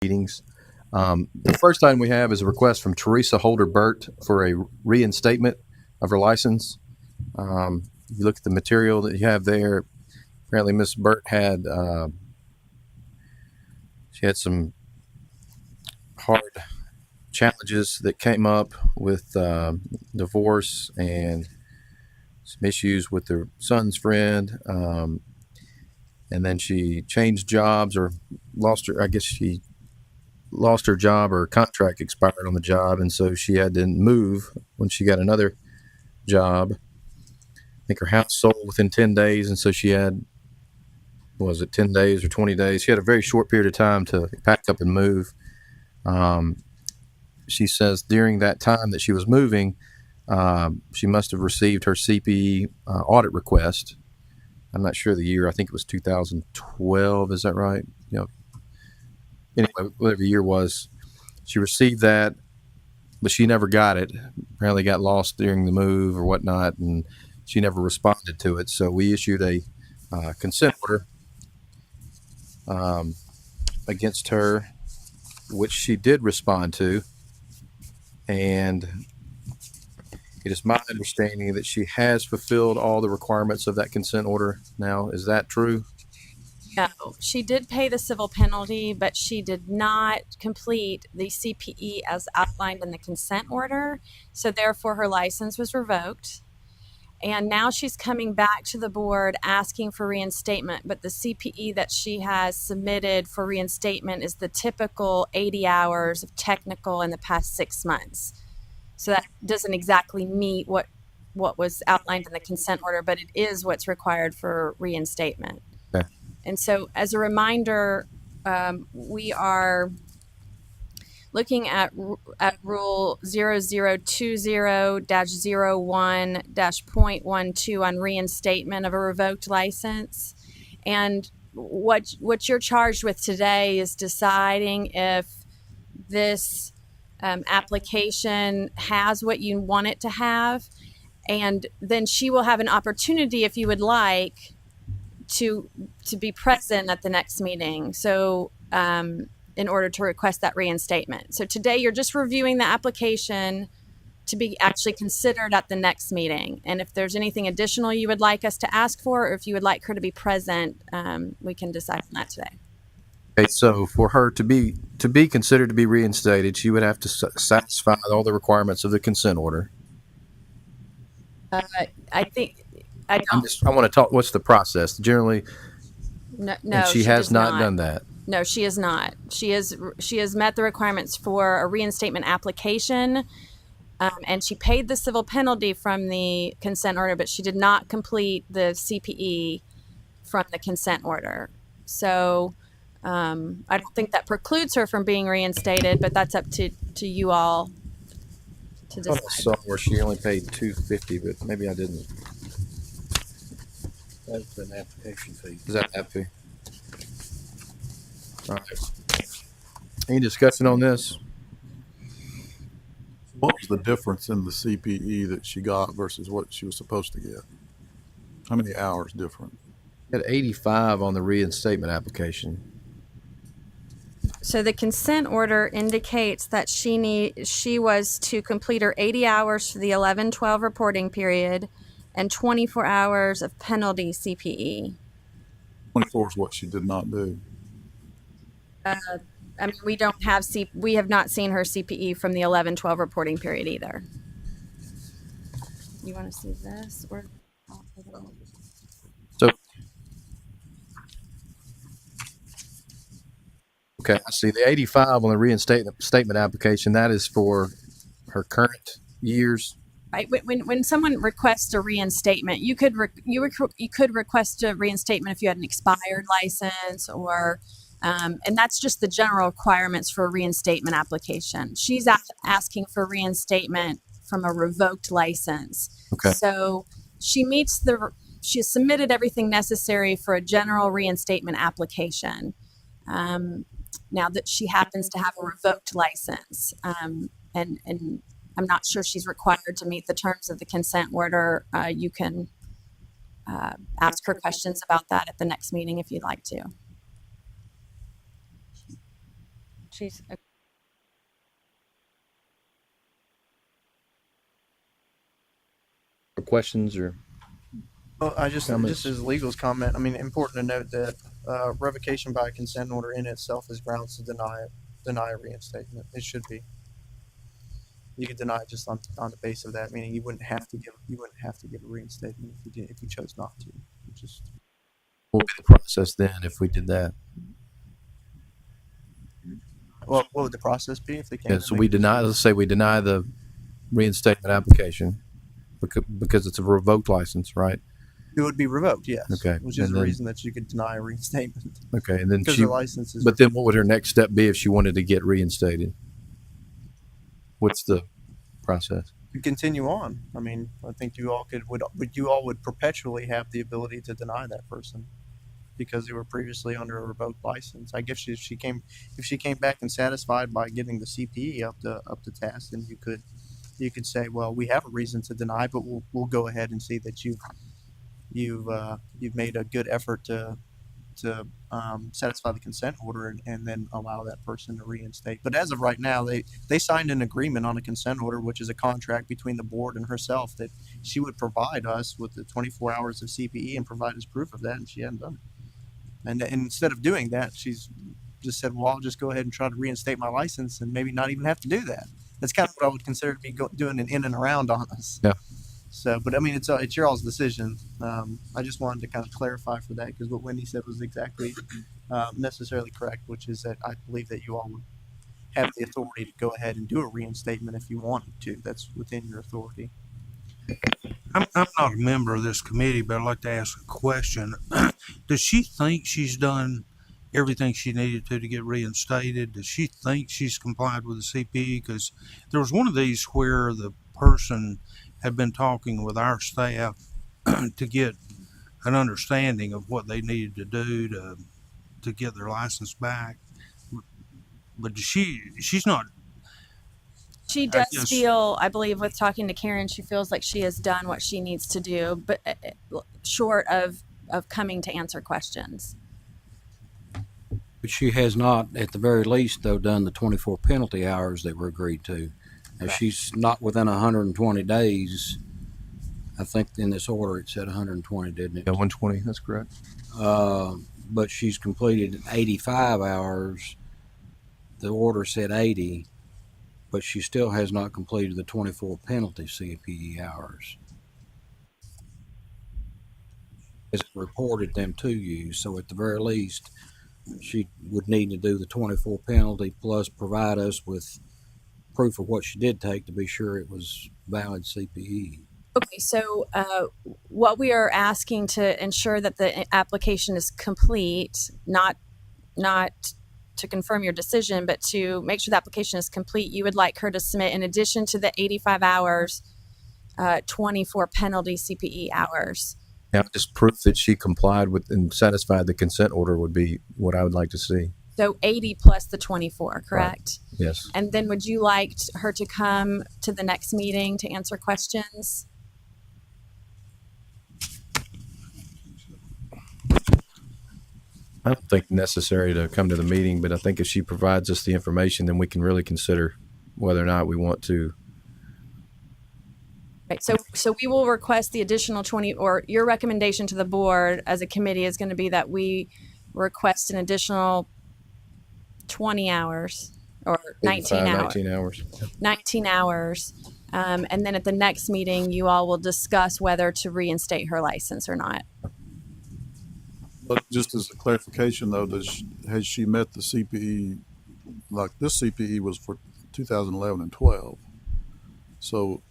meetings. The first item we have is a request from Teresa Holder Burt for a reinstatement of her license. You look at the material that you have there. Apparently, Miss Burt had she had some hard challenges that came up with divorce and some issues with her son's friend. And then she changed jobs or lost her. I guess she lost her job or her contract expired on the job, and so she had to move when she got another job. I think her house sold within 10 days, and so she had, was it 10 days or 20 days? She had a very short period of time to pack up and move. She says during that time that she was moving, she must have received her CPE audit request. I'm not sure the year. I think it was 2012. Is that right? Anyway, whatever the year was, she received that, but she never got it. Apparently got lost during the move or whatnot, and she never responded to it. So we issued a consent order against her, which she did respond to. And it is my understanding that she has fulfilled all the requirements of that consent order now. Is that true? No, she did pay the civil penalty, but she did not complete the CPE as outlined in the consent order. So therefore, her license was revoked. And now she's coming back to the board asking for reinstatement. But the CPE that she has submitted for reinstatement is the typical 80 hours of technical in the past 6 months. So that doesn't exactly meet what was outlined in the consent order, but it is what's required for reinstatement. Okay. And so as a reminder, we are looking at Rule 0020-01-.12 on reinstatement of a revoked license. And what you're charged with today is deciding if this application has what you want it to have. And then she will have an opportunity, if you would like, to be present at the next meeting. So in order to request that reinstatement. So today you're just reviewing the application to be actually considered at the next meeting. And if there's anything additional you would like us to ask for, or if you would like her to be present, we can decide on that today. Okay, so for her to be considered to be reinstated, she would have to satisfy all the requirements of the consent order. I think I want to talk. What's the process generally? No, and she has not done that. No, she has not. She has met the requirements for a reinstatement application, and she paid the civil penalty from the consent order, but she did not complete the CPE from the consent order. So I don't think that precludes her from being reinstated, but that's up to you all to decide. I saw where she only paid $250, but maybe I didn't. That's an application fee. Is that an app fee? All right. Any discussion on this? What was the difference in the CPE that she got versus what she was supposed to get? How many hours different? At 85 on the reinstatement application. So the consent order indicates that she was to complete her 80 hours for the 11-12 reporting period and 24 hours of penalty CPE. 24 is what she did not do. I mean, we have not seen her CPE from the 11-12 reporting period either. You want to see this or? So, okay, I see the 85 on the reinstatement application. That is for her current years. Right. When someone requests a reinstatement, you could request a reinstatement if you had an expired license or. And that's just the general requirements for a reinstatement application. She's asking for reinstatement from a revoked license. Okay. So she has submitted everything necessary for a general reinstatement application. Now that she happens to have a revoked license, and I'm not sure she's required to meet the terms of the consent order. You can ask her questions about that at the next meeting if you'd like to. She's Questions or Well, just comments? as a legal's comment, I mean, important to note that revocation by a consent order in itself is grounds to deny a reinstatement. It should be. You could deny it just on the base of that, meaning you wouldn't have to give a reinstatement if you chose not to. Just What would be the process then if we did that? well, what would the process be if they came? Yeah, so we deny. Let's say we deny the reinstatement application because it's a revoked license, right? It would be revoked, yes. Okay, Which is and the then- reason that you could deny a reinstatement Okay, and then because she. the license is. But then, what would her next step be if she wanted to get reinstated? What's the process? You continue on. I mean, I think you all would perpetually have the ability to deny that person because they were previously under a revoked license. I guess if she came back and satisfied by getting the CPE up to task, then you could say, well, we have a reason to deny, but we'll go ahead and see that you've made a good effort to satisfy the consent order and then allow that person to reinstate. But as of right now, they signed an agreement on a consent order, which is a contract between the board and herself that she would provide us with the 24 hours of CPE and provide us proof of that, and she hadn't done it. And instead of doing that, she's just said, well, I'll just go ahead and try to reinstate my license and maybe not even have to do that. That's kind of what I would consider to be doing an in and around on us. Yeah. So, but I mean, it's your all's decision. I just wanted to kind of clarify for that because what Wendy said was exactly necessarily correct, which is that I believe that you all would have the authority to go ahead and do a reinstatement if you wanted to. That's within your authority. I'm not a member of this committee, but I'd like to ask a question. Does she think she's done everything she needed to get reinstated? Does she think she's complied with the CPE? Because there was one of these where the person had been talking with our staff to get an understanding of what they needed to do to get their license back. But she's not. She does guess- feel, I believe, with talking to Karen, she feels like she has done what she needs to do, but short of coming to answer questions. But she has not, at the very least, though, done the 24 penalty hours that were agreed to. If she's not within 120 days, I think in this order it said 120, didn't it? Yeah, 120. That's correct. But she's completed 85 hours. The order said 80, but she still has not completed the 24 penalty CPE hours. Hasn't reported them to you, so at the very least, she would need to do the 24 penalty plus provide us with proof of what she did take to be sure it was valid CPE. Okay, so what we are asking to ensure that the application is complete, not to confirm your decision, but to make sure the application is complete, you would like her to submit, in addition to the 85 hours, 24 penalty CPE hours. Now, just proof that she complied with and satisfied the consent order would be what I would like to see. So 80 plus the 24, correct? Right. Yes. And then would you like her to come to the next meeting to answer questions? I don't think necessary to come to the meeting, but I think if she provides us the information, then we can really consider whether or not we want to. Right, so we will request the additional 20, or your recommendation to the board as a committee is going to be that we request an additional 20 hours or 19 hours. 19 hours. 19 hours. And then at the next meeting, you all will discuss whether to reinstate her license or not. But just as a clarification, though, has she met the CPE? Like this CPE was for 2011 and 12. So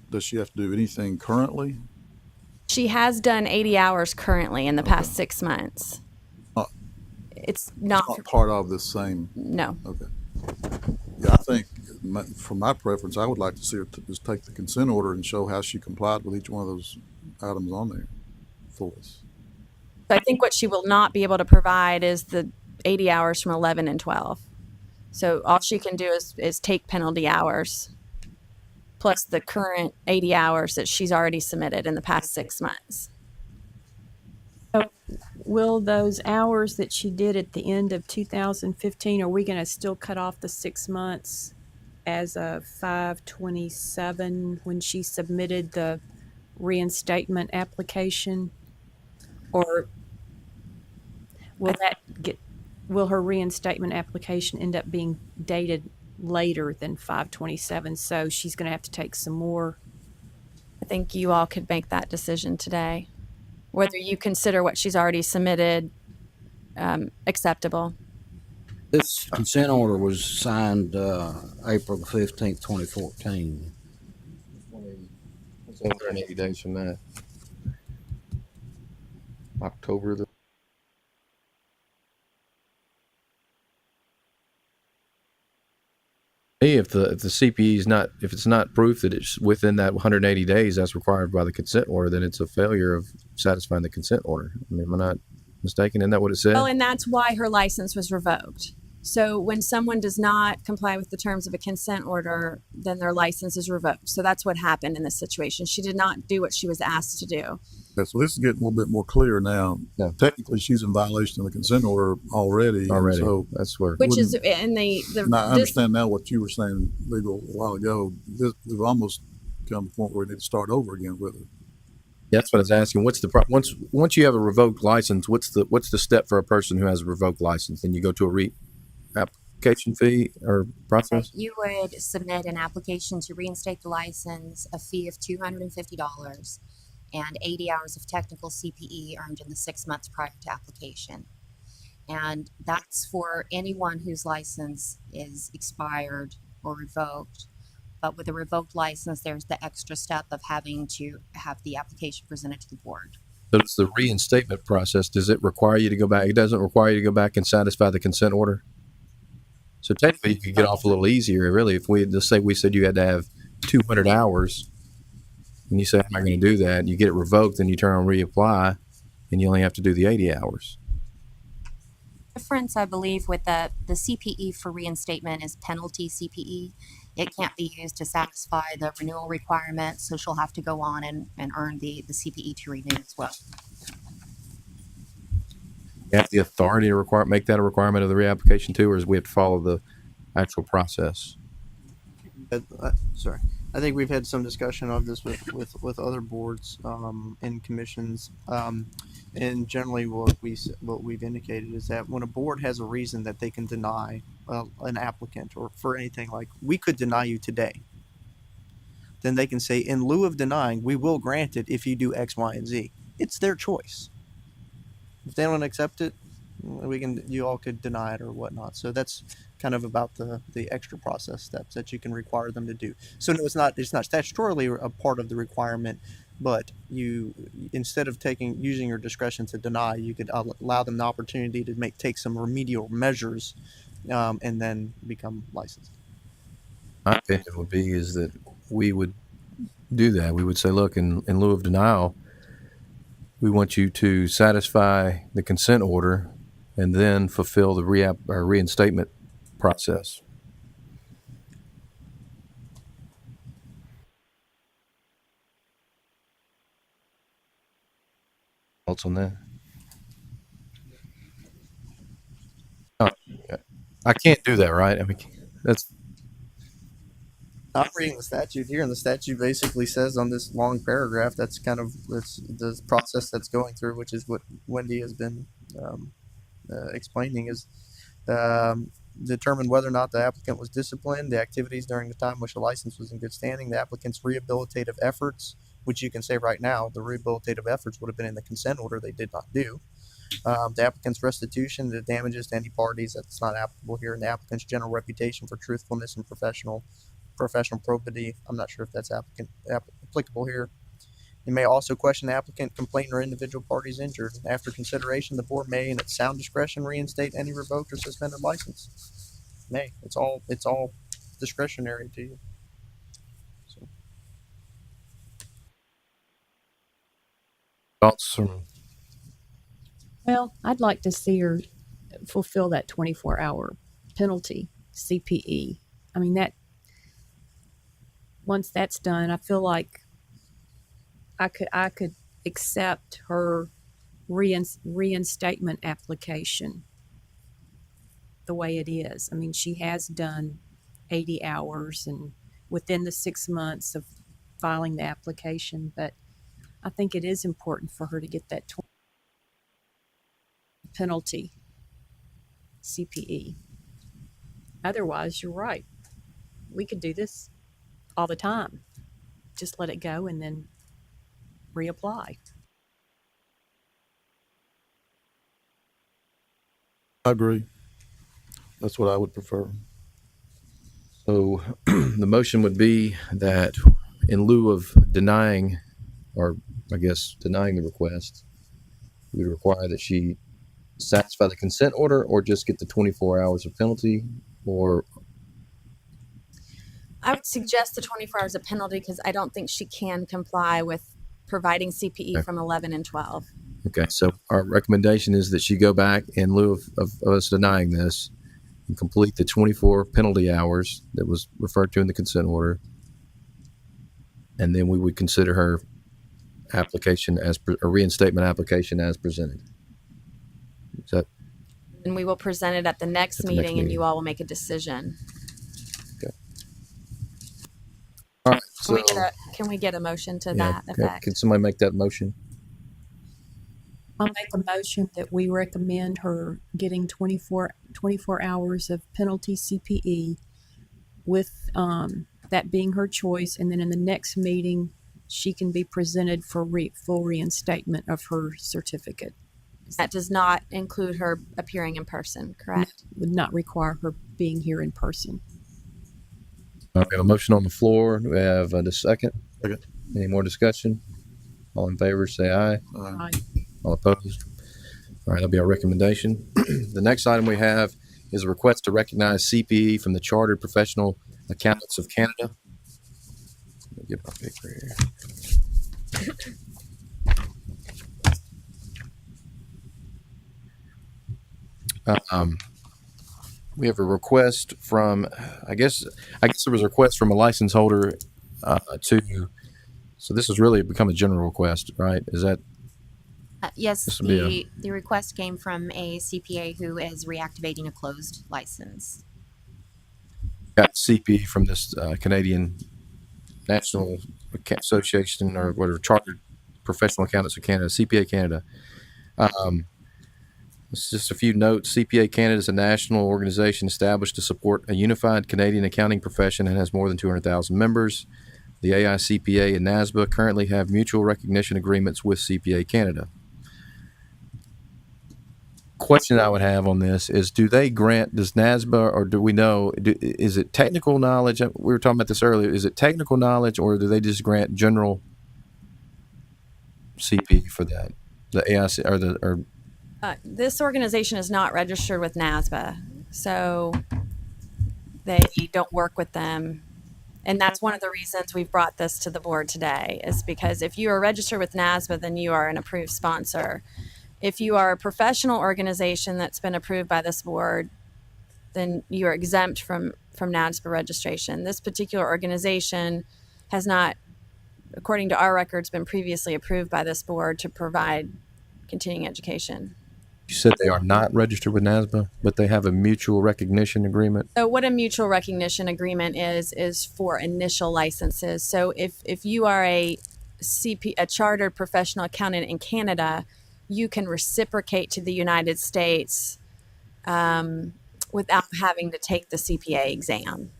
does she have to do anything currently? She has done 80 hours currently in the past 6 months. It's not, Not part of this same. no. Okay. Yeah, I think for my preference, I would like to see her just take the consent order and show how she complied with each one of those items on there for us. So I think what she will not be able to provide is the 80 hours from 11 and 12. So all she can do is take penalty hours plus the current 80 hours that she's already submitted in the past 6 months. So will those hours that she did at the end of 2015, are we going to still cut off the 6 months as of 5/27 when she submitted the reinstatement application? Or will that get, will her reinstatement application end up being dated later than 5/27? So she's going to have to take some more. I think you all could make that decision today, whether you consider what she's already submitted acceptable. This consent order was signed April the 15th, 2014. It's 180 days from that. October the. If the CPE is not, if it's not proof that it's within that 180 days that's required by the consent order, then it's a failure of satisfying the consent order. I mean, am I not mistaken? Isn't that what it said? Well, and that's why her license was revoked. So when someone does not comply with the terms of a consent order, then their license is revoked. So that's what happened in this situation. She did not do what she was asked to do. Okay, so this is getting a little bit more clear now. Yeah. Technically, she's in violation of the consent order already. Already, So that's where. Which is in the now, I understand now what you were saying, legal, a while ago. We've almost come to the point where we need to start over again with it. That's what I was asking. What's the once you have a revoked license? What's the step for a person who has a revoked license? Then you go to a application fee or process. You would submit an application to reinstate the license, a fee of $250, and 80 hours of technical CPE earned in the 6 months prior to application. And that's for anyone whose license is expired or revoked. But with a revoked license, there's the extra step of having to have the application presented to the board. So it's the reinstatement process. Does it require you to go back? It doesn't require you to go back and satisfy the consent order. So technically, you could get off a little easier, really, if let's say we said you had to have 200 hours, and you say, I'm not going to do that, and you get it revoked, and you turn on reapply, and you only have to do the 80 hours. Difference, I believe, with the CPE for reinstatement is penalty CPE. It can't be used to satisfy the renewal requirements, so she'll have to go on and earn the CPE to renew as well. You have the authority to make that a requirement of the reapplication too, or does we have to follow the actual process? Sorry, I think we've had some discussion of this with other boards and commissions, and generally what we've indicated is that when a board has a reason that they can deny an applicant, or for anything, like we could deny you today, then they can say, in lieu of denying, we will grant it if you do X, Y, and Z. It's their choice. If they don't accept it, you all could deny it or whatnot. So that's kind of about the extra process steps that you can require them to do. So no, it's not statutorily a part of the requirement, but you, instead of using your discretion to deny, you could allow them the opportunity to take some remedial measures, and then become licensed. My opinion would be is that we would do that. We would say, look, in lieu of denial, we want you to satisfy the consent order and then fulfill the reinstatement process. Thoughts on that? Oh, I can't do that, right? I mean, that's. I'm reading the statute here, and the statute basically says on this long paragraph that's kind of the process that's going through, which is what Wendy has been explaining, is determine whether or not the applicant was disciplined, the activities during the time which the license was in good standing, the applicant's rehabilitative efforts, which you can say right now the rehabilitative efforts would have been in the consent order, they did not do. The applicant's restitution, the damages to any parties, that's not applicable here, and the applicant's general reputation for truthfulness and professional probity. I'm not sure if that's applicable here. You may also question the applicant, complainant, or individual parties injured. After consideration, the board may, in its sound discretion, reinstate any revoked or suspended license. May. It's all discretionary to you. So. Thoughts from. Well, I'd like to see her fulfill that 24-hour penalty CPE. I mean, that once that's done, I feel like I could accept her reinstatement application the way it is. I mean, she has done 80 hours and within the 6 months of filing the application, but I think it is important for her to get that penalty CPE. Otherwise, you're right. We could do this all the time. Just let it go and then reapply. I agree. That's what I would prefer. So the motion would be that in lieu of denying, or I guess denying the request, we would require that she satisfy the consent order or just get the 24 hours of penalty, or I would suggest the 24 hours of penalty because I don't think she can comply with providing CPE Okay. from 11 and 12. okay. So our recommendation is that she go back in lieu of us denying this and complete the 24 penalty hours that was referred to in the consent order, and then we would consider her application as a reinstatement application as presented. Is that And we will present it at the next At the next meeting, and meeting. you all will make a decision. all right? Can, So can we get a motion to yeah, that effect? can somebody make that motion? I'll make a motion that we recommend her getting 24 hours of penalty CPE with that being her choice. And then in the next meeting, she can be presented for full reinstatement of her certificate. That does not include her appearing in person, correct? Would not require her being here in person. We have a motion on the floor. Do we have a second? Second. Any more discussion? All in favor, say aye. Aye. All opposed? All right, that'll be our recommendation. The next item we have is a request to recognize CPE from the Chartered Professional Accountants of Canada. Let me get my paper here. We have a request from, I guess there was a request from a license holder so this has really become a general request, right? Is that, Yes, This would be the request came from a CPA who is reactivating a closed license. got CPE from this Canadian National Association or whatever, Chartered Professional Accountants of Canada, CPA Canada. It's just a few notes. CPA Canada is a national organization established to support a unified Canadian accounting profession and has more than 200,000 members. The AICPA and NASBA currently have mutual recognition agreements with CPA Canada. Question I would have on this is, does NASBA, or do we know, is it technical knowledge? We were talking about this earlier. Is it technical knowledge, or do they just grant general CP for that? The AIC This organization is not registered with NASBA, so they don't work with them. And that's one of the reasons we've brought this to the board today, is because if you are registered with NASBA, then you are an approved sponsor. If you are a professional organization that's been approved by this board, then you are exempt from NASBA registration. This particular organization has not, according to our records, been previously approved by this board to provide continuing education. You said they are not registered with NASBA, but they have a mutual recognition agreement. So what a mutual recognition agreement is for initial licenses. So if you are a chartered professional accountant in Canada, you can reciprocate to the United States without having to take the CPA exam.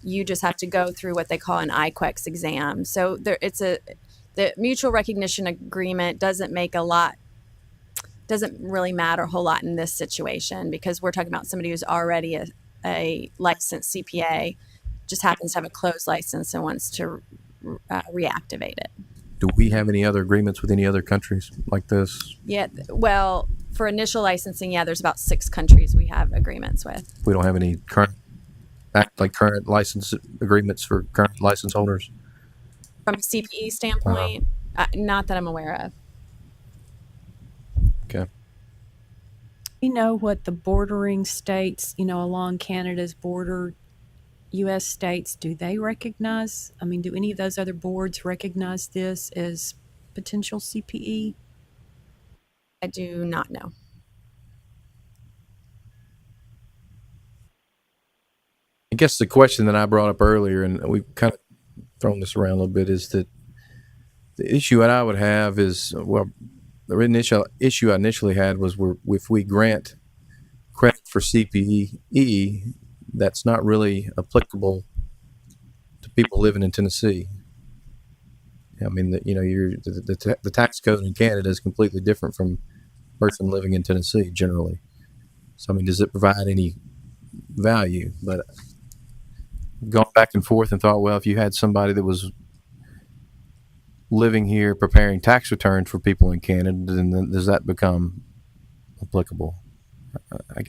You just have to go through what they call an IQEX exam. So the mutual recognition agreement doesn't really matter a whole lot in this situation, because we're talking about somebody who's already a licensed CPA, just happens to have a closed license and wants to reactivate it. Do we have any other agreements with any other countries like this? Yeah, well, for initial licensing, there's about 6 countries we have agreements with. We don't have any current license agreements for current license holders? From a CPE standpoint, not that I'm aware of. Okay. You know what the bordering states, along Canada's border, U.S. states, do they recognize? I mean, do any of those other boards recognize this as potential CPE? I do not know. I guess the question that I brought up earlier, and we've kind of thrown this around a little bit, is that the issue that I would have is, well, the initial issue I initially had was if we grant credit for CPE, that's not really applicable to people living in Tennessee. I mean, the tax code in Canada is completely different from a person living in Tennessee generally. So, I mean, does it provide any value? But gone back and forth and thought, well, if you had somebody that was living here preparing tax returns for people in Canada, then does that become applicable?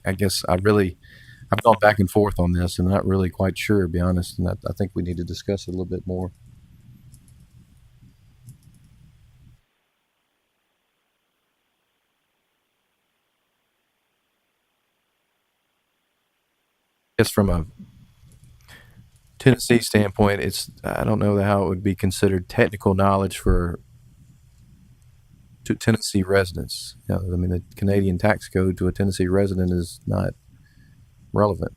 I guess I've gone back and forth on this and not really quite sure, to be honest. And I think we need to discuss it a little bit more. I guess from a Tennessee standpoint, I don't know how it would be considered technical knowledge for Tennessee residents. I mean, the Canadian tax code to a Tennessee resident is not relevant.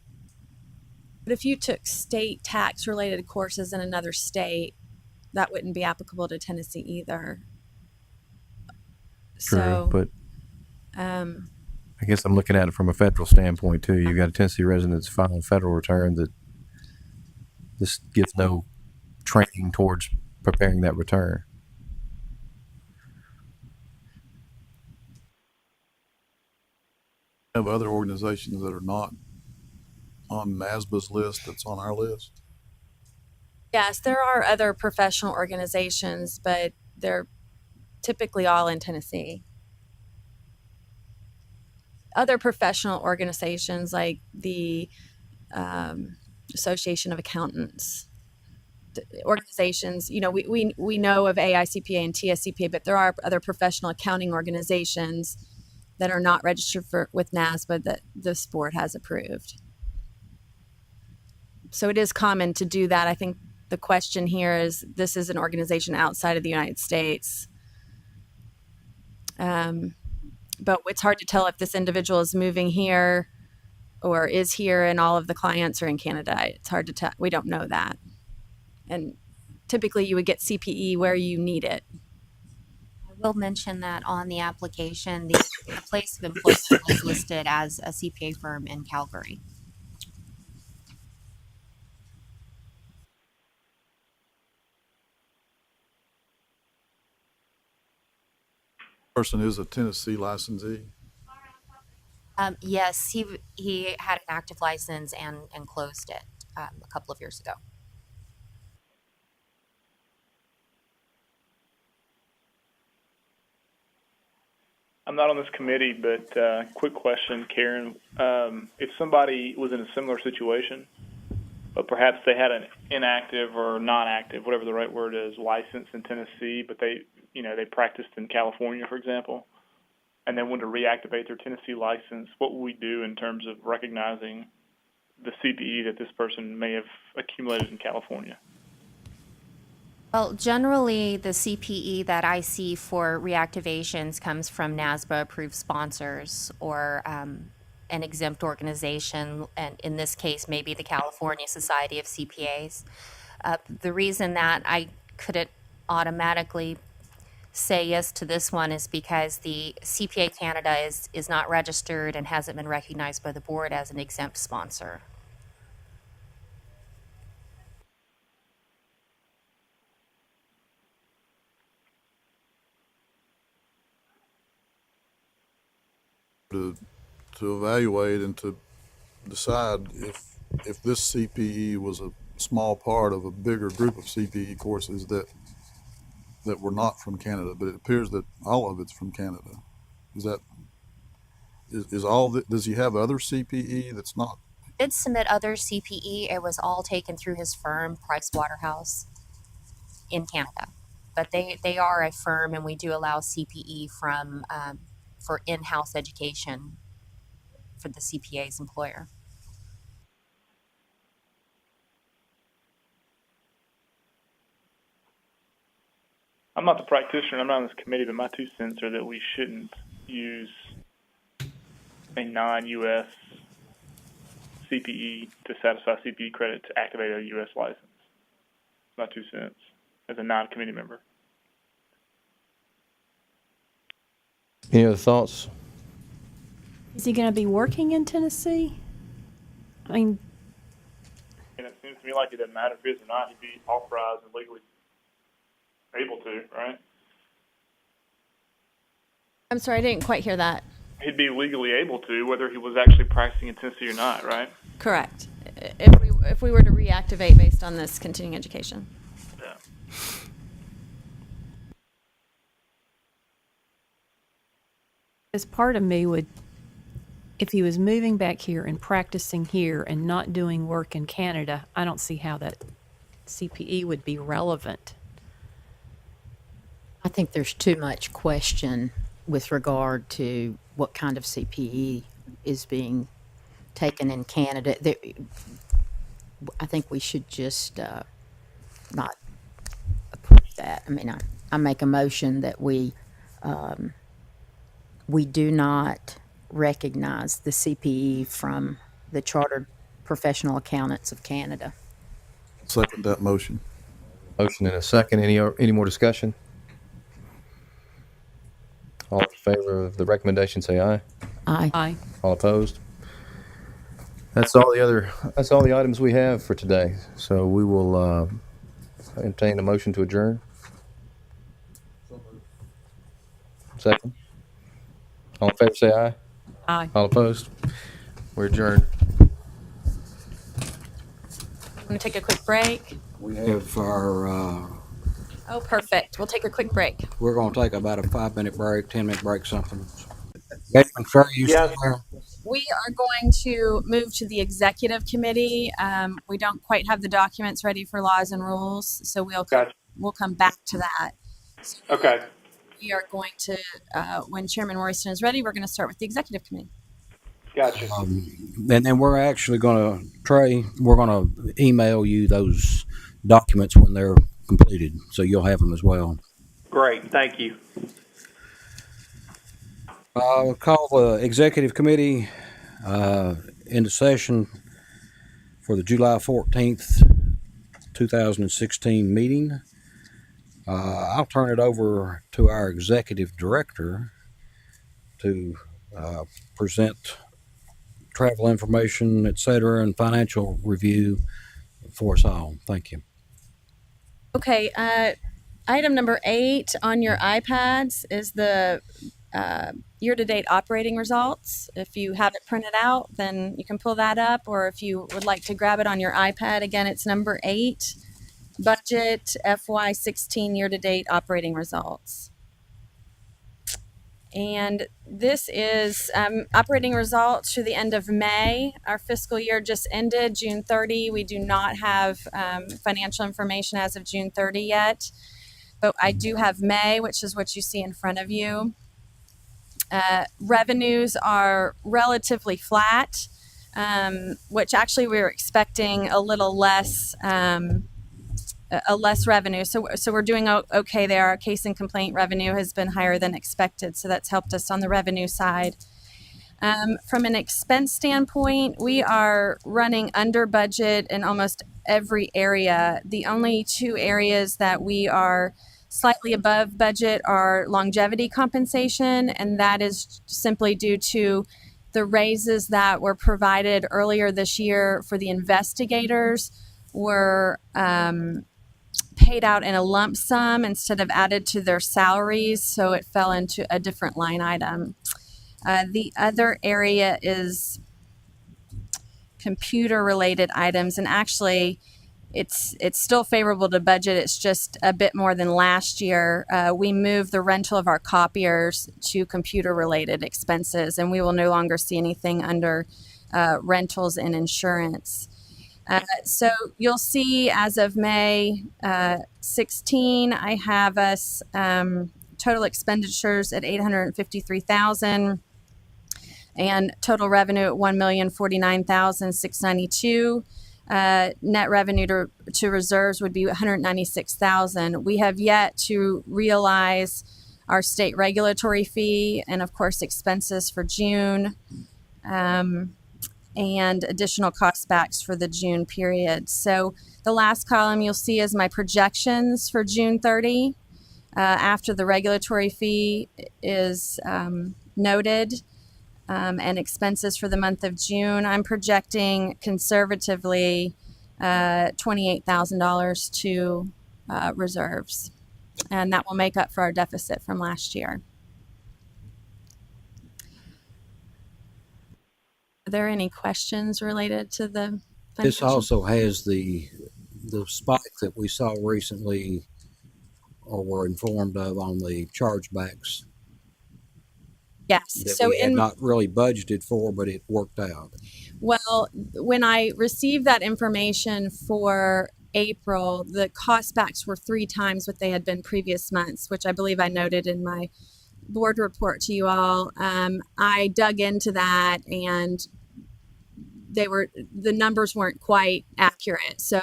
But if you took state tax related courses in another state, that wouldn't be applicable to Tennessee either. True, So, but I guess I'm looking at it from a federal standpoint too. You've got a Tennessee resident that's filing a federal return that this gives no training towards preparing that return. Have other organizations that are not on NASBA's list that's on our list? yes, there are other professional organizations, but they're typically all in Tennessee. Other professional organizations like the Association of Accountants, organizations, we know of AICPA and TSCPA, but there are other professional accounting organizations that are not registered with NASBA that this board has approved. So it is common to do that. I think the question here is, this is an organization outside of the United States. But it's hard to tell if this individual is moving here or is here and all of the clients are in Canada. It's hard to tell. We don't know that. And typically you would get CPE where you need it. I will mention that on the application, the place of employment was listed as a CPA firm in Calgary. Person is a Tennessee licensee. Yes, he had an active license and closed it a couple of years ago. I'm not on this committee, but quick question, Karen. If somebody was in a similar situation, but perhaps they had an inactive or non-active, whatever the right word is, license in Tennessee, but they practiced in California, for example, and they wanted to reactivate their Tennessee license, what would we do in terms of recognizing the CPE that this person may have accumulated in California? Well, generally, the CPE that I see for reactivations comes from NASBA-approved sponsors or an exempt organization, and in this case, maybe the California Society of CPAs. The reason that I couldn't automatically say yes to this one is because the CPA Canada is not registered and hasn't been recognized by the board as an exempt sponsor. To evaluate and to decide if this CPE was a small part of a bigger group of CPE courses that were not from Canada, but it appears that all of it's from Canada. Does he have other CPE that's not? He did submit other CPE. It was all taken through his firm, Price Waterhouse, in Canada. But they are a firm, and we do allow CPE for in-house education for the CPA's employer. I'm not the practitioner. I'm not on this committee, but my 2 cents are that we shouldn't, use a non-U.S. CPE to satisfy CPE credit to activate a U.S. license. It's my 2 cents as a non-committee member. Any other thoughts? Is he going to be working in Tennessee? I mean, And it seems to me like it doesn't matter if he is or not. He'd be authorized and legally able to, right? I'm sorry, I didn't quite hear that. He'd be legally able to, whether he was actually practicing in Tennessee or not, right? Correct. If we were to reactivate based on this continuing education. Yeah. as part of me would, if he was moving back here and practicing here and not doing work in Canada, I don't see how that CPE would be relevant. I think there's too much question with regard to what kind of CPE is being taken in Canada. I think we should just not approve that. I mean, I make a motion that we do not recognize the CPE from the Chartered Professional Accountants of Canada. Second that motion. Motion and a second. Any more discussion? All in favor of the recommendation, say aye. Aye. Aye. All opposed? That's all the items we have for today. So we will entertain a motion to adjourn. Second. All in favor, say aye. Aye. All opposed? We're adjourned. Want to take a quick break? We have our, Oh, perfect. We'll take a quick break. we're going to take about a 5-minute break, 10-minute break, something. Gateman Ferry, you still there? We are going to move to the executive committee. We don't quite have the documents ready for laws and rules, so we'll come back to that. So Okay. we are going to, when Chairman Royston is ready, we're going to start with the executive committee. Gotcha. And then we're actually going to, Trey, we're going to email you those documents when they're completed, so you'll have them as well. Great. Thank you. We'll call the executive committee into session for the July 14th, 2016 meeting. I'll turn it over to our executive director to present travel information, et cetera, and financial review for us all. Thank you. Okay, item number 8 on your iPads is the year-to-date operating results. If you have it printed out, then you can pull that up, or if you would like to grab it on your iPad, again, it's number 8, budget FY16 year-to-date operating results. And this is operating results through the end of May. Our fiscal year just ended June 30. We do not have financial information as of June 30 yet, but I do have May, which is what you see in front of you. Revenues are relatively flat, which actually we were expecting a little less revenue. So we're doing okay there. Our case and complaint revenue has been higher than expected, so that's helped us on the revenue side. From an expense standpoint, we are running under budget in almost every area. The only 2 areas that we are slightly above budget are longevity compensation, and that is simply due to the raises that were provided earlier this year for the investigators were paid out in a lump sum instead of added to their salaries, so it fell into a different line item. The other area is computer-related items, and actually it's still favorable to budget. It's just a bit more than last year. We moved the rental of our copiers to computer-related expenses, and we will no longer see anything under rentals and insurance. So you'll see as of May 16, I have us total expenditures at $853,000 and total revenue at $1,049,692. Net revenue to reserves would be $196,000. We have yet to realize our state regulatory fee, and of course expenses for June, and additional cost backs for the June period. So the last column you'll see is my projections for June 30. After the regulatory fee is noted, and expenses for the month of June, I'm projecting conservatively $28,000 to reserves, and that will make up for our deficit from last year. Are there any questions related to the This financial? also has the spike that we saw recently, or were informed of, on the chargebacks Yes. that So we had not really budgeted for, but it worked out. well, when I received that information for April, the cost backs were 3 times what they had been previous months, which I believe I noted in my board report to you all. I dug into that, and the numbers weren't quite accurate. So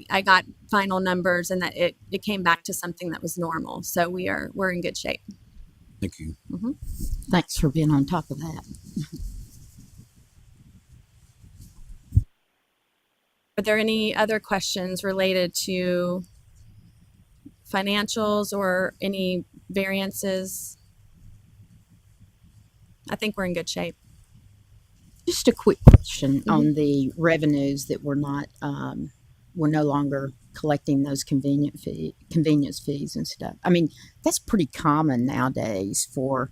I got final numbers, and that it came back to something that was normal. So we're in good shape. Thank you. Mm-hmm. Thanks for being on top of that. Are there any other questions related to financials or any variances? I think we're in good shape. Just a quick question Mm-hmm. on the revenues that we're no longer collecting those convenience fees and stuff. I mean, that's pretty common nowadays for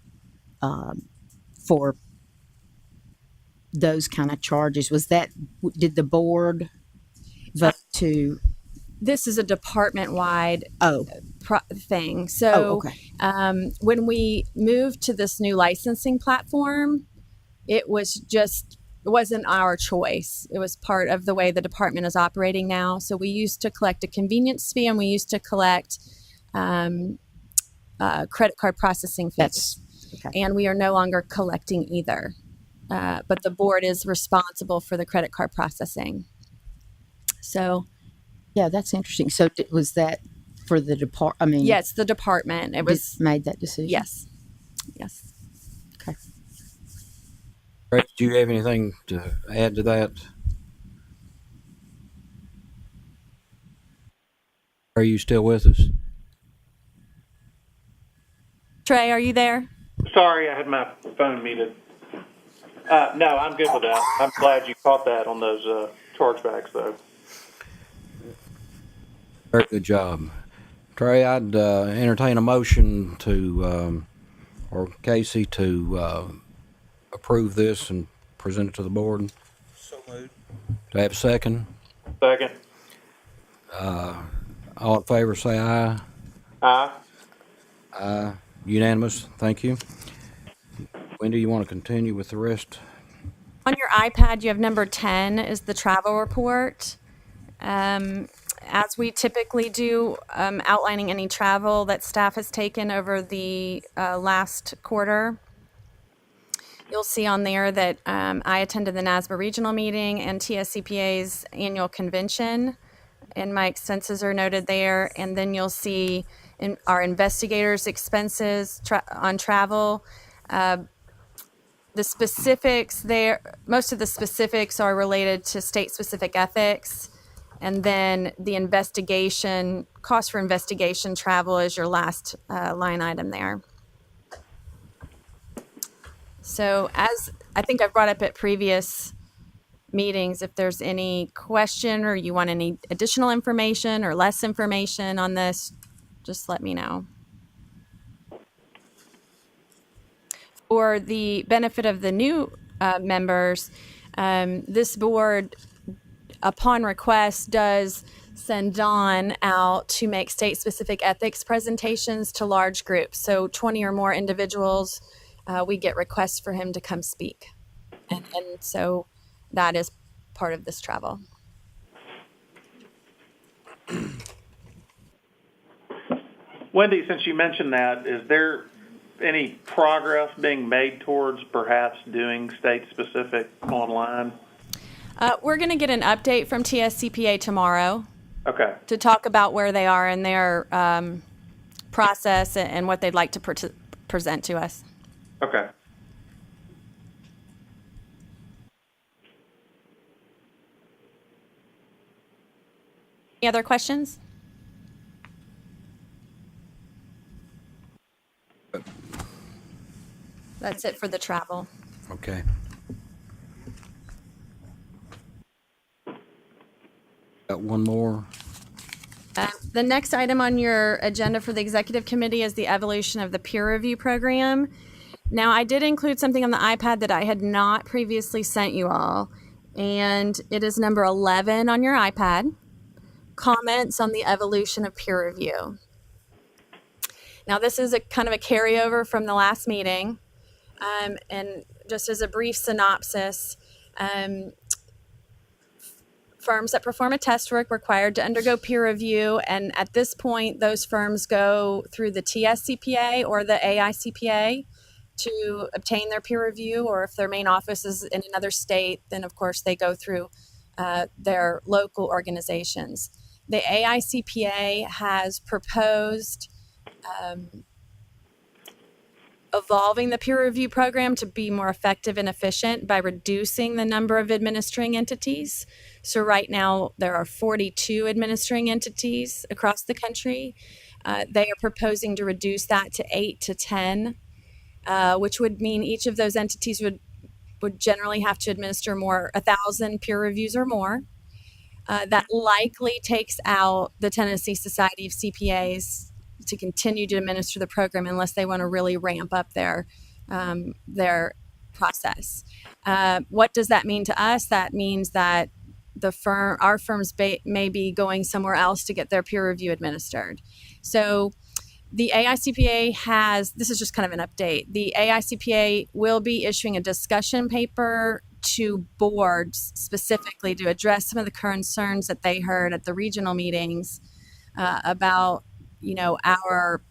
those kind of charges. Did the board vote to? This is a department-wide thing. Oh, So okay. when we moved to this new licensing platform, it wasn't our choice. It was part of the way the department is operating now. So we used to collect a convenience fee, and we used to collect credit card processing fees. That's okay. And we are no longer collecting either. But the board is responsible for the credit card processing. So Yeah, that's interesting. So was that for the department? I mean, yes, the department. It was made that decision. yes. Okay. Brett, do you have anything to add to that? Are you still with us? Trey, are you there? Sorry, I had my phone muted. No, I'm good with that. I'm glad you caught that on those chargebacks, though. Very good job. Trey, I'd entertain a motion to, or Casey, to approve this and present it to the board. So moved. Do I have a second? Second. All in favor, say aye. Aye. Aye. Unanimous. Thank you. Wendy, you want to continue with the rest? On your iPad, you have number 10 is the travel report. As we typically do, outlining any travel that staff has taken over the last quarter. You'll see on there that I attended the NASBA regional meeting and TSCPA's annual convention, and my expenses are noted there. And then you'll see in our investigators' expenses on travel. The specifics there, most of the specifics are related to state-specific ethics. And then the investigation, cost for investigation travel is your last line item there. So as I think I've brought up at previous meetings, if there's any question or you want any additional information or less information on this, just let me know. For the benefit of the new members, this board, upon request, does send Don out to make state-specific ethics presentations to large groups. So 20 or more individuals, we get requests for him to come speak. And so that is part of this travel. Wendy, since you mentioned that, is there any progress being made towards perhaps doing state-specific online? We're going to get an update from TSCPA tomorrow. Okay. To talk about where they are in their process and what they'd like to present to us. Okay. Any other questions? That's it for the travel. Okay. Got one more. The next item on your agenda for the executive committee is the evolution of the peer review program. Now, I did include something on the iPad that I had not previously sent you all, and it is number 11 on your iPad, comments on the evolution of peer review. Now, this is a kind of a carryover from the last meeting, and just as a brief synopsis, firms that perform a test work required to undergo peer review, and at this point, those firms go through the TSCPA or the AICPA to obtain their peer review, or if their main office is in another state, then of course they go through their local organizations. The AICPA has proposed evolving the peer review program to be more effective and efficient by reducing the number of administering entities. So right now there are 42 administering entities across the country. They are proposing to reduce that to 8 to 10, which would mean each of those entities would generally have to administer 1,000 peer reviews or more. That likely takes out the Tennessee Society of CPAs to continue to administer the program unless they want to really ramp up their process. What does that mean to us? That means that our firms may be going somewhere else to get their peer review administered. So the AICPA this is just kind of an update. The AICPA will be issuing a discussion paper to boards specifically to address some of the concerns that they heard at the regional meetings about our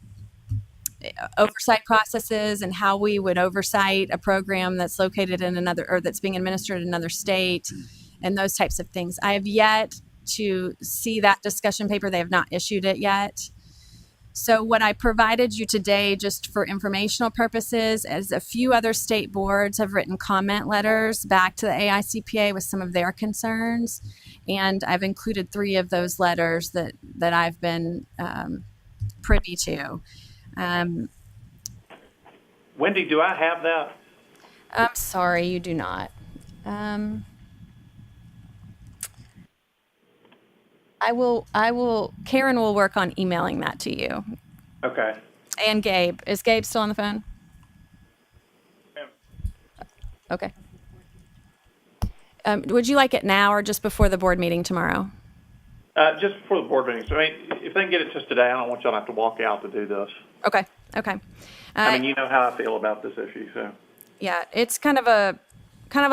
oversight processes and how we would oversight a program that's located in another, or that's being administered in another state, and those types of things. I have yet to see that discussion paper. They have not issued it yet. So what I provided you today, just for informational purposes, is a few other state boards have written comment letters back to the AICPA with some of their concerns, and I've included 3 of those letters that I've been privy to. Wendy, do I have that? I'm sorry, you do not. Karen will work on emailing that to you. Okay. And Gabe. Is Gabe still on the phone? Yeah. Okay. Would you like it now or just before the board meeting tomorrow? Just before the board meeting. So, if they can get it to us today, I don't want y'all to have to walk out to do this. Okay. You know how I feel about this issue, so. Yeah, it's kind of a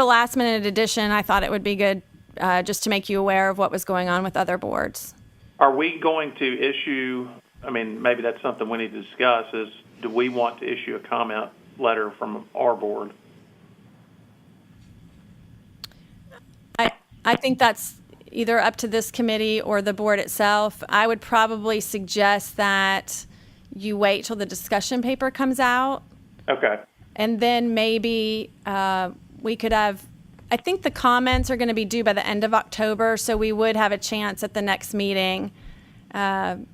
last minute addition. I thought it would be good just to make you aware of what was going on with other boards. Are we going to issue, maybe that's something we need to discuss, is do we want to issue a comment letter from our board? I think that's either up to this committee or the board itself. I would probably suggest that you wait till the discussion paper comes out. Okay. And then maybe we could have, I think the comments are going to be due by the end of October, so we would have a chance at the next meeting to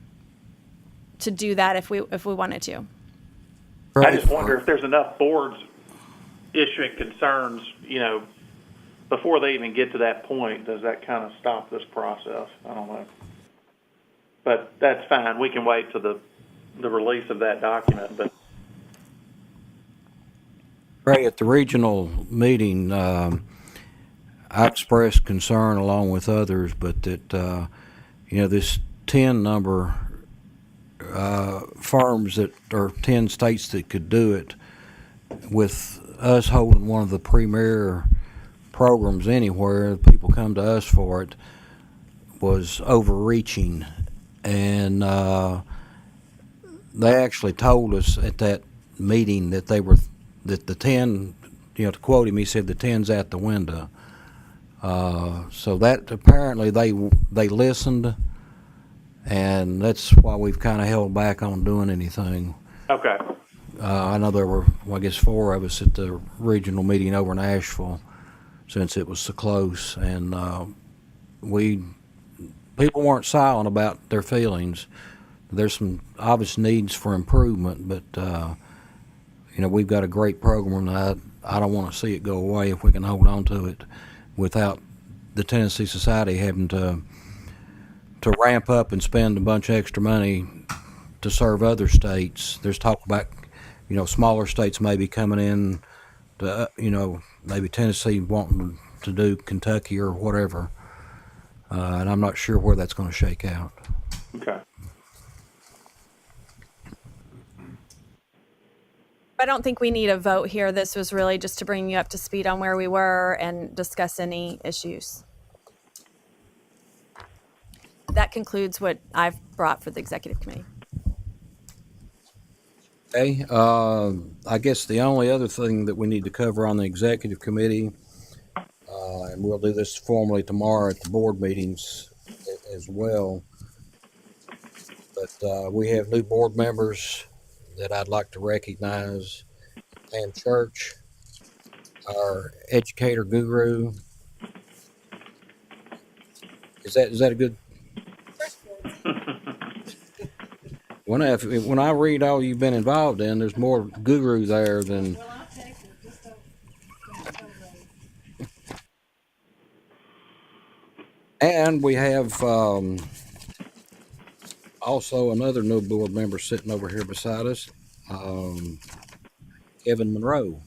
do that if we wanted to. I just wonder if there's enough boards issuing concerns, before they even get to that point. Does that kind of stop this process? I don't know. But that's fine. We can wait till the release of that document. But Ray, at the regional meeting, I expressed concern along with others, but that, this 10 number, firms that, or 10 states that could do it, with us holding one of the premier programs anywhere, people come to us for it, was overreaching. And they actually told us at that meeting that that the 10, to quote him, he said the 10's at the window. So that apparently they listened, and that's why we've kind of held back on doing anything. Okay. I know there were, well, I guess, 4 of us at the regional meeting over in Asheville, since it was so close, and people weren't silent about their feelings. There's some obvious needs for improvement, but we've got a great program, and I don't want to see it go away if we can hold on to it without the Tennessee Society having to ramp up and spend a bunch of extra money to serve other states. There's talk about smaller states maybe coming in to maybe Tennessee wanting to do Kentucky or whatever, and I'm not sure where that's going to shake out. Okay. I don't think we need a vote here. This was really just to bring you up to speed on where we were and discuss any issues. That concludes what I've brought for the executive committee. Okay, I guess the only other thing that we need to cover on the executive committee, and we'll do this formally tomorrow at the board meetings as well, but we have new board members that I'd like to recognize. Pam Church, our educator guru. Is that a good? When I read all you've been involved in, there's more guru there than. And we have also another new board member sitting over here beside us, Kevin Monroe.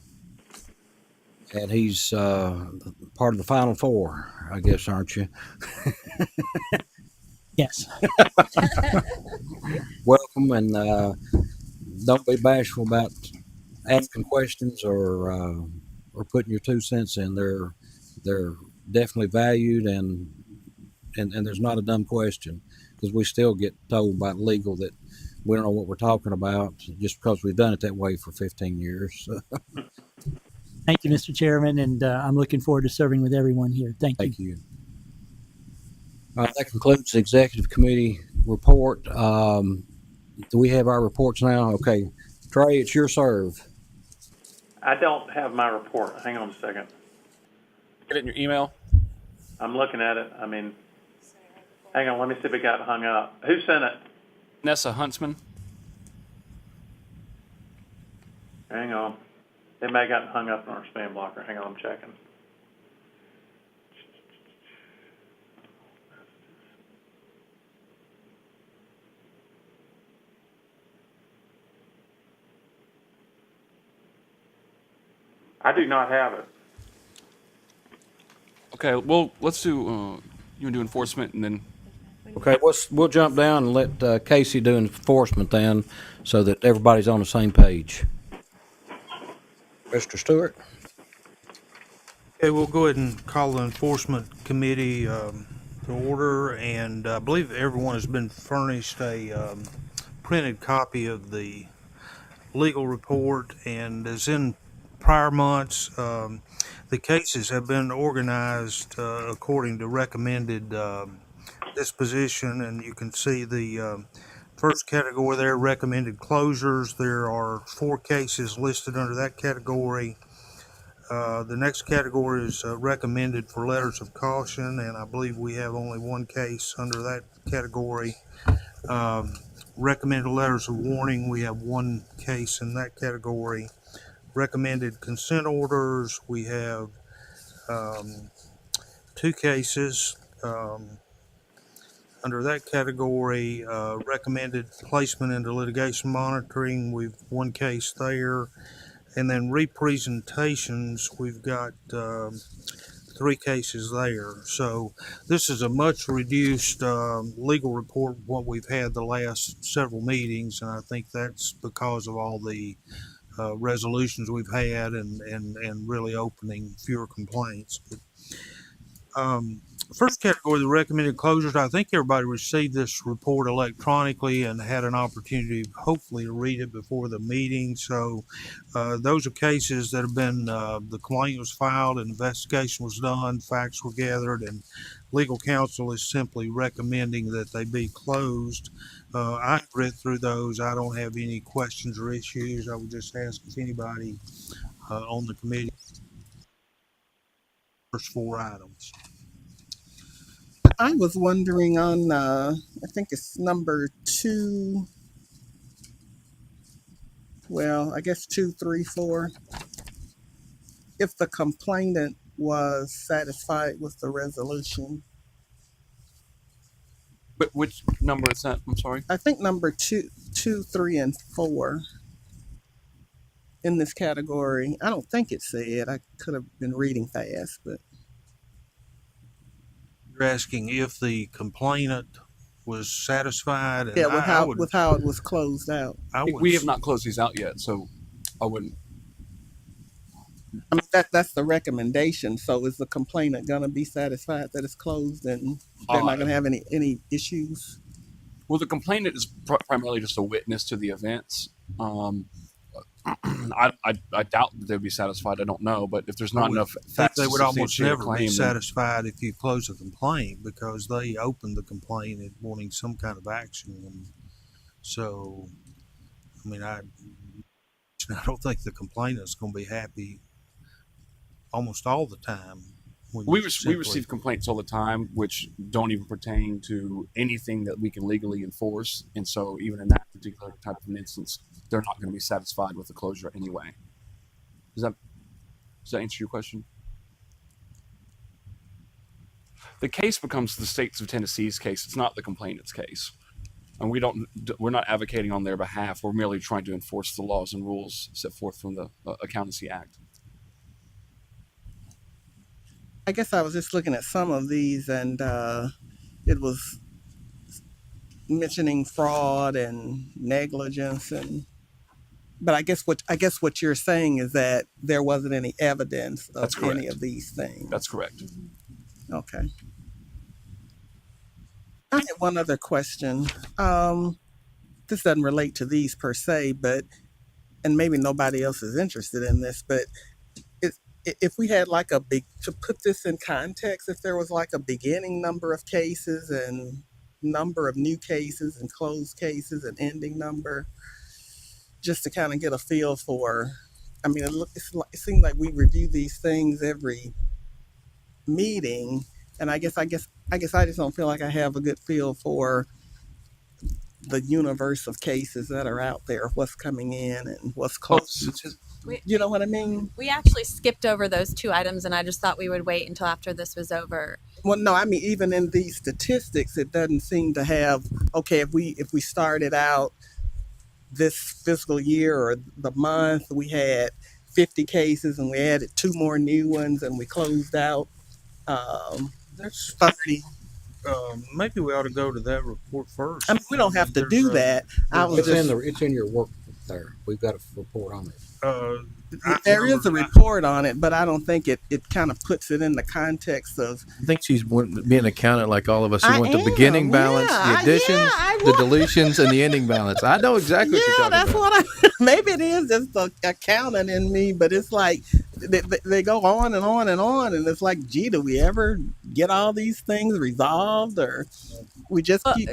And he's part of the Final Four, I guess, aren't you? Yes. Welcome, and don't be bashful about asking questions or putting your 2 cents in. They're definitely valued, and there's not a dumb question, because we still get told by legal that we don't know what we're talking about just because we've done it that way for 15 years. Thank you, Mr. Chairman, and I'm looking forward to serving with everyone here. Thank you. Thank you. That concludes the executive committee report. Do we have our reports now? Okay. Trey, it's your serve. I don't have my report. Hang on a second. Get it in your email. I'm looking at it. I mean, hang on. Let me see if it got hung up. Who sent it? Nessa Huntsman. Hang on. It may have gotten hung up in our spam blocker. Hang on, I'm checking. I do not have it. Okay, well, let's do, you want to do enforcement and then. Okay, we'll jump down and let Casey do enforcement then, so that everybody's on the same page. Mr. Stewart? Okay, we'll go ahead and call the enforcement committee to order, and I believe everyone has been furnished a printed copy of the legal report, and as in prior months, the cases have been organized according to recommended disposition, and you can see the first category there, recommended closures. There are 4 cases listed under that category. The next category is recommended for letters of caution, and I believe we have only 1 case under that category. Recommended letters of warning, we have 1 case in that category. Recommended consent orders, we have 2 cases. Under that category, recommended placement into litigation monitoring, we've 1 case there. And then representations, we've got 3 cases there. So this is a much reduced legal report of what we've had the last several meetings, and I think that's because of all the resolutions we've had and really opening fewer complaints. But, First category, the recommended closures. I think everybody received this report electronically and had an opportunity, hopefully, to read it before the meeting. So, those are cases that have been, the complaint was filed, an investigation was done, facts were gathered, and legal counsel is simply recommending that they be closed. I've read through those. I don't have any questions or issues. I would just ask if anybody on the committee, first 4 items. I was wondering on, I think it's number 2. Well, I guess 2, 3, 4. If the complainant was satisfied with the resolution. But which number is that? I'm sorry. I think number 2, 3, and 4 in this category. I don't think it said. I could have been reading fast, but. You're asking if the complainant was satisfied? And Yeah, with how it was closed out. We have not closed these out yet, so I wouldn't. I mean, that's the recommendation. So is the complainant going to be satisfied that it's closed and they're not going to have any issues? Well, the complainant is primarily just a witness to the events. I doubt that they'd be satisfied. I don't know, but if there's not enough facts, they would almost never be claim, satisfied if you close a complaint, because they opened the complaint and wanting some kind of action. And so, I mean, I don't think the complainant's going to be happy almost all the time. We receive complaints all the time, which don't even pertain to anything that we can legally enforce. And so even in that particular type of an instance, they're not going to be satisfied with the closure anyway. Does that answer your question? The case becomes the states of Tennessee's case. It's not the complainant's case. And we're not advocating on their behalf. We're merely trying to enforce the laws and rules set forth from the Accountancy Act. I guess I was just looking at some of these, and it was mentioning fraud and negligence, but I guess what you're saying is that there wasn't any evidence of any of these things. That's correct. Okay. I had one other question. This doesn't relate to these per se, and maybe nobody else is interested in this, but if we had like to put this in context, if there was like a beginning number of cases and number of new cases and closed cases and ending number, just to kind of get a feel for, I mean, it seems like we review these things every meeting, and I guess I just don't feel like I have a good feel for the universe of cases that are out there, what's coming in and what's closed. You know what I mean? We actually skipped over those 2 items, and I just thought we would wait until after this was over. Well, no, I mean, even in these statistics, it doesn't seem to have, okay, if we started out this fiscal year or the month, we had 50 cases and we added 2 more new ones and we closed out there's 30. Maybe we ought to go to that report first. I mean, we don't have to do that. It's in your work there. We've got a report on it. There is a report on it, but I don't think it kind of puts it in the context of. I think she's being an accountant like all of us. She wants the beginning balance, the additions, the deletions, and the ending balance. I know exactly what you're talking that's about. what maybe it is just the accountant in me, but it's like they go on and on and on, and it's like, gee, do we ever get all these things resolved, or we just keep?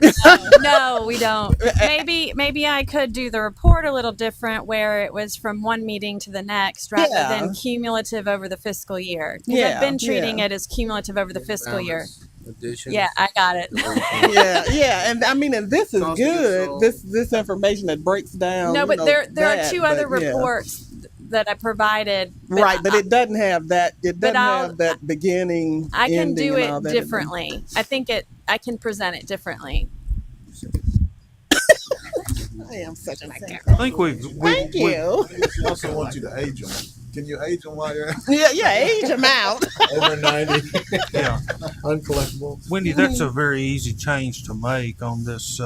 No, we don't. Maybe I could do the report a little different, where it was from one meeting to the next rather than cumulative over the fiscal year. Because I've been treating it as cumulative over the fiscal year. Additions. Yeah, I got it. and I mean, and this is good. This information that breaks down. No, but there are 2 other reports that I provided. But it doesn't have that. It doesn't have that beginning. I can do it differently. I think I can present it differently. I am such an actor. I think Thank you. I also want you to age them. Can you age them while you're age them out. over 90? Yeah. Uncollectible. Wendy, that's a very easy change to make on this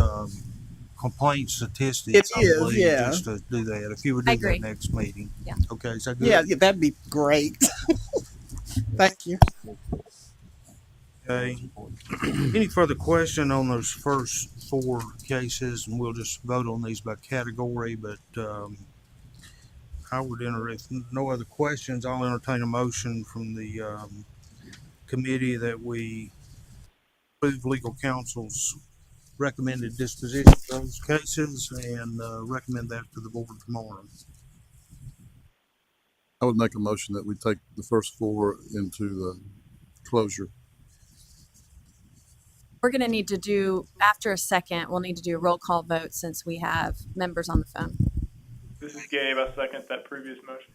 complaint statistics. It is, just to do that. If you would do that next meeting. Yeah. Okay, is that good? Yeah, that'd be great. Thank you. Okay. Any further question on those first 4 cases, and we'll just vote on these by category. But I would enter, if no other questions, I'll entertain a motion from the committee that we approve legal counsel's recommended disposition of those cases and recommend that to the board tomorrow. I would make a motion that we take the first 4 into the closure. We're going to need to do, after a second, we'll need to do a roll call vote since we have members on the phone. This is Gabe. I second that previous motion.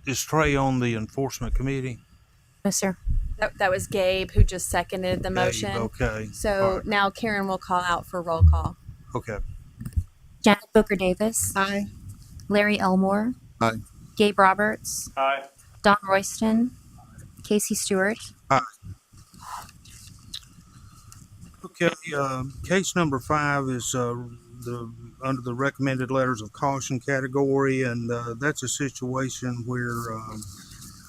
Is Trey on the enforcement committee? No, sir. That was Gabe who just seconded the motion. Okay. So Right. now Karen will call out for roll call. Okay. Janet Booker Davis. Aye. Larry Elmore. Aye. Gabe Roberts. Aye. Don Royston. Casey Stewart. Aye. Okay, case number 5 is under the recommended letters of caution category, and that's a situation where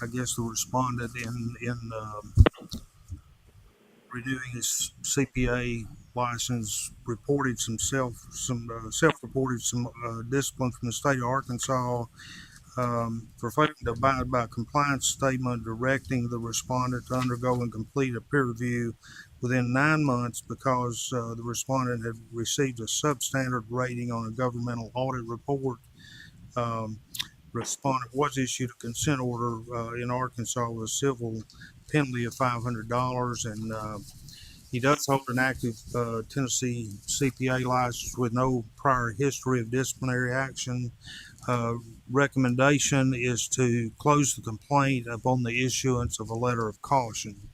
I guess the respondent in renewing his CPA license reported self-reported some discipline from the state of Arkansas for failing to abide by a compliance statement directing the respondent to undergo and complete a peer review within 9 months because the respondent had received a substandard rating on a governmental audit report. Respondent was issued a consent order in Arkansas with a civil penalty of $500, and he does hold an active Tennessee CPA license with no prior history of disciplinary action. Recommendation is to close the complaint upon the issuance of a letter of caution.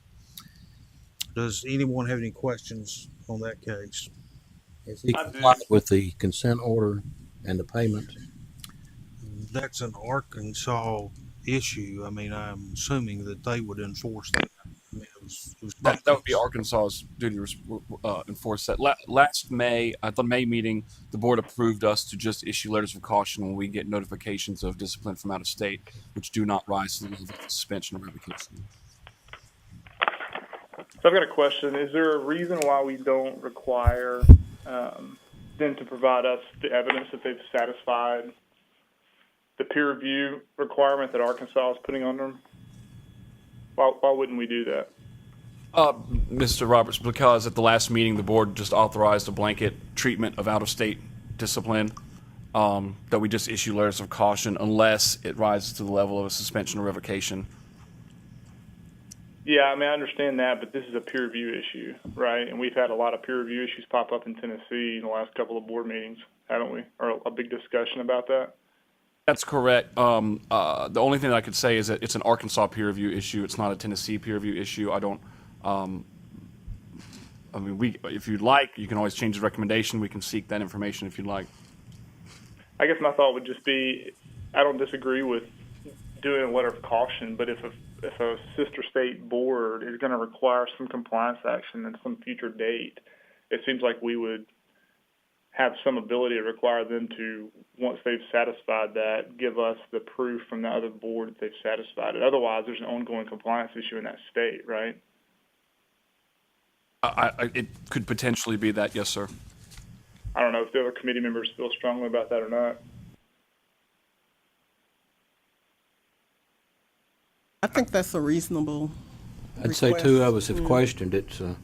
Does anyone have any questions on that case? Has he complied with the consent order and the payment? That's an Arkansas issue. I mean, I'm assuming that they would enforce that. I mean, it was That would be Arkansas's duty to enforce that. Last May, at the May meeting, the board approved us to just issue letters of caution when we get notifications of discipline from out of state, which do not rise to the level of suspension or revocation. So I've got a question. Is there a reason why we don't require them to provide us the evidence that they've satisfied the peer review requirement that Arkansas is putting on them? Why wouldn't we do that? Mr. Roberts, because at the last meeting, the board just authorized a blanket treatment of out-of-state discipline, that we just issue letters of caution unless it rises to the level of a suspension or revocation. Yeah, I mean, I understand that, but this is a peer review issue, right? And we've had a lot of peer review issues pop up in Tennessee in the last couple of board meetings, haven't we? Or a big discussion about that. That's correct. The only thing that I could say is that it's an Arkansas peer review issue. It's not a Tennessee peer review issue. I don't. I mean, if you'd like, you can always change the recommendation. We can seek that information if you'd like. I guess my thought would just be, I don't disagree with doing a letter of caution, but if a sister state board is going to require some compliance action at some future date, it seems like we would have some ability to require them to, once they've satisfied that, give us the proof from the other board that they've satisfied it. Otherwise, there's an ongoing compliance issue in that state, right? It could potentially be that, yes, sir. I don't know if the other committee members feel strongly about that or not. I think that's a reasonable I'd say request. 2 of us have questioned it. So.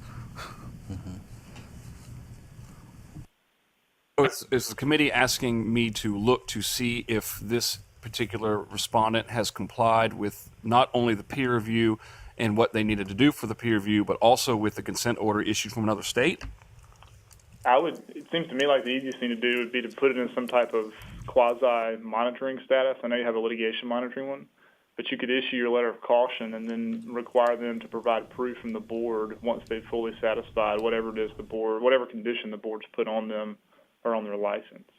Is the committee asking me to look to see if this particular respondent has complied with not only the peer review and what they needed to do for the peer review, but also with the consent order issued from another state? It seems to me like the easiest thing to do would be to put it in some type of quasi-monitoring status. I know you have a litigation monitoring one, but you could issue your letter of caution and then require them to provide proof from the board once they've fully satisfied whatever it is the board, whatever condition the board's put on them or on their license.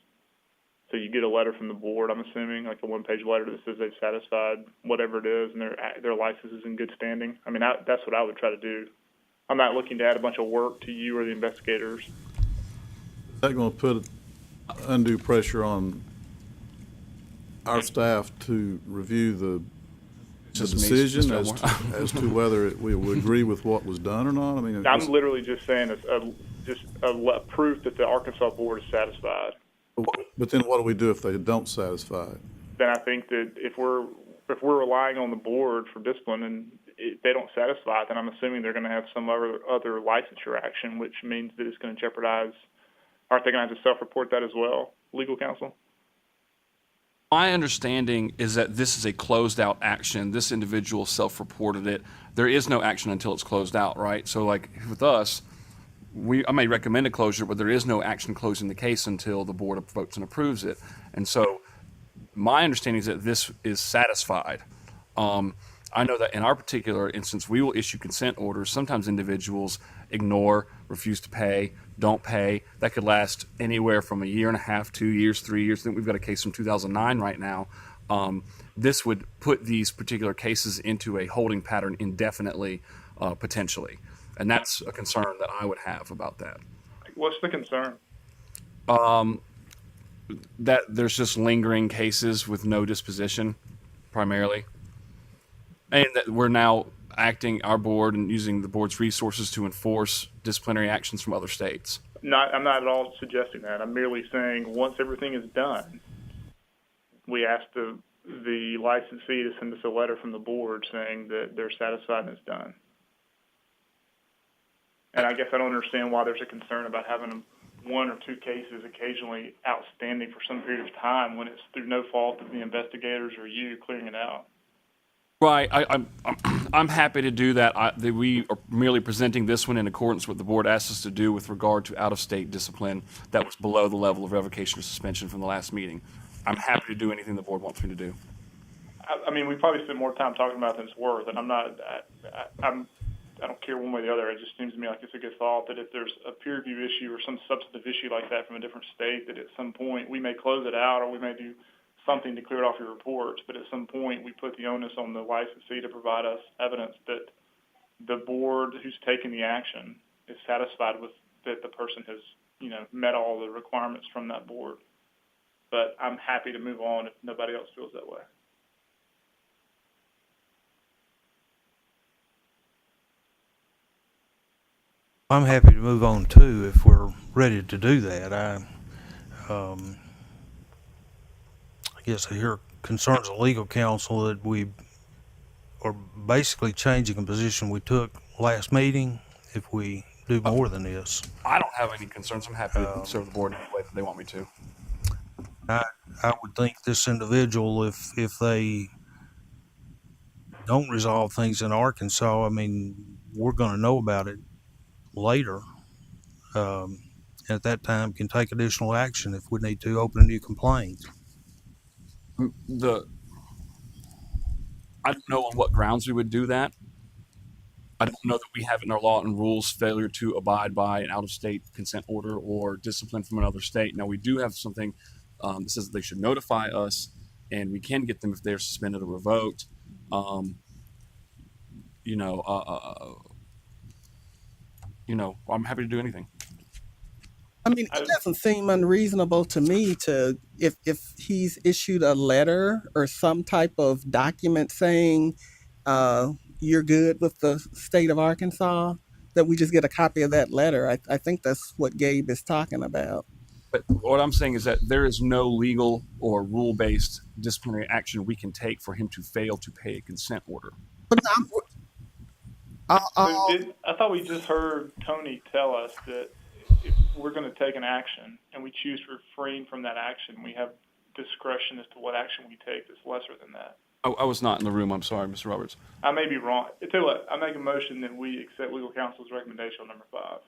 So you get a letter from the board, I'm assuming, like a one-page letter that says they've satisfied whatever it is and their license is in good standing. I mean, that's what I would try to do. I'm not looking to add a bunch of work to you or the investigators. Is that going to put undue pressure on our staff to review the just decision Mr. as Elmore. as to whether we agree with what was done or not? I mean, I'm literally just saying just a proof that the Arkansas board is satisfied. but then what do we do if they don't satisfy it? Then I think that if we're relying on the board for discipline and they don't satisfy it, then I'm assuming they're going to have some other licensure action, which means that it's going to jeopardize. Aren't they going to have to self-report that as well, legal counsel? My understanding is that this is a closed out action. This individual self-reported it. There is no action until it's closed out, right? So like with us, I may recommend a closure, but there is no action closing the case until the board votes and approves it. And so my understanding is that this is satisfied. I know that in our particular instance, we will issue consent orders. Sometimes individuals ignore, refuse to pay, don't pay. That could last anywhere from a year and a half, 2 years, 3 years. I think we've got a case from 2009 right now. This would put these particular cases into a holding pattern indefinitely, potentially. And that's a concern that I would have about that. What's the concern? That there's just lingering cases with no disposition, primarily. And that we're now acting, our board, and using the board's resources to enforce disciplinary actions from other states. I'm not at all suggesting that. I'm merely saying once everything is done, we ask the licensee to send us a letter from the board saying that they're satisfied and it's done. And I guess I don't understand why there's a concern about having one or two cases occasionally outstanding for some period of time when it's through no fault of the investigators or you clearing it out. Right. I'm happy to do that. We are merely presenting this one in accordance with what the board asked us to do with regard to out-of-state discipline that was below the level of revocation or suspension from the last meeting. I'm happy to do anything the board wants me to do. I mean, we probably spent more time talking about it than it's worth, and I don't care one way or the other. It just seems to me like it's a good thought that if there's a peer review issue or some substantive issue like that from a different state, that at some point we may close it out or we may do something to clear it off your reports, but at some point we put the onus on the licensee to provide us evidence that the board who's taking the action is satisfied with that the person has, met all the requirements from that board. But I'm happy to move on if nobody else feels that way. I'm happy to move on too if we're ready to do that. I guess I hear concerns of legal counsel that we are basically changing a position we took last meeting if we do more than this. I don't have any concerns. I'm happy to serve the board in the way that they want me to. I would think this individual, if they don't resolve things in Arkansas, I mean, we're going to know about it later. At that time, can take additional action if we need to open a new complaint. I don't know on what grounds we would do that. I don't know that we have in our law and rules failure to abide by an out-of-state consent order or discipline from another state. Now, we do have something that says that they should notify us, and we can get them if they're suspended or revoked. I'm happy to do anything. I mean, it doesn't seem unreasonable to me to, if he's issued a letter or some type of document saying you're good with the state of Arkansas, that we just get a copy of that letter. I think that's what Gabe is talking about. But what I'm saying is that there is no legal or rule-based disciplinary action we can take for him to fail to pay a consent order. But I thought we just heard Tony tell us that if we're going to take an action and we choose to refrain from that action, we have discretion as to what action we take that's lesser than that. I was not in the room. I'm sorry, Mr. Roberts. I may be wrong. I tell you what, I make a motion that we accept legal counsel's recommendation on number 5.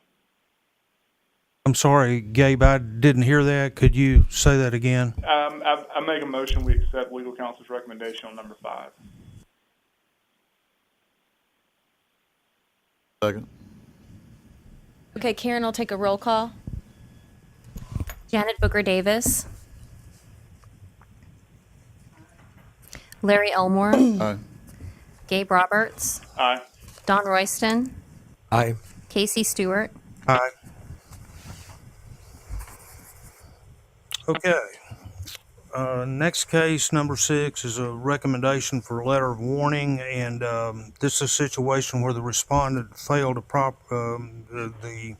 I'm sorry, Gabe, I didn't hear that. Could you say that again? I make a motion we accept legal counsel's recommendation on number 5. Second. Okay, Karen will take a roll call. Janet Booker Davis. Larry Elmore. Aye. Gabe Roberts. Aye. Don Royston. Aye. Casey Stewart. Aye. Okay. Next case, number 6, is a recommendation for a letter of warning, and this is a situation where the respondent failed to the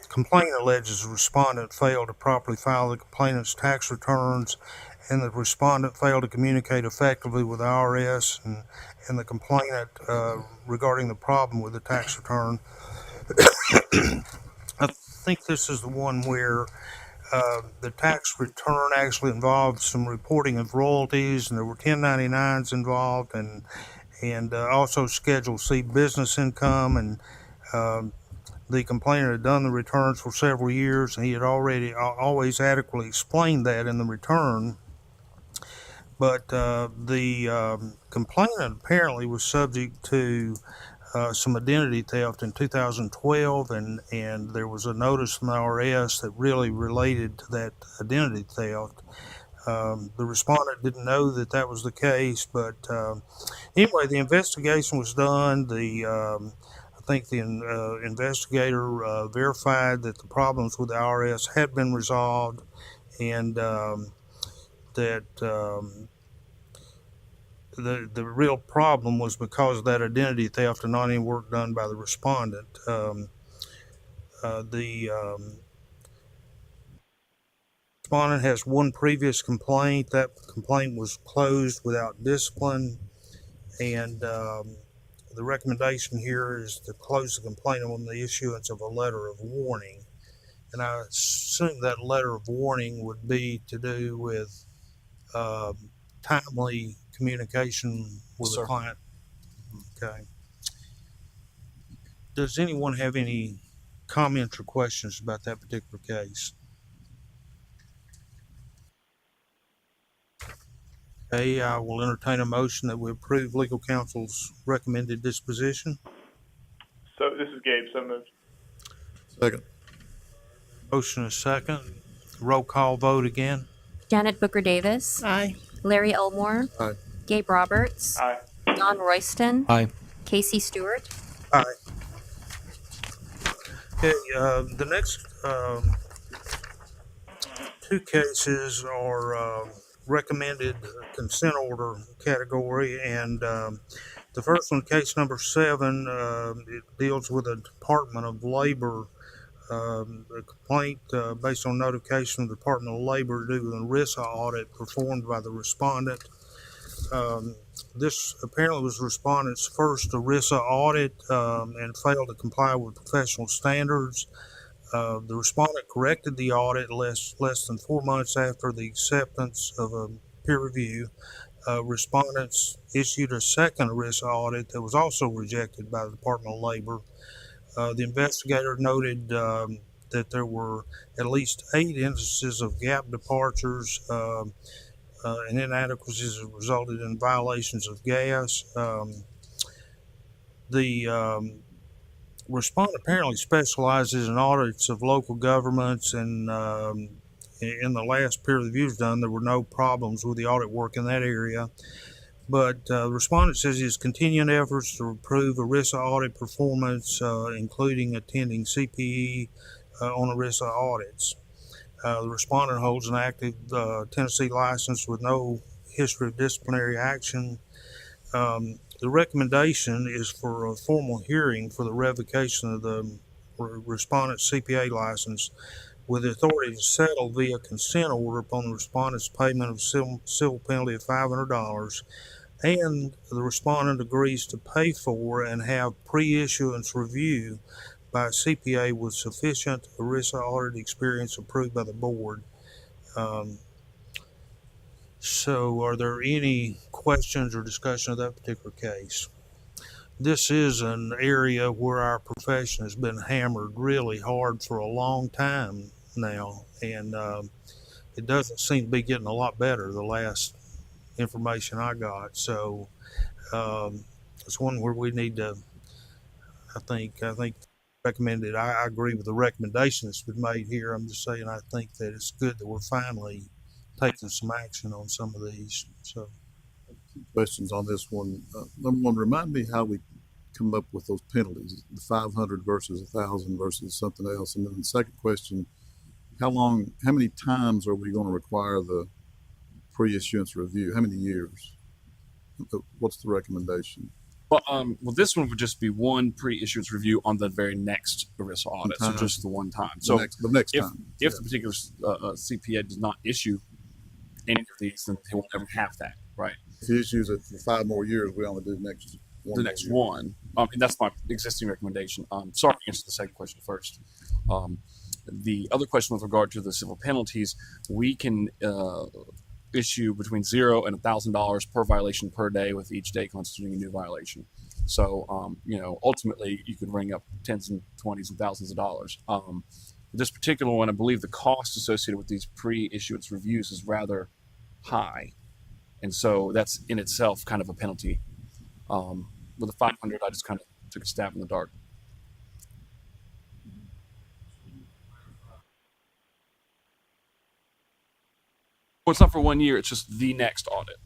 complaint alleges the respondent failed to properly file the complainant's tax returns, and the respondent failed to communicate effectively with the IRS and the complainant regarding the problem with the tax return. I think this is the one where the tax return actually involved some reporting of royalties, and there were 1099s involved, and also Schedule C business income, and the complainant had done the returns for several years, and he had always adequately explained that in the return. But the complainant apparently was subject to some identity theft in 2012, and there was a notice from the IRS that really related to that identity theft. The respondent didn't know that that was the case, but anyway, the investigation was done. I think the investigator verified that the problems with the IRS had been resolved, and that the real problem was because of that identity theft and not any work done by the respondent. The respondent has one previous complaint. That complaint was closed without discipline, and the recommendation here is to close the complaint on the issuance of a letter of warning. And I assume that letter of warning would be to do with timely communication with the client. Okay. Does anyone have any comments or questions about that particular case? Okay, I will entertain a motion that we approve legal counsel's recommended disposition. So this is Gabe. So moved. Second. Motion is second. Roll call vote again. Janet Booker Davis. Aye. Larry Elmore. Aye. Gabe Roberts. Aye. Don Royston. Aye. Casey Stewart. Aye. Okay, the next two cases are recommended consent order category, and the first one, case number 7, it deals with the Department of Labor. A complaint based on notification of the Department of Labor due to an ERISA audit performed by the respondent. This apparently was the respondent's first ERISA audit and failed to comply with professional standards. The respondent corrected the audit less than 4 months after the acceptance of a peer review. Respondents issued a second ERISA audit that was also rejected by the Department of Labor. The investigator noted that there were at least 8 instances of gap departures and inadequacies that resulted in violations of gas. The respondent apparently specializes in audits of local governments, and in the last peer reviews done, there were no problems with the audit work in that area. But the respondent says he is continuing efforts to improve ERISA audit performance, including attending CPE on ERISA audits. The respondent holds an active Tennessee license with no history of disciplinary action. The recommendation is for a formal hearing for the revocation of the respondent's CPA license, with the authority to settle via consent order upon the respondent's payment of civil penalty of $500, and the respondent agrees to pay for and have pre-issuance review by a CPA with sufficient ERISA audit experience approved by the board. So are there any questions or discussion of that particular case? This is an area where our profession has been hammered really hard for a long time now, and it doesn't seem to be getting a lot better the last information I got. So it's one where we need to, I think recommended. I agree with the recommendation that's been made here. I'm just saying I think that it's good that we're finally taking some action on some of these. So Questions on this one. Number one, remind me how we come up with those penalties, the 500 versus 1,000 versus something else. And then the second question, how many times are we going to require the pre-issuance review? How many years? What's the recommendation? Well, this one would just be one pre-issuance review on the very next ERISA audit, so just the one time. So the next if, time. If the particular CPA does not issue any of these, then he won't ever have that, right? If he issues it for 5 more years, we only do the next one. And that's my existing recommendation. Sorry to answer the second question first. The other question with regard to the civil penalties, we can issue between $0 and $1,000 per violation per day, with each day constituting a new violation. So, ultimately, you could ring up tens and twenties and thousands of dollars. This particular one, I believe the cost associated with these pre-issuance reviews is rather high, and so that's in itself kind of a penalty. With the 500, I just kind of took a stab in the dark. Well, it's not for 1 year, it's just the next audit.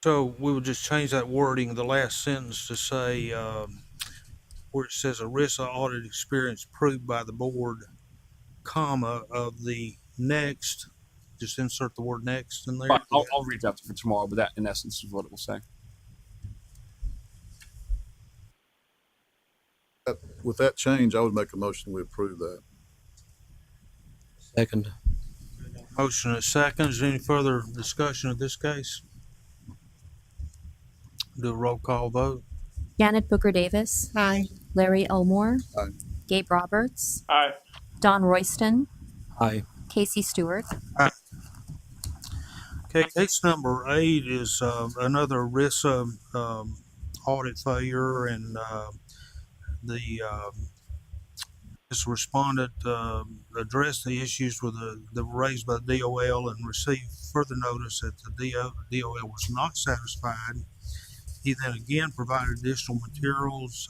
So we would just change that wording, the last sentence, to say, where it says ERISA audit experience approved by the board, comma, of the next, just insert the word next in there. But I'll read that for tomorrow, but that in essence is what it will say. With that change, I would make a motion we approve that. Second. Motion and second. Is there any further discussion of this case? Do a roll call vote. Janet Booker Davis. Aye. Larry Elmore. Aye. Gabe Roberts. Aye. Don Royston. Aye. Casey Stewart. Okay, case number 8 is another ERISA audit failure, and this respondent addressed the issues that were raised by the DOL and received further notice that the DOL was not satisfied. He then again provided additional materials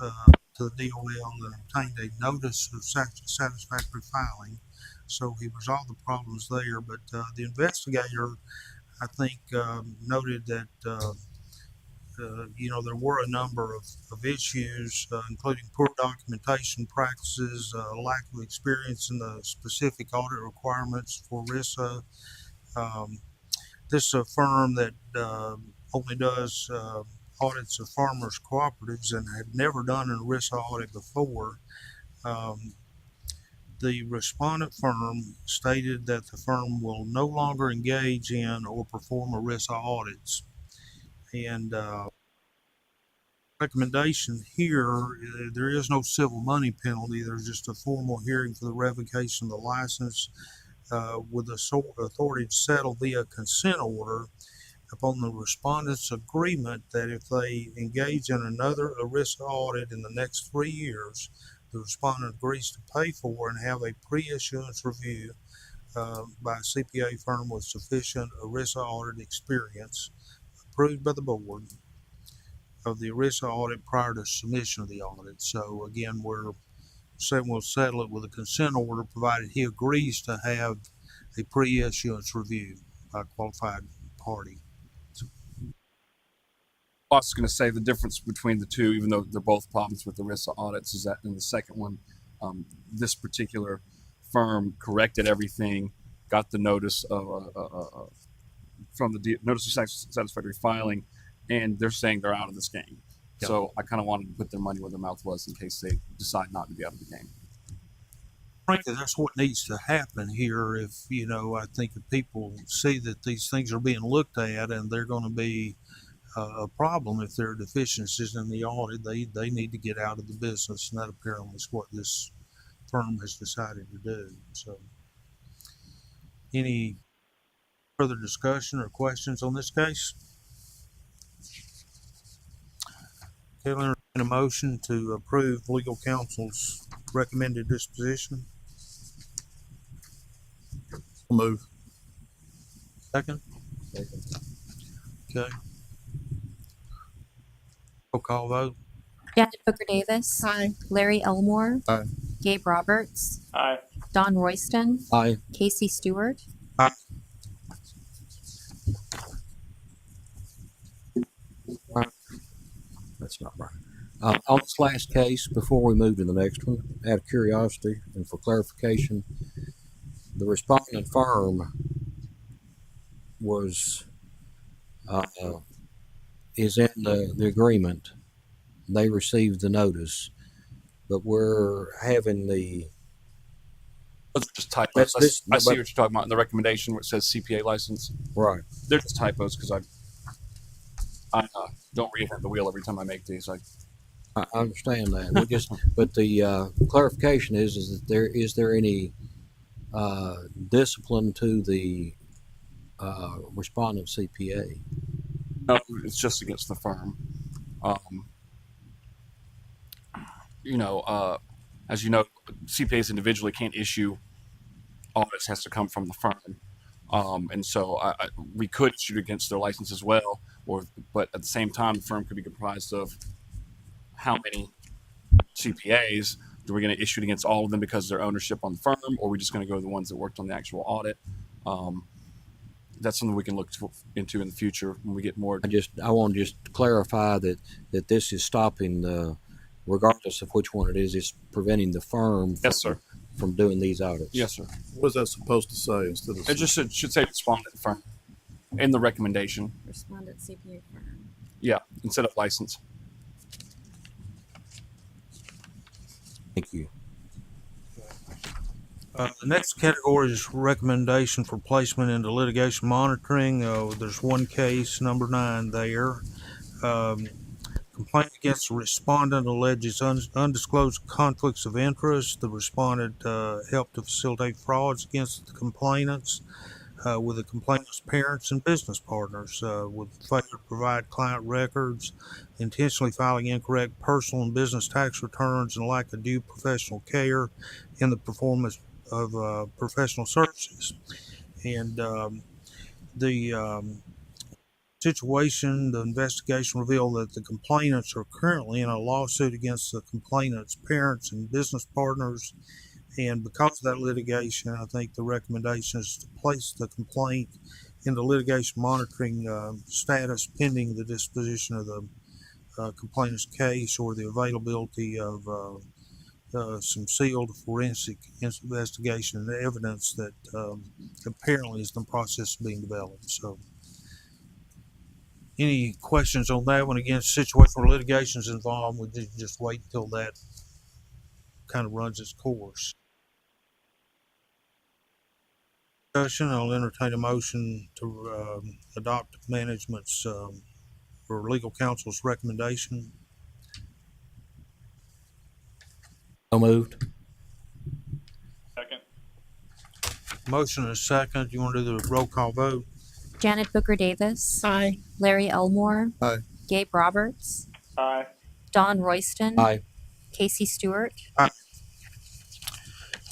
to the DOL and obtained a notice of satisfactory filing. So he resolved the problems there, but the investigator, I think, noted that there were a number of issues, including poor documentation practices, lack of experience in the specific audit requirements for ERISA. This is a firm that only does audits of farmers cooperatives and had never done an ERISA audit before. The respondent firm stated that the firm will no longer engage in or perform ERISA audits. And recommendation here, there is no civil money penalty. There's just a formal hearing for the revocation of the license with the authority to settle via consent order upon the respondent's agreement that if they engage in another ERISA audit in the next 3 years, the respondent agrees to pay for and have a pre-issuance review by a CPA firm with sufficient ERISA audit experience approved by the board of the ERISA audit prior to submission of the audit. So again, we're saying we'll settle it with a consent order provided he agrees to have a pre-issuance review by a qualified party. I was going to say the difference between the two, even though they're both problems with ERISA audits, is that in the second one, this particular firm corrected everything, got the notice from the notice of satisfactory filing, and they're saying they're out of this game. Yep. So I kind of wanted to put their money where their mouth was in case they decide not to be out of the game. Frankly, that's what needs to happen here. If, I think if people see that these things are being looked at and they're going to be a problem if there are deficiencies in the audit, they need to get out of the business, and that apparently is what this firm has decided to do. So, any further discussion or questions on this case? Okay, I'll entertain a motion to approve legal counsel's recommended disposition. Move. Second? Okay. Roll call vote. Janet Booker Davis. Aye. Larry Elmore. Aye. Gabe Roberts. Aye. Don Royston. Aye. Casey Stewart. Aye. That's not right. On this last case, before we move to the next one, out of curiosity and for clarification, the respondent firm was uh, is in the agreement. They received the notice, but we're having the Those are just typos. I see what you're talking about in the recommendation where it says CPA license. Right. They're just typos because I don't reinvent the wheel every time I make these. I understand that. We just, but the clarification is that is there any discipline to the respondent CPA? No, it's just against the firm. As you know, CPAs individually can't issue audits; has to come from the firm. And so we could issue against their license as well, but at the same time, the firm could be comprised of how many CPAs? Are we going to issue it against all of them because of their ownership on the firm, or are we just going to go to the ones that worked on the actual audit? That's something we can look into in the future when we get more. I want to just clarify that this is stopping regardless of which one it is, it's preventing the firm from doing these audits. Yes, sir. What is that supposed to say instead of? It should say respondent firm in the recommendation. Respondent CPA firm. Yeah, instead of license. Thank you. The next category is recommendation for placement into litigation monitoring. There's one case, number 9 there. Complaint against the respondent alleges undisclosed conflicts of interest. The respondent helped to facilitate frauds against the complainants with the complainant's parents and business partners, with failure to provide client records, intentionally filing incorrect personal and business tax returns, and lack of due professional care in the performance of professional services. And the situation, the investigation revealed that the complainants are currently in a lawsuit against the complainant's parents and business partners. And because of that litigation, I think the recommendation is to place the complaint into litigation monitoring status pending the disposition of the complainant's case or the availability of some sealed forensic investigation and evidence that apparently is in the process of being developed. So, any questions on that one? Again, situation where litigation is involved, we just wait until that kind of runs its course. Discussion, I'll entertain a motion to adopt management's or legal counsel's recommendation. So moved. Second. Motion and a second. You want to do the roll call vote? Janet Booker Davis. Aye. Larry Elmore. Aye. Gabe Roberts. Aye. Don Royston. Aye. Casey Stewart. Aye.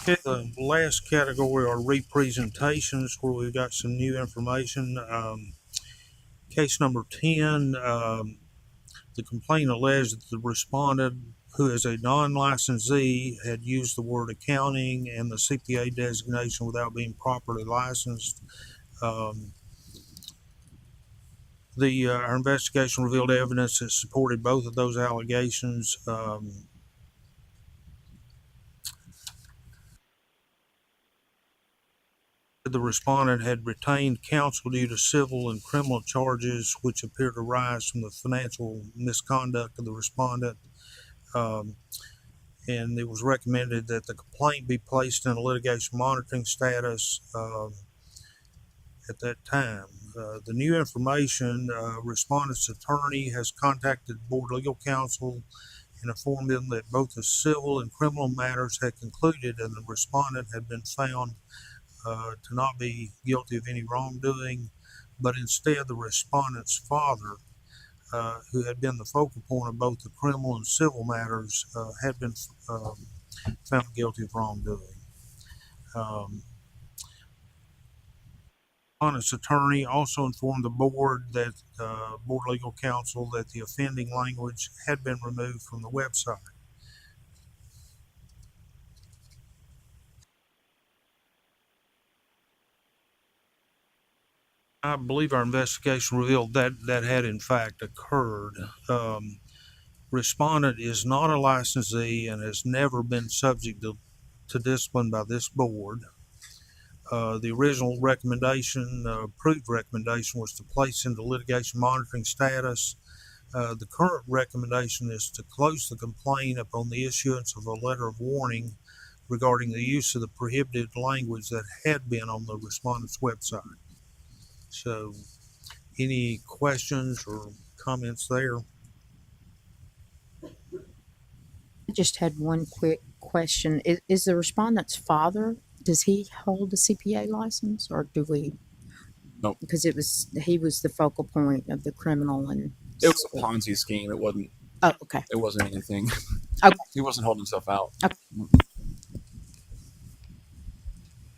Okay, the last category are representations where we've got some new information. Case number 10, the complaint alleged that the respondent, who is a non-licensee, had used the word accounting and the CPA designation without being properly licensed. Our investigation revealed evidence that supported both of those allegations. The respondent had retained counsel due to civil and criminal charges which appear to arise from the financial misconduct of the respondent. And it was recommended that the complaint be placed in a litigation monitoring status at that time. The new information, respondent's attorney has contacted board legal counsel and informed them that both the civil and criminal matters had concluded and the respondent had been found to not be guilty of any wrongdoing, but instead the respondent's father, who had been the focal point of both the criminal and civil matters, had been found guilty of wrongdoing. Respondent's attorney also informed the board that board legal counsel that the offending language had been removed from the website. I believe our investigation revealed that that had in fact occurred. Respondent is not a licensee and has never been subject to discipline by this board. The original recommendation, approved recommendation, was to place into litigation monitoring status. The current recommendation is to close the complaint upon the issuance of a letter of warning regarding the use of the prohibited language that had been on the respondent's website. So, any questions or comments there? I just had one quick question. Is the respondent's father, does he hold a CPA license, or do we? Nope. Because he was the focal point of the criminal and. It was a Ponzi scheme. It wasn't. Oh, okay. It wasn't anything. Okay. He wasn't holding himself out. Okay.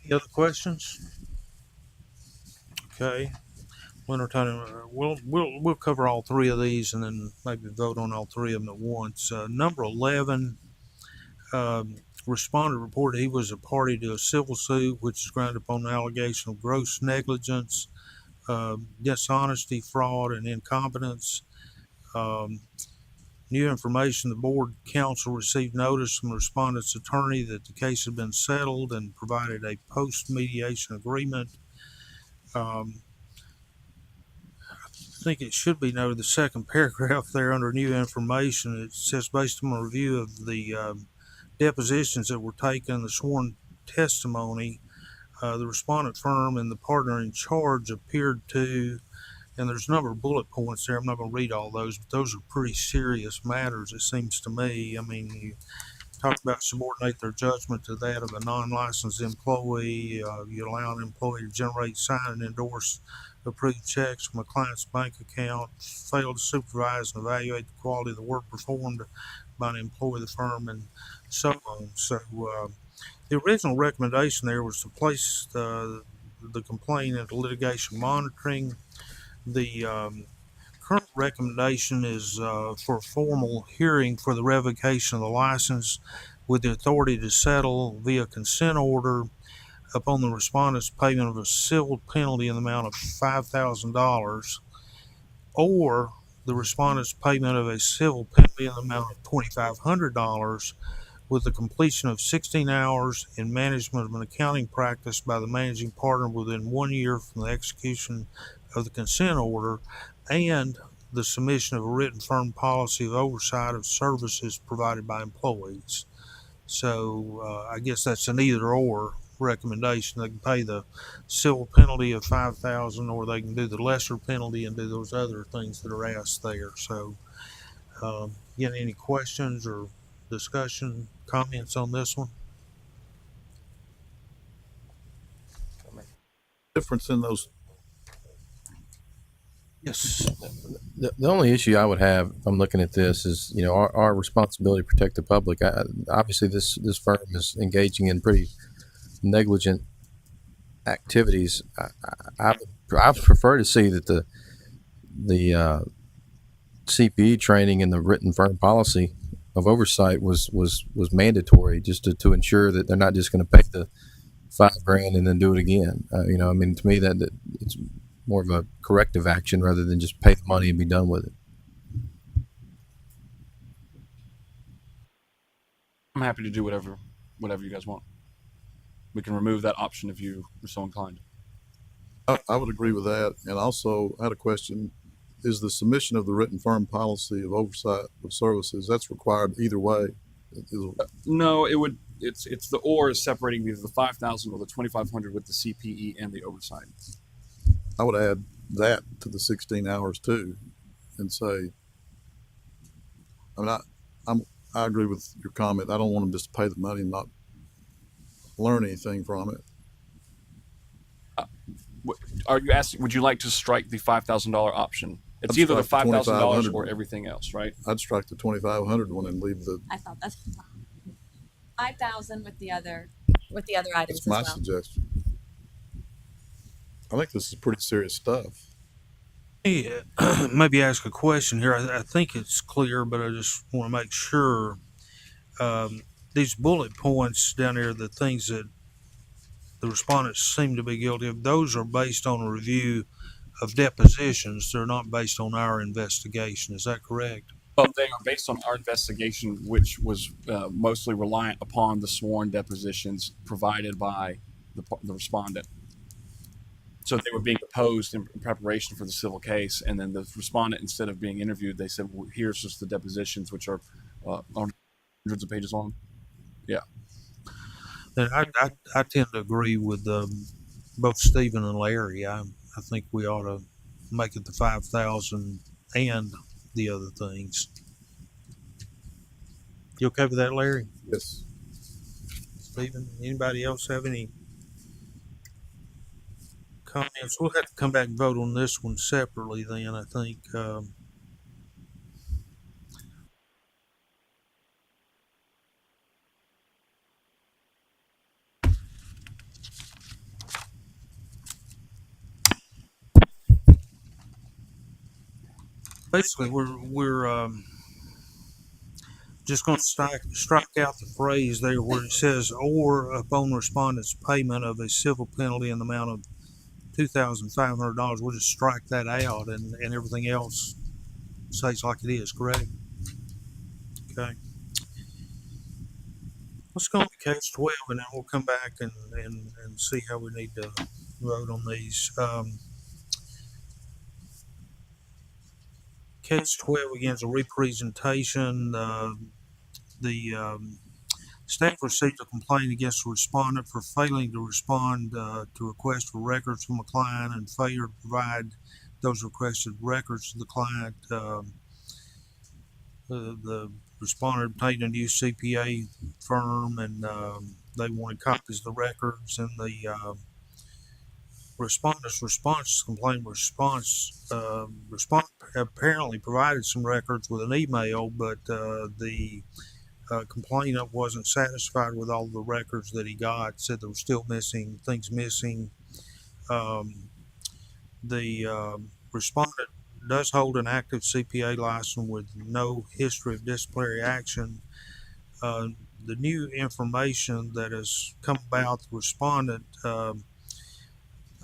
Any other questions? Okay. We'll cover all three of these and then maybe vote on all three of them at once. Number 11, respondent reported he was a party to a civil suit which is grounded upon the allegation of gross negligence, dishonesty, fraud, and incompetence. New information: the board counsel received notice from the respondent's attorney that the case had been settled and provided a post-mediation agreement. I think it should be noted, the second paragraph there under new information, it says, based on a review of the depositions that were taken, the sworn testimony, the respondent firm and the partner in charge appeared to, and there's a number of bullet points there. I'm not going to read all those, but those are pretty serious matters, it seems to me. I mean, you talk about subordinate their judgment to that of a non-licensed employee. You allow an employee to generate, sign, and endorse approved checks from a client's bank account, fail to supervise and evaluate the quality of the work performed by an employee of the firm, and so on. So the original recommendation there was to place the complaint into litigation monitoring. The current recommendation is for a formal hearing for the revocation of the license with the authority to settle via consent order upon the respondent's payment of a civil penalty in the amount of $5,000 or the respondent's payment of a civil penalty in the amount of $2,500 with the completion of 16 hours in management of an accounting practice by the managing partner within 1 year from the execution of the consent order and the submission of a written firm policy of oversight of services provided by employees. So I guess that's an either or recommendation. They can pay the civil penalty of $5,000 or they can do the lesser penalty and do those other things that are asked there. So again, any questions or discussion, comments on this one? Difference in those. Yes. The only issue I would have if I'm looking at this is, you know, our responsibility to protect the public. Obviously, this firm is engaging in pretty negligent activities. I prefer to see that the CPE training and the written firm policy of oversight was mandatory, just to ensure that they're not just going to pay the $5,000 and then do it again. You know, I mean, to me that it's more of a corrective action rather than just pay the money and be done with it. I'm happy to do whatever you guys want. We can remove that option if you are so inclined. I would agree with that. And also, I had a question. Is the submission of the written firm policy of oversight of services, that's required either way? No, it would. It's the or is separating either the 5,000 or the 2,500 with the CPE and the oversight. I would add that to the 16 hours too, and say, I agree with your comment. I don't want them just to pay the money and not learn anything from it. Are you asking? Would you like to strike the $5,000 option? It's either the $5,000 or everything else, right? I'd strike the 2,500 one and leave the. I thought that's 5,000 with the other items. That's my suggestion. I think this is pretty serious stuff. Yeah, maybe ask a question here. I think it's clear, but I just want to make sure. These bullet points down there, the things that the respondents seem to be guilty of, those are based on a review of depositions. They're not based on our investigation. Is that correct? Well, they are based on our investigation, which was mostly reliant upon the sworn depositions provided by the respondent. So they were being deposed in preparation for the civil case, and then the respondent, instead of being interviewed, they said, well, "Here's just the depositions, which are hundreds of pages long." Yeah. And I tend to agree with both Stephen and Larry. I think we ought to make it the 5,000 and the other things. You okay with that, Larry? Yes. Stephen, anybody else have any comments? We'll have to come back and vote on this one separately then, I think. Basically, we're just going to strike out the phrase there where it says, or upon respondent's payment of a civil penalty in the amount of $2,500. We'll just strike that out, and everything else stays like it is, correct? Okay. Let's go to case 12, and then we'll come back and see how we need to vote on these. Case 12, again, is a representation. The staff received a complaint against the respondent for failing to respond to requests for records from a client and failure to provide those requested records to the client. The respondent obtained a new CPA firm, and they wanted copies of the records. And the respondent's response complaint response respondent apparently provided some records with an email, but the complainant wasn't satisfied with all the records that he got. Said there were still things missing. The respondent does hold an active CPA license with no history of disciplinary action. The new information that has come about, the respondent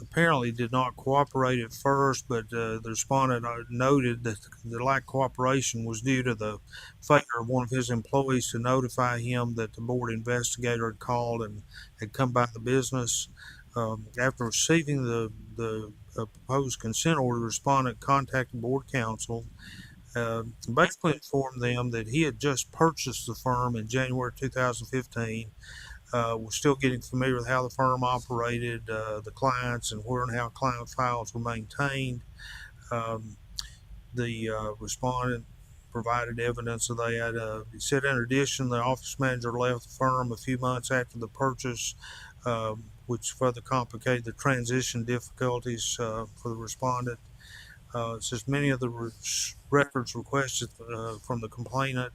apparently did not cooperate at first, but the respondent noted that the lack of cooperation was due to the failure of one of his employees to notify him that the board investigator had called and had come by the business. After receiving the proposed consent order, the respondent contacted board counsel, basically informed them that he had just purchased the firm in January 2015. We're still getting familiar with how the firm operated, the clients, and where and how client files were maintained. The respondent provided evidence of that. He said, in addition, the office manager left the firm a few months after the purchase, which further complicated the transition difficulties for the respondent. It says many of the records requested from the complainant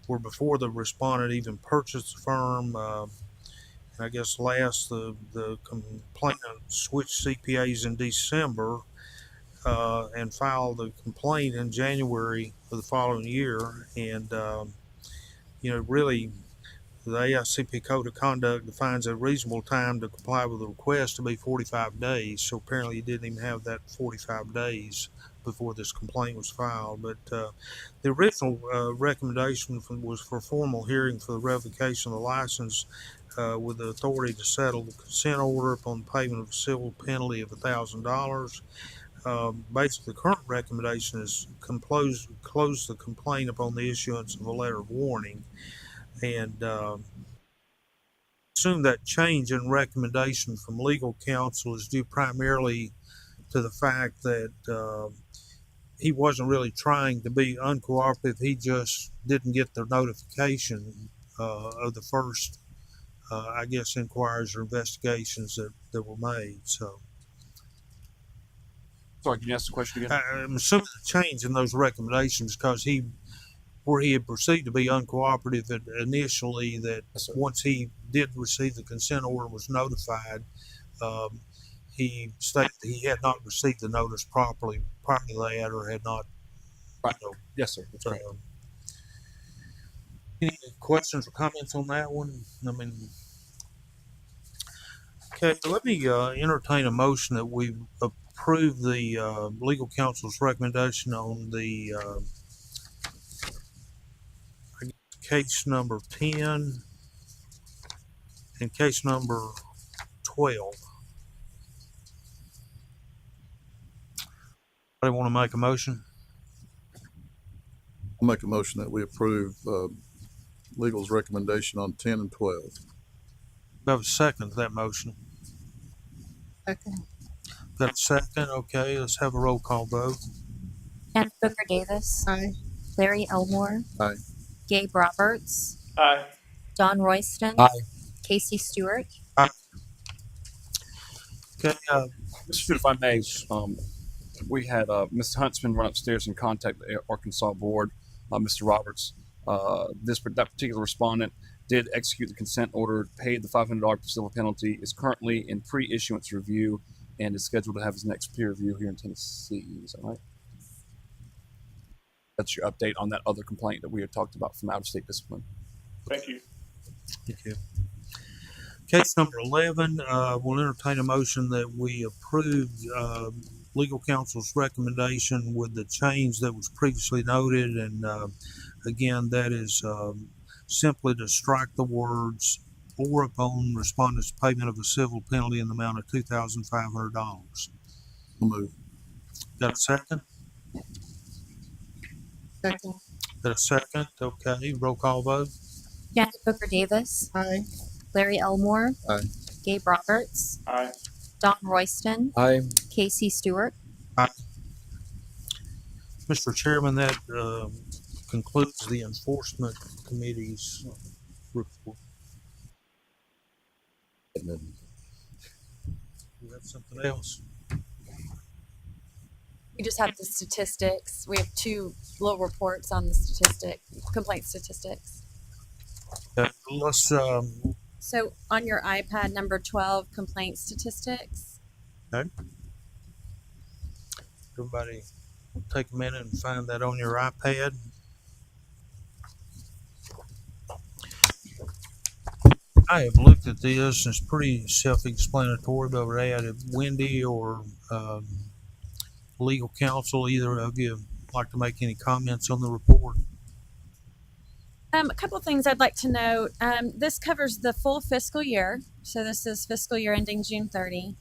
were before the respondent even purchased the firm. And I guess last, the complainant switched CPAs in December and filed the complaint in January of the following year. And, really, the AICP Code of Conduct defines a reasonable time to comply with the request to be 45 days. So apparently he didn't even have that 45 days before this complaint was filed. But the original recommendation was for formal hearing for the revocation of the license with the authority to settle the consent order upon payment of a civil penalty of $1,000. Basically, the current recommendation is close the complaint upon the issuance of a letter of warning. And assume that change in recommendation from legal counsel is due primarily to the fact that he wasn't really trying to be uncooperative. He just didn't get the notification of the first, inquiries or investigations that were made. So, sorry, can you ask the question again? I'm assuming the change in those recommendations because where he had perceived to be uncooperative initially, that once he did receive the consent order and was notified, he stated that he had not received the notice properly prior to that, or had not. Right. Yes, sir. That's correct. Any questions or comments on that one? I mean, Okay, let me entertain a motion that we approve the legal counsel's recommendation on the case number 10 and case number 12. I want to make a motion. I'll make a motion that we approve legal's recommendation on 10 and 12. We have a second to that motion. Second. Got a second? Okay, let's have a roll call vote. Kenneth Booker Davis. Aye. Larry Elmore. Aye. Gabe Roberts. Aye. Don Royston. Aye. Casey Stewart. Aye. Okay, Mr. Stewart, if I may, we had Mr. Huntsman run upstairs and contact the Arkansas board, Mr. Roberts. That particular respondent did execute the consent order, paid the $500 civil penalty, is currently in pre-issuance review, and is scheduled to have his next peer review here in Tennessee. Is that right? That's your update on that other complaint that we had talked about from out-of-state discipline. Thank you. thank you. Case number 11, we'll entertain a motion that we approve legal counsel's recommendation with the change that was previously noted. And again, that is simply to strike the words or upon respondent's payment of a civil penalty in the amount of $2,500. I'll move. Got a second? Second. Got a second? Okay, roll call vote. Kenneth Booker Davis. Aye. Larry Elmore. Aye. Gabe Roberts. Aye. Don Royston. Aye. Casey Stewart. Mr. Chairman, that concludes the Enforcement Committee's report. You have something else? We just have the statistics. We have two little reports on the complaint statistics. Let's So on your iPad, number 12, complaint statistics. okay. Everybody take a minute and find that on your iPad. I have looked at this, and it's pretty self-explanatory, but would add if Wendy or legal counsel, either of you like to make any comments on the report? A couple things I'd like to note. This covers the full fiscal year. So this is fiscal year ending June 30.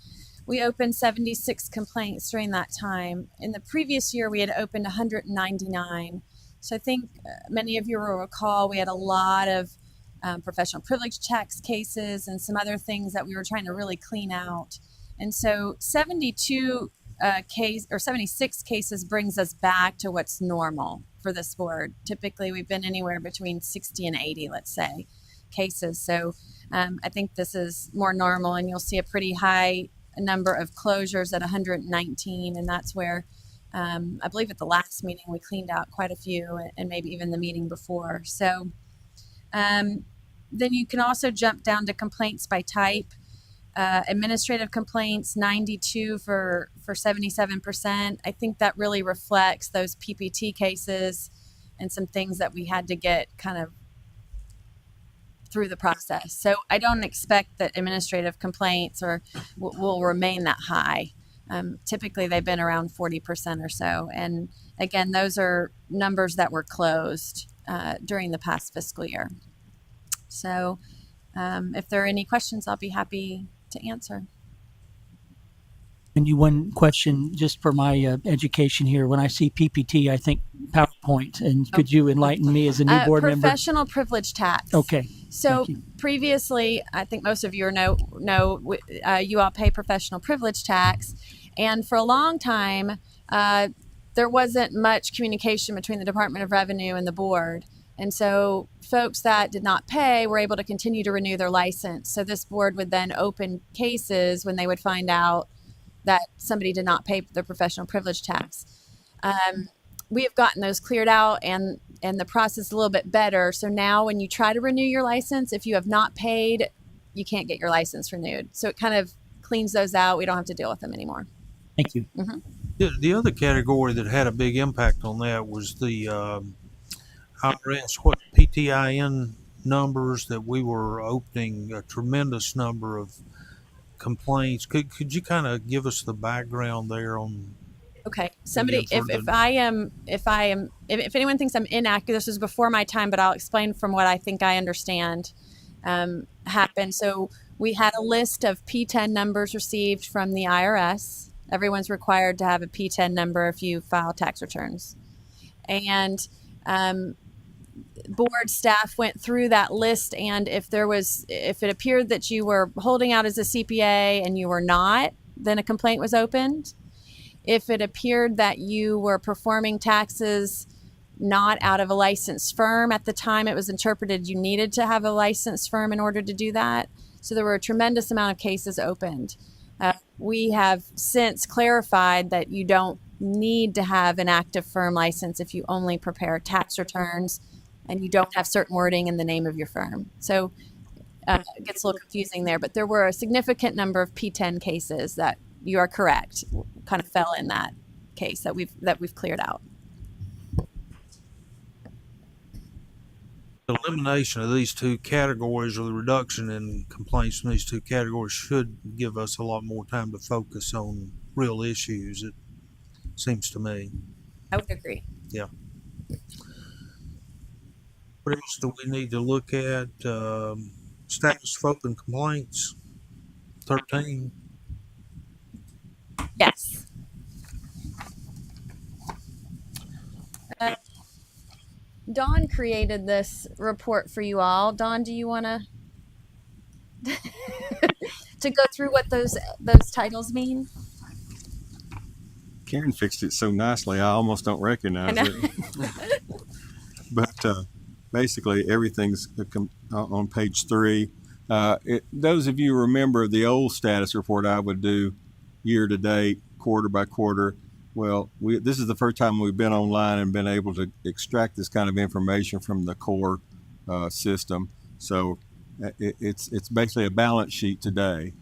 We opened 76 complaints during that time. In the previous year, we had opened 199. So I think many of you will recall we had a lot of professional privilege tax cases and some other things that we were trying to really clean out. And so 76 cases brings us back to what's normal for this board. Typically, we've been anywhere between 60 and 80, let's say, cases. So I think this is more normal, and you'll see a pretty high number of closures at 119, and that's where I believe at the last meeting we cleaned out quite a few, and maybe even the meeting before. So then you can also jump down to complaints by type. Administrative complaints, 92 for 77%. I think that really reflects those PPT cases and some things that we had to get kind of through the process. So I don't expect that administrative complaints will remain that high. Typically, they've been around 40% or so. And again, those are numbers that were closed during the past fiscal year. So if there are any questions, I'll be happy to answer. And one question, just for my education here. When I see PPT, I think PowerPoint. And could you enlighten me as a new board member? Professional privilege tax. Okay. So previously, I think most of you know you all pay professional privilege tax. And for a long time, there wasn't much communication between the Department of Revenue and the board. And so folks that did not pay were able to continue to renew their license. So this board would then open cases when they would find out that somebody did not pay their professional privilege tax. We have gotten those cleared out and the process a little bit better. So now when you try to renew your license, if you have not paid, you can't get your license renewed. So it kind of cleans those out. We don't have to deal with them anymore. Thank you. Mm-hmm. The other category that had a big impact on that was the IRS, PTIN numbers that we were opening a tremendous number of complaints. Could you kind of give us the background there on? Okay. Again, Somebody, if anyone thinks I'm inactive, this was before my time, but I'll explain from what I think I understand happened. So we had a list of P10 numbers received from the IRS. Everyone's required to have a P10 number if you file tax returns. And board staff went through that list, and if it appeared that you were holding out as a CPA and you were not, then a complaint was opened. If it appeared that you were performing taxes not out of a licensed firm, at the time it was interpreted you needed to have a licensed firm in order to do that. So there were a tremendous amount of cases opened. We have since clarified that you don't need to have an active firm license if you only prepare tax returns and you don't have certain wording in the name of your firm. So it gets a little confusing there, but there were a significant number of P10 cases that, you are correct, kind of fell in that case that we've cleared out. The elimination of these two categories, or the reduction in complaints from these two categories, should give us a lot more time to focus on real issues, it seems to me. I would agree. Yeah. What else do we need to look at? Status of open complaints, 13. Yes. Dawn created this report for you all. Dawn, do you want to go through what those titles mean? Karen fixed it so nicely, I almost don't recognize it. But basically, everything's on page 3. Those of you who remember the old status report I would do year to date, quarter by quarter. Well, this is the first time we've been online and been able to extract this kind of information from the core system. So it's basically a balance sheet today.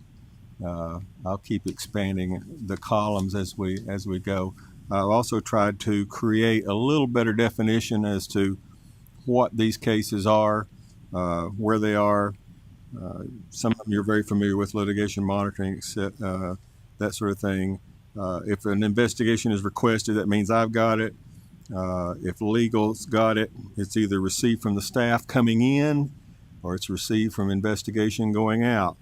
I'll keep expanding the columns as we go. I've also tried to create a little better definition as to what these cases are, where they are. Some of them you're very familiar with, litigation monitoring, that sort of thing. If an investigation is requested, that means I've got it. If legal's got it, it's either received from the staff coming in or it's received from investigation going out.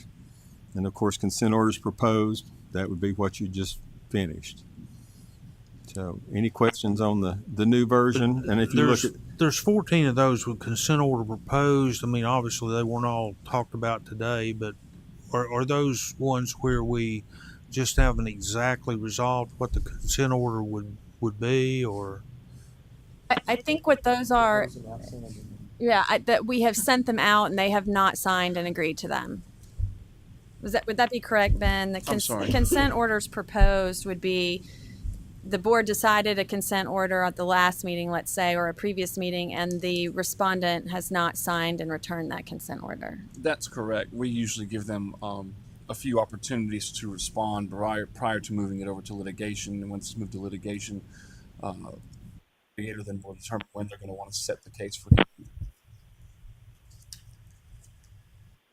And of course, consent orders proposed, that would be what you just finished. So any questions on the new version? And if you look at, there's 14 of those with consent order proposed. I mean, obviously they weren't all talked about today, but are those ones where we just haven't exactly resolved what the consent order would be, or? I think what those are, that we have sent them out and they have not signed and agreed to them. Would that be correct, Ben? The consent orders proposed would be the board decided a consent order at the last meeting, let's say, or a previous meeting, and the respondent has not signed and returned that consent order. That's correct. We usually give them a few opportunities to respond prior to moving it over to litigation. And once it's moved to litigation, then will determine when they're going to want to set the case for you.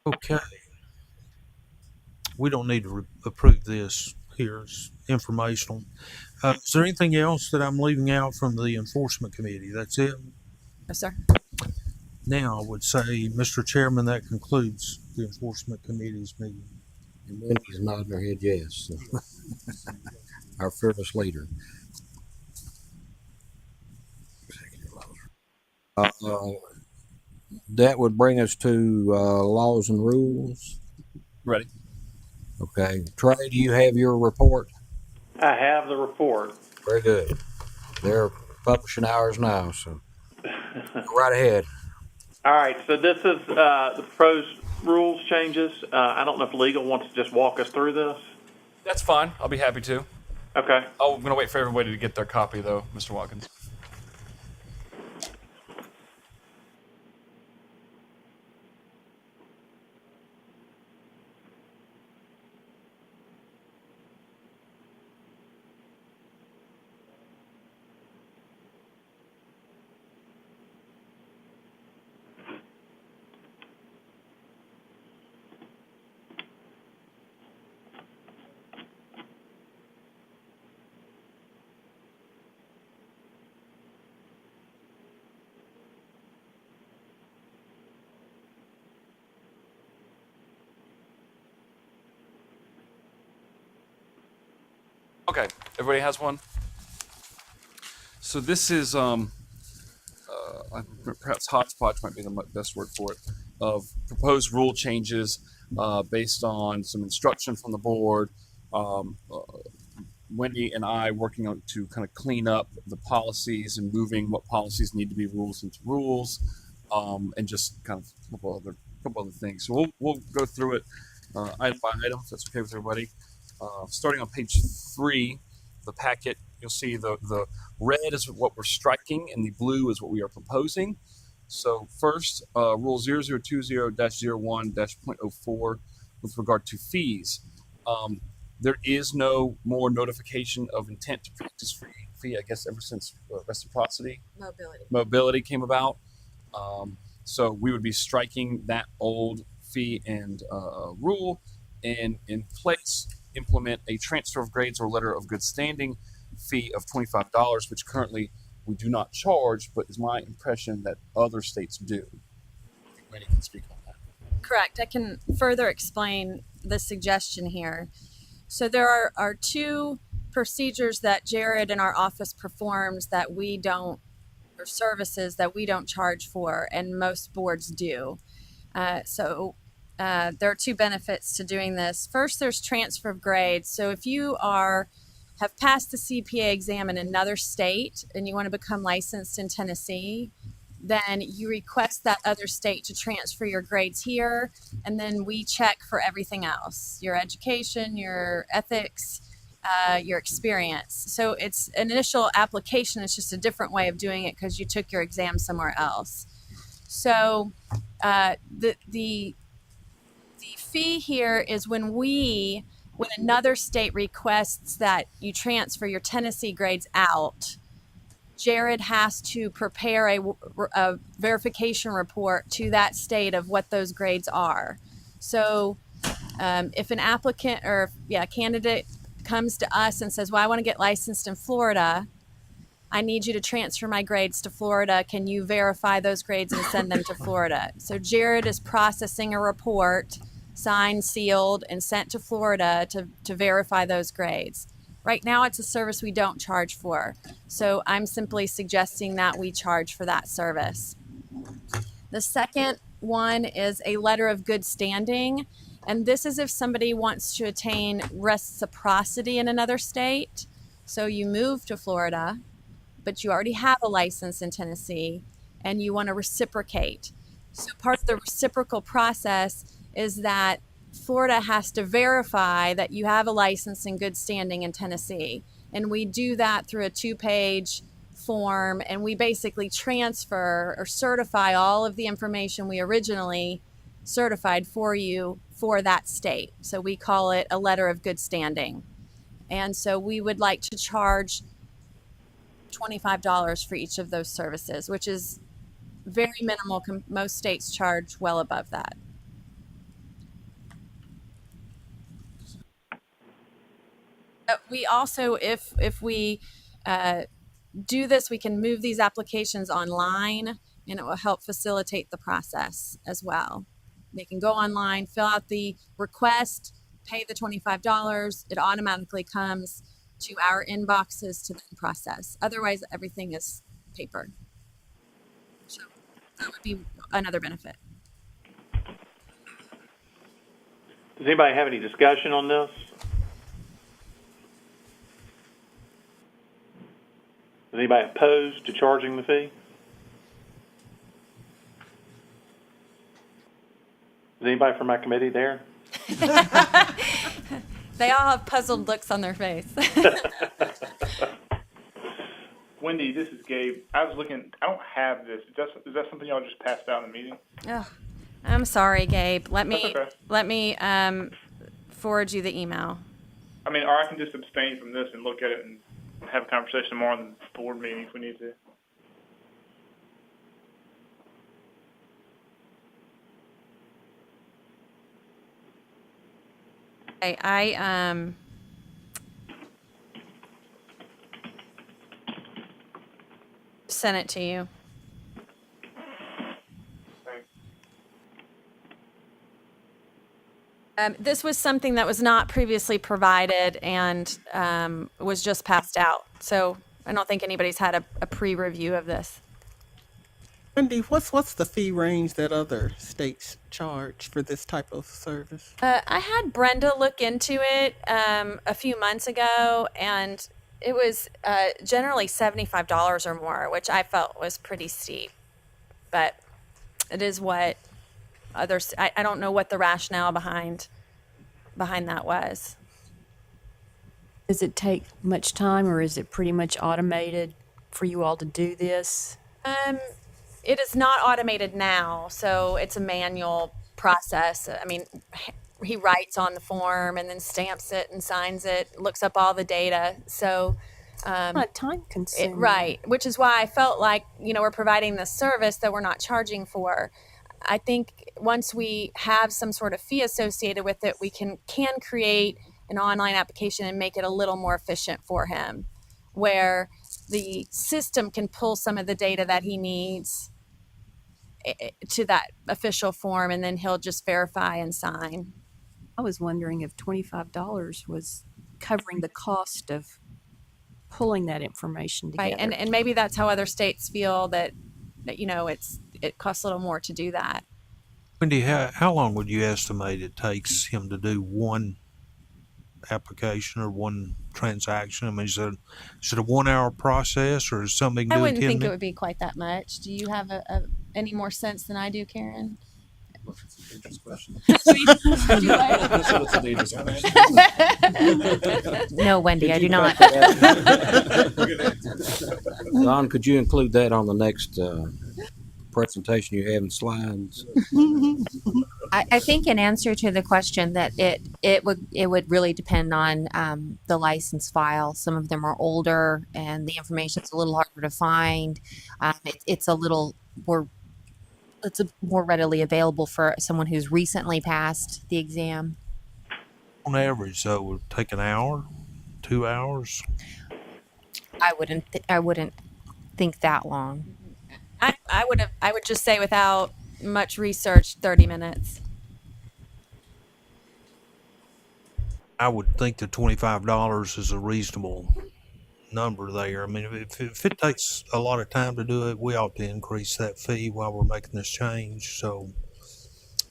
Okay. We don't need to approve this here. It's informational. Is there anything else that I'm leaving out from the enforcement committee? That's it? Yes, sir. Now I would say, Mr. Chairman, that concludes the enforcement committee's meeting. And Wendy's nodding her head yes. Our fearless leader. That would bring us to laws and rules. Ready. Okay. Trey, do you have your report? I have the report. Very good. They're publishing ours now, so go right ahead. All right, so this is the proposed rules changes. I don't know if legal wants to just walk us through this. That's fine. I'll be happy to. Okay. Oh, I'm going to wait for everybody to get their copy, though, Mr. Watkins. Okay, everybody has one. So this is perhaps hodgepodge might be the best word for it, of proposed rule changes based on some instruction from the board. Wendy and I working on to kind of clean up the policies and moving what policies need to be rules into rules, and just kind of a couple other things. So we'll go through it item by item, if that's okay with everybody. Starting on page 3, the packet, you'll see the red is what we're striking and the blue is what we are proposing. So first, Rule 0020-01-.04 with regard to fees. There is no more notification of intent to practice fee, I guess, ever since reciprocity. Mobility came about. So we would be striking that old fee and rule, and in place implement a transfer of grades or letter of good standing fee of $25, which currently we do not charge, but is my impression that other states do. I think Wendy can speak on that. Correct. I can further explain the suggestion here. So there are 2 procedures that Jared in our office performs that we don't, or services that we don't charge for, and most boards do. So there are 2 benefits to doing this. First, there's transfer of grades. So if you have passed the CPA exam in another state and you want to become licensed in Tennessee, then you request that other state to transfer your grades here, and then we check for everything else, your education, your ethics, your experience. So it's an initial application. It's just a different way of doing it because you took your exam somewhere else. So the fee here is when another state requests that you transfer your Tennessee grades out, Jared has to prepare a verification report to that state of what those grades are. So if an applicant or candidate comes to us and says, well, I want to get licensed in Florida, I need you to transfer my grades to Florida. Can you verify those grades and send them to Florida? So Jared is processing a report, signed, sealed, and sent to Florida to verify those grades. Right now, it's a service we don't charge for. So I'm simply suggesting that we charge for that service. The second one is a letter of good standing. And this is if somebody wants to attain reciprocity in another state. So you move to Florida, but you already have a license in Tennessee and you want to reciprocate. So part of the reciprocal process is that Florida has to verify that you have a license in good standing in Tennessee. And we do that through a 2-page form, and we basically transfer or certify all of the information we originally certified for you for that state. So we call it a letter of good standing. And so we would like to charge $25 for each of those services, which is very minimal. Most states charge well above that. We also, if we do this, we can move these applications online, and it will help facilitate the process as well. They can go online, fill out the request, pay the $25. It automatically comes to our inboxes to then process. Otherwise, everything is paper. So that would be another benefit. Does anybody have any discussion on this? Is anybody opposed to charging the fee? Is anybody from my committee there? They all have puzzled looks on their face. Wendy, this is Gabe. I was looking. I don't have this. Is that something y'all just passed out in the meeting? Oh, I'm sorry, Gabe. Let That's me forward you the email. I mean, or I can just abstain from this and look at it and have a conversation more in the board meeting if we need to. Okay, I sent it to you. This was something that was not previously provided and was just passed out. So I don't think anybody's had a pre-review of this. Wendy, what's the fee range that other states charge for this type of service? I had Brenda look into it a few months ago, and it was generally $75 or more, which I felt was pretty steep. But it is what others. I don't know what the rationale behind that was. Does it take much time, or is it pretty much automated for you all to do this? It is not automated now, so it's a manual process. I mean, he writes on the form and then stamps it and signs it, looks up all the data. So, Not time consuming. right, which is why I felt like, we're providing this service that we're not charging for. I think once we have some sort of fee associated with it, we can create an online application and make it a little more efficient for him, where the system can pull some of the data that he needs to that official form, and then he'll just verify and sign. I was wondering if $25 was covering the cost of pulling that information together. Right, and maybe that's how other states feel that it costs a little more to do that. Wendy, how long would you estimate it takes him to do one application or one transaction? I mean, is it a 1 hour process, or is something? I wouldn't think it would be quite that much. Do you have any more sense than I do, Karen? No, Wendy, I do not. Don, could you include that on the next presentation you have in slides? I think in answer to the question that it would really depend on the license file. Some of them are older and the information's a little harder to find. It's a more readily available for someone who's recently passed the exam. On average, so it would take an hour, 2 hours. I wouldn't think that long. I would just say, without much research, 30 minutes. I would think that $25 is a reasonable number there. I mean, if it takes a lot of time to do it, we ought to increase that fee while we're making this change. So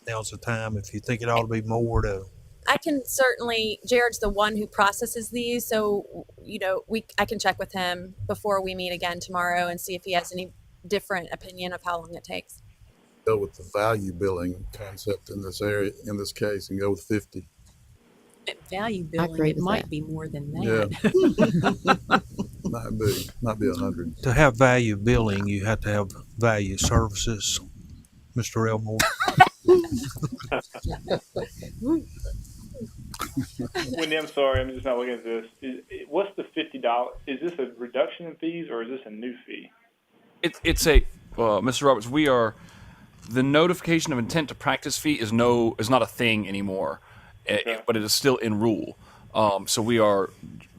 now's the time. If you think it ought to be more to. I can certainly. Jared's the one who processes these, so I can check with him before we meet again tomorrow and see if he has any different opinion of how long it takes. Go with the value billing concept in this area, in this case, and go with 50. Value billing, it might be more than that. Yeah. might be 100. To have value billing, you have to have value services, Mr. Elmore. Wendy, I'm sorry, I'm just not looking at this. What's the $50? Is this a reduction in fees, or is this a new fee? It's Mr. Roberts. The notification of intent to practice fee is not a thing anymore. Okay. But it is still in rule. So we are,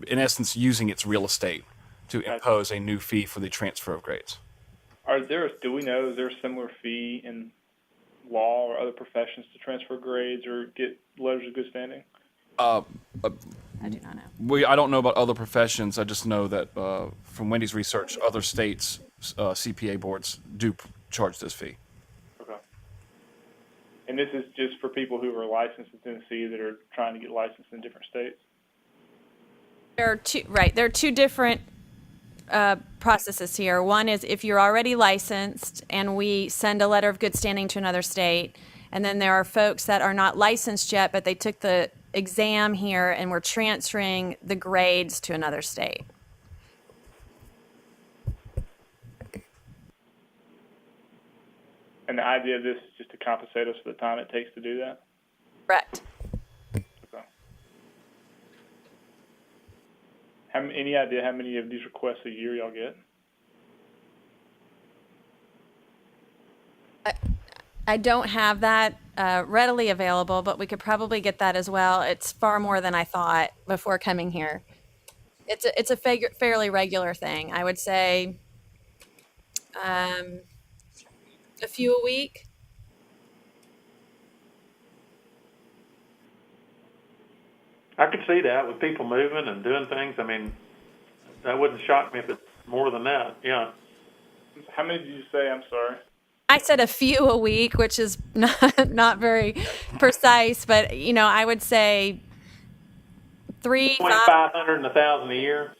in essence, using its real estate to impose a new fee for the transfer of grades. Do we know, is there a similar fee in law or other professions to transfer grades or get letters of good standing? I do not know. I don't know about other professions. I just know that from Wendy's research, other states' CPA boards do charge this fee. And this is just for people who are licensed in Tennessee that are trying to get licensed in different states? There are two different processes here. One is if you're already licensed and we send a letter of good standing to another state. And then there are folks that are not licensed yet, but they took the exam here and we're transferring the grades to another state. And the idea of this is just to compensate us for the time it takes to do that? Correct. Okay. Any idea how many of these requests a year y'all get? I don't have that readily available, but we could probably get that as well. It's far more than I thought before coming here. It's a fairly regular thing. I would say a few a week. I could see that with people moving and doing things. I mean, that wouldn't shock me if it's more than that. Yeah. How many did you say? I'm sorry. I said a few a week, which is not very precise, but I would say 3, 5. 500 and 1,000 a year.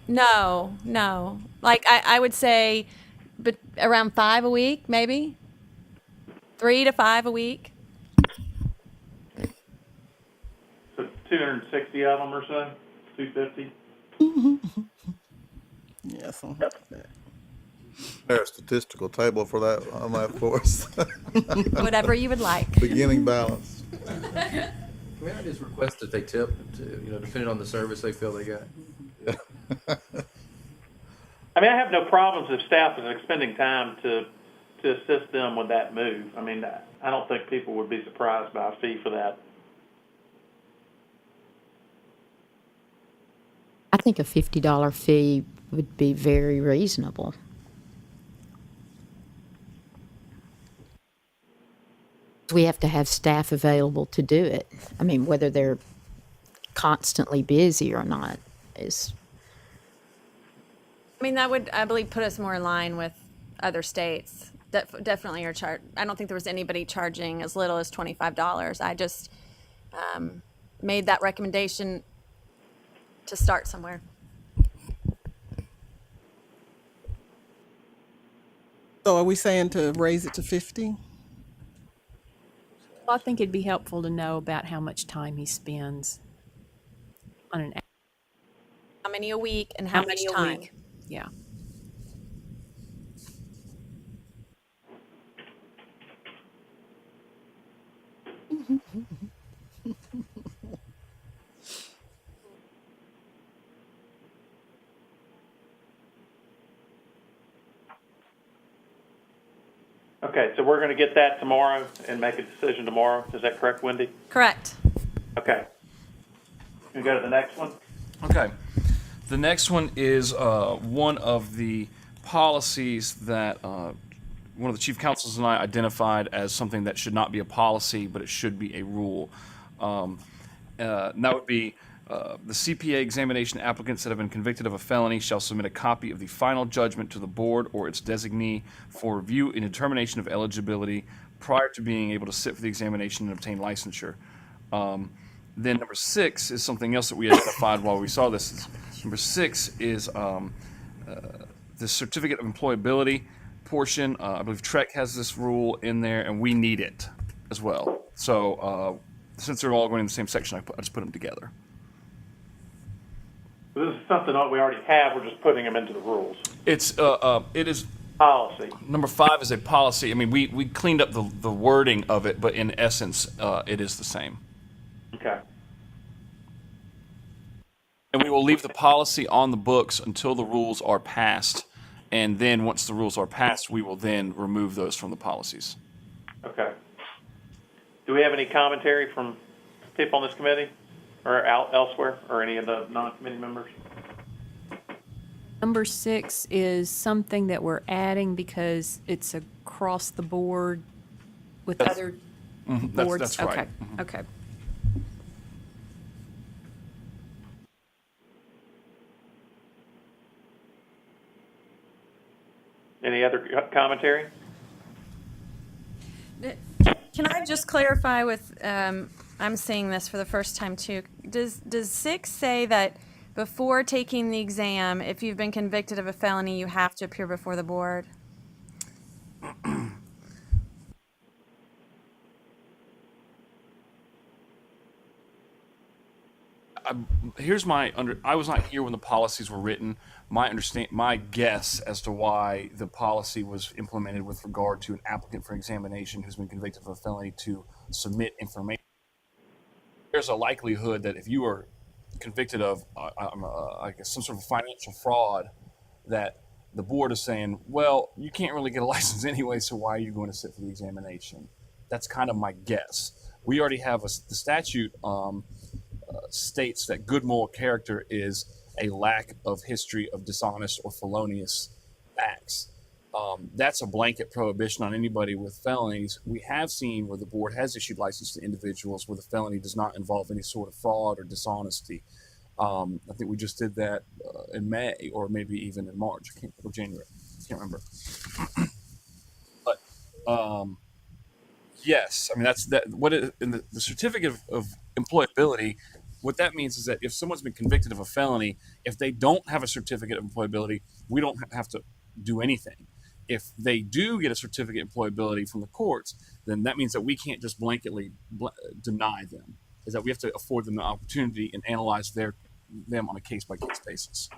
No. Like I would say, but around 5 a week, maybe 3 to 5 a week. So 260 of them or so, 250. Yeah, something like that. There a statistical table for that on that for us. Whatever you would like. Beginning balance. Can we not just request that they tip, depending on the service they feel they got? I mean, I have no problems if staff is expending time to assist them with that move. I mean, I don't think people would be surprised by a fee for that. I think a $50 fee would be very reasonable. We have to have staff available to do it. I mean, whether they're constantly busy or not is. I mean, that would, I believe, put us more in line with other states. Definitely are I don't think there was anybody charging as little as $25. I just made that recommendation to start somewhere. So are we saying to raise it to 50? Well, I think it'd be helpful to know about how much time he spends on an. How many a week and how much time? Yeah. Okay, so we're going to get that tomorrow and make a decision tomorrow. Is that correct, Wendy? Correct. Okay. We go to the next one. Okay. The next one is one of the policies that one of the chief counsels and I identified as something that should not be a policy, but it should be a rule. And that would be the CPA examination applicants that have been convicted of a felony shall submit a copy of the final judgment to the board or its designee for review and determination of eligibility prior to being able to sit for the examination and obtain licensure. Then number 6 is something else that we identified while we saw this. Number 6 is the certificate of employability portion. I believe Trek has this rule in there, and we need it as well. So since they're all going in the same section, I just put them together. So this is something that we already have. We're just putting them into the rules. It is policy. Number 5 is a policy. I mean, we cleaned up the wording of it, but in essence, it is the same. Okay. And we will leave the policy on the books until the rules are passed. And then once the rules are passed, we will then remove those from the policies. Okay. Do we have any commentary from people on this committee or elsewhere or any of the non-committee members? Number 6 is something that we're adding because it's across the board with other boards. That's right. Okay. Okay. Any other commentary? Can I just clarify with, I'm seeing this for the first time too. Does 6 say that before taking the exam, if you've been convicted of a felony, you have to appear before the board? I was not here when the policies were written. My guess as to why the policy was implemented with regard to an applicant for examination who's been convicted of a felony to submit information. There's a likelihood that if you are convicted of, I guess, some sort of financial fraud, that the board is saying, well, you can't really get a license anyway, so why are you going to sit for the examination? That's kind of my guess. We already have the statute states that good moral character is a lack of history of dishonest or felonious acts. That's a blanket prohibition on anybody with felonies. We have seen where the board has issued license to individuals where the felony does not involve any sort of fraud or dishonesty. I think we just did that in May, or maybe even in March, or January. I can't remember. But yes, I mean that's that. What it, in the certificate of employability, what that means is that if someone's been convicted of a felony, if they don't have a certificate of employability, we don't have to do anything. If they do get a certificate of employability from the courts, then that means that we can't just blanketly deny them. Is that we have to afford them the opportunity and analyze them on a case-by-case basis.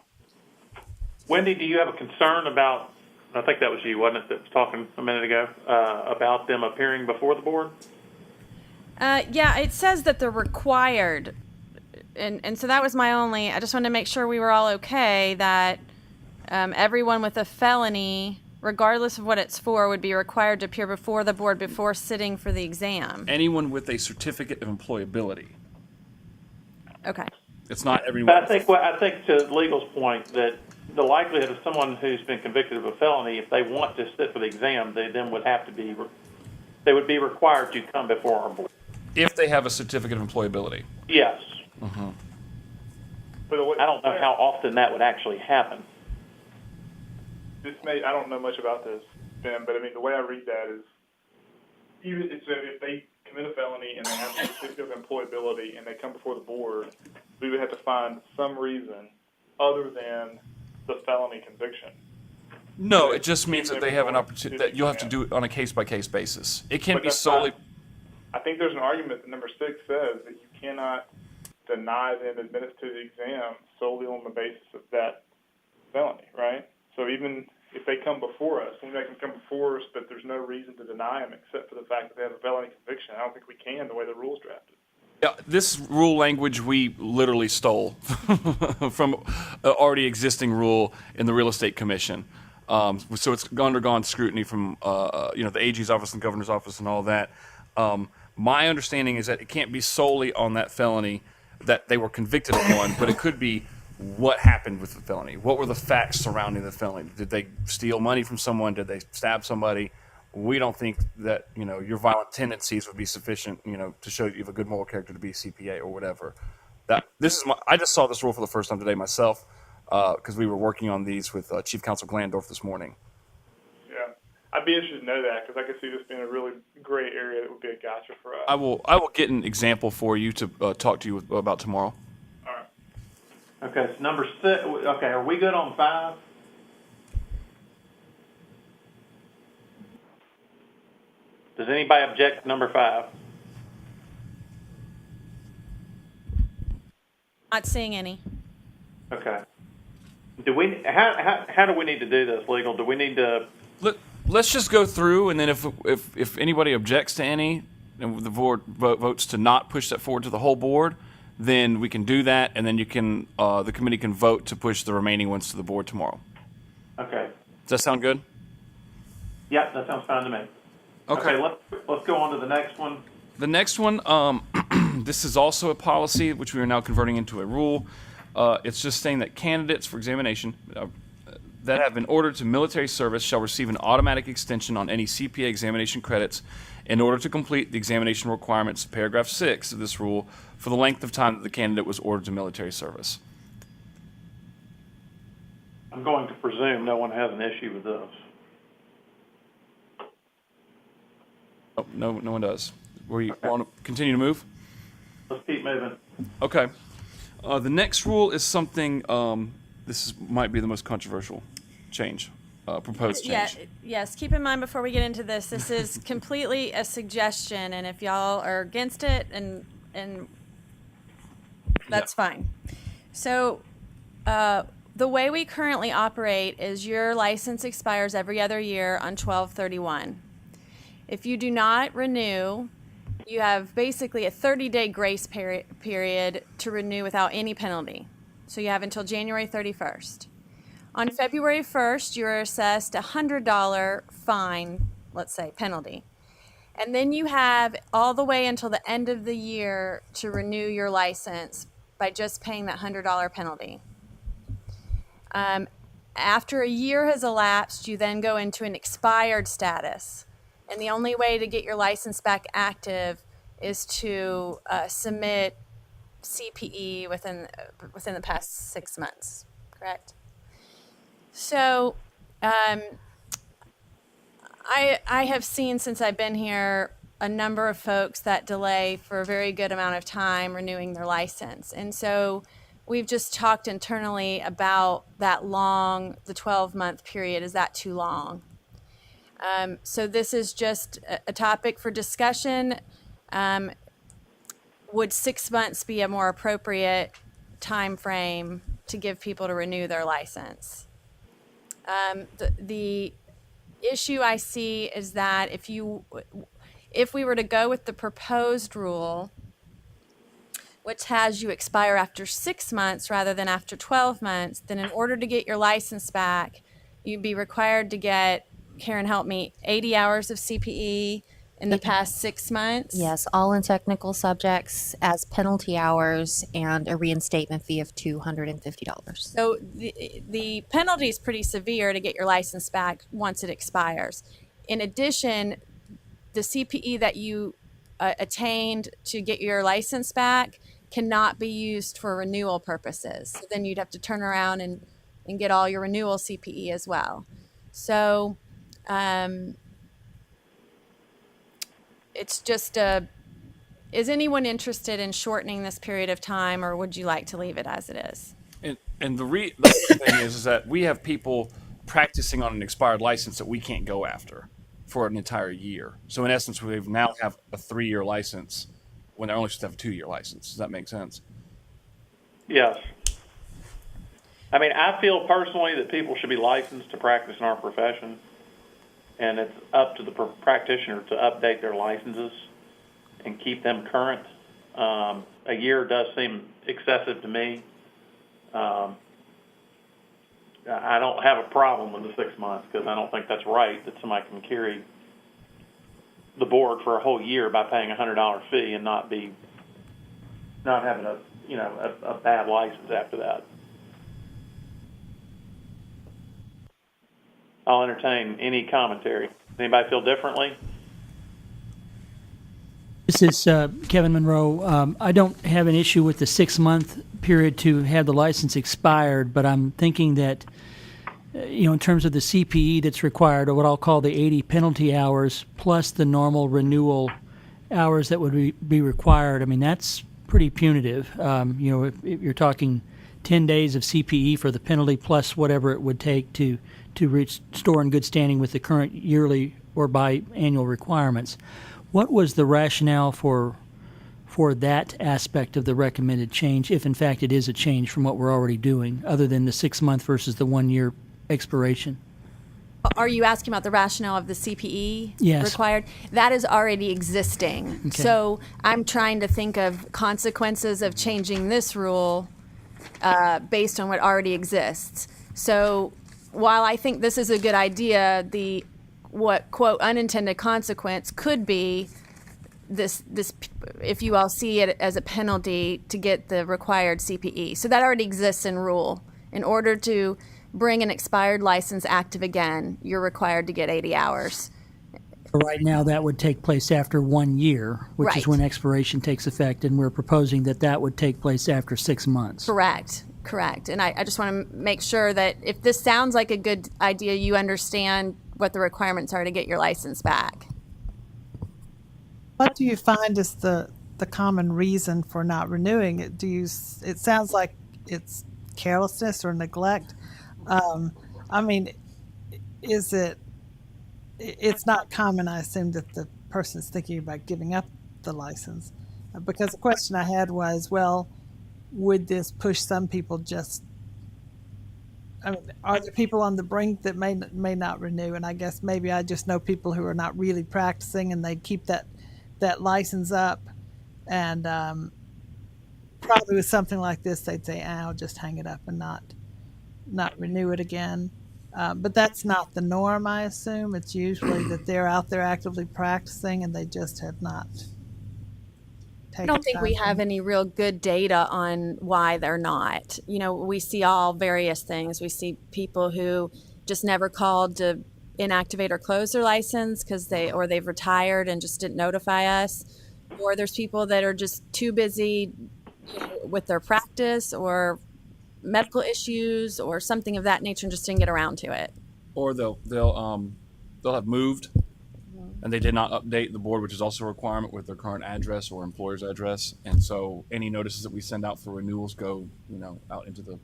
Wendy, do you have a concern about, I think that was you, wasn't it, that was talking a minute ago, about them appearing before the board? Yeah, it says that they're required. And so that was my only, I just wanted to make sure we were all okay that everyone with a felony, regardless of what it's for, would be required to appear before the board before sitting for the exam. Anyone with a certificate of employability. Okay. It's not everyone. But I think to legal's point that the likelihood of someone who's been convicted of a felony, if they want to sit for the exam, they then would have to be, they would be required to come before our board. If they have a certificate of employability. Yes. Uh-huh. I don't know how often that would actually happen. I don't know much about this, Ben, but I mean, the way I read that is, even if they commit a felony and they have a certificate of employability and they come before the board, we would have to find some reason other than the felony conviction. No, it just means that they have an opportunity, that you'll have to do it on a case-by-case basis. It can't be solely... I think there's an argument that number 6 says that you cannot deny them admittance to the exam solely on the basis of that felony, right? So even if they come before us, we can come before us, but there's no reason to deny them except for the fact that they have a felony conviction. I don't think we can the way the rule's drafted. Yeah, this rule language we literally stole from an already existing rule in the Real Estate Commission. So it's undergone scrutiny from the AG's office and governor's office and all that. My understanding is that it can't be solely on that felony that they were convicted of one, but it could be what happened with the felony. What were the facts surrounding the felony? Did they steal money from someone? Did they stab somebody? We don't think that your violent tendencies would be sufficient to show you have a good moral character to be a CPA or whatever. I just saw this rule for the first time today myself because we were working on these with Chief Counsel Glandorf this morning. Yeah, I'd be interested to know that because I could see this being a really gray area that would be a gotcha for us. I will get an example for you to talk to you about tomorrow. All right. Okay, so number 6. Okay, are we good on 5? Does anybody object to number 5? Not seeing any. Okay. How do we need to do this, legal? Do we need to? Let's just go through, and then if anybody objects to any, and the board votes to not push that forward to the whole board, then we can do that, and then the committee can vote to push the remaining ones to the board tomorrow. Okay. Does that sound good? Yeah, that sounds fine to me. Okay, let's go on to the next one. The next one, this is also a policy which we are now converting into a rule. It's just saying that candidates for examination that have been ordered to military service shall receive an automatic extension on any CPA examination credits in order to complete the examination requirements of paragraph 6 of this rule for the length of time that the candidate was ordered to military service. I'm going to presume no one has an issue with this. Oh, no one does. We want to continue to move? Let's keep moving. Okay. The next rule is something, might be the most controversial change, proposed change. Yes, keep in mind before we get into this is completely a suggestion, and if y'all are against it, and that's fine. So the way we currently operate is your license expires every other year on 12/31. If you do not renew, you have basically a 30-day grace period to renew without any penalty. So you have until January 31st. On February 1st, you're assessed a $100 fine, let's say, penalty. And then you have all the way until the end of the year to renew your license by just paying that $100 penalty. after a year has elapsed, you then go into an expired status. And the only way to get your license back active is to submit CPE within the past 6 months, correct? So I have seen since I've been here a number of folks that delay for a very good amount of time renewing their license. And so we've just talked internally about that the 12-month period. Is that too long? So this is just a topic for discussion. Would 6 months be a more appropriate time frame to give people to renew their license? The issue I see is that if we were to go with the proposed rule, which has you expire after 6 months rather than after 12 months, then in order to get your license back, you'd be required to get, Karen, help me, 80 hours of CPE in the past 6 months? Yes, all in technical subjects as penalty hours and a reinstatement fee of $250. So the penalty is pretty severe to get your license back once it expires. In addition, the CPE that you attained to get your license back cannot be used for renewal purposes. So then you'd have to turn around and get all your renewal CPE as well. So it's just is anyone interested in shortening this period of time, or would you like to leave it as it is? And the other thing is that we have people practicing on an expired license that we can't go after for an entire year. So in essence, we now have a 3-year license when they're only supposed to have a 2-year license. Does that make sense? Yes. I mean, I feel personally that people should be licensed to practice in our profession, and it's up to the practitioner to update their licenses and keep them current. A year does seem excessive to me. I don't have a problem with the 6 months because I don't think that's right that somebody can carry the board for a whole year by paying $100 fee and not having a bad license after that. I'll entertain any commentary. Anybody feel differently? This is Kevin Monroe. I don't have an issue with the 6-month period to have the license expired, but I'm thinking that, in terms of the CPE that's required, or what I'll call the 80 penalty hours, plus the normal renewal hours that would be required, I mean, that's pretty punitive. If you're talking 10 days of CPE for the penalty plus whatever it would take to restore in good standing with the current yearly or biannual requirements. What was the rationale for that aspect of the recommended change, if in fact it is a change from what we're already doing, other than the 6-month versus the 1-year expiration? Are you asking about the rationale of the CPE Yes. required? That is already existing. Okay. So I'm trying to think of consequences of changing this rule based on what already exists. So while I think this is a good idea, what quote unintended consequence could be this if you all see it as a penalty to get the required CPE. So that already exists in rule. In order to bring an expired license active again, you're required to get 80 hours. Right now, that would take place after 1 year, which is Right. when expiration takes effect, and we're proposing that would take place after 6 months. Correct. And I just want to make sure that if this sounds like a good idea, you understand what the requirements are to get your license back. What do you find is the common reason for not renewing it? It sounds like it's carelessness or neglect. I mean, it's not common, I assume, that the person's thinking about giving up the license. Because the question I had was, well, would this push some people are there people on the brink that may not renew? And I guess maybe I just know people who are not really practicing and they keep that license up, and probably with something like this they'd say, I'll just hang it up and not renew it again. But that's not the norm, I assume. It's usually that they're out there actively practicing and they just have not I don't think we have any real good data on why they're not. You know, we see all various things. We see people who just never called to inactivate or close their license because they've retired and just didn't notify us. Or there's people that are just too busy, you know, with their practice or medical issues or something of that nature and just didn't get around to it. Or they'll have moved and they did not update the board, which is also a requirement with their current address or employer's address. And so any notices that we send out for renewals go, out into the.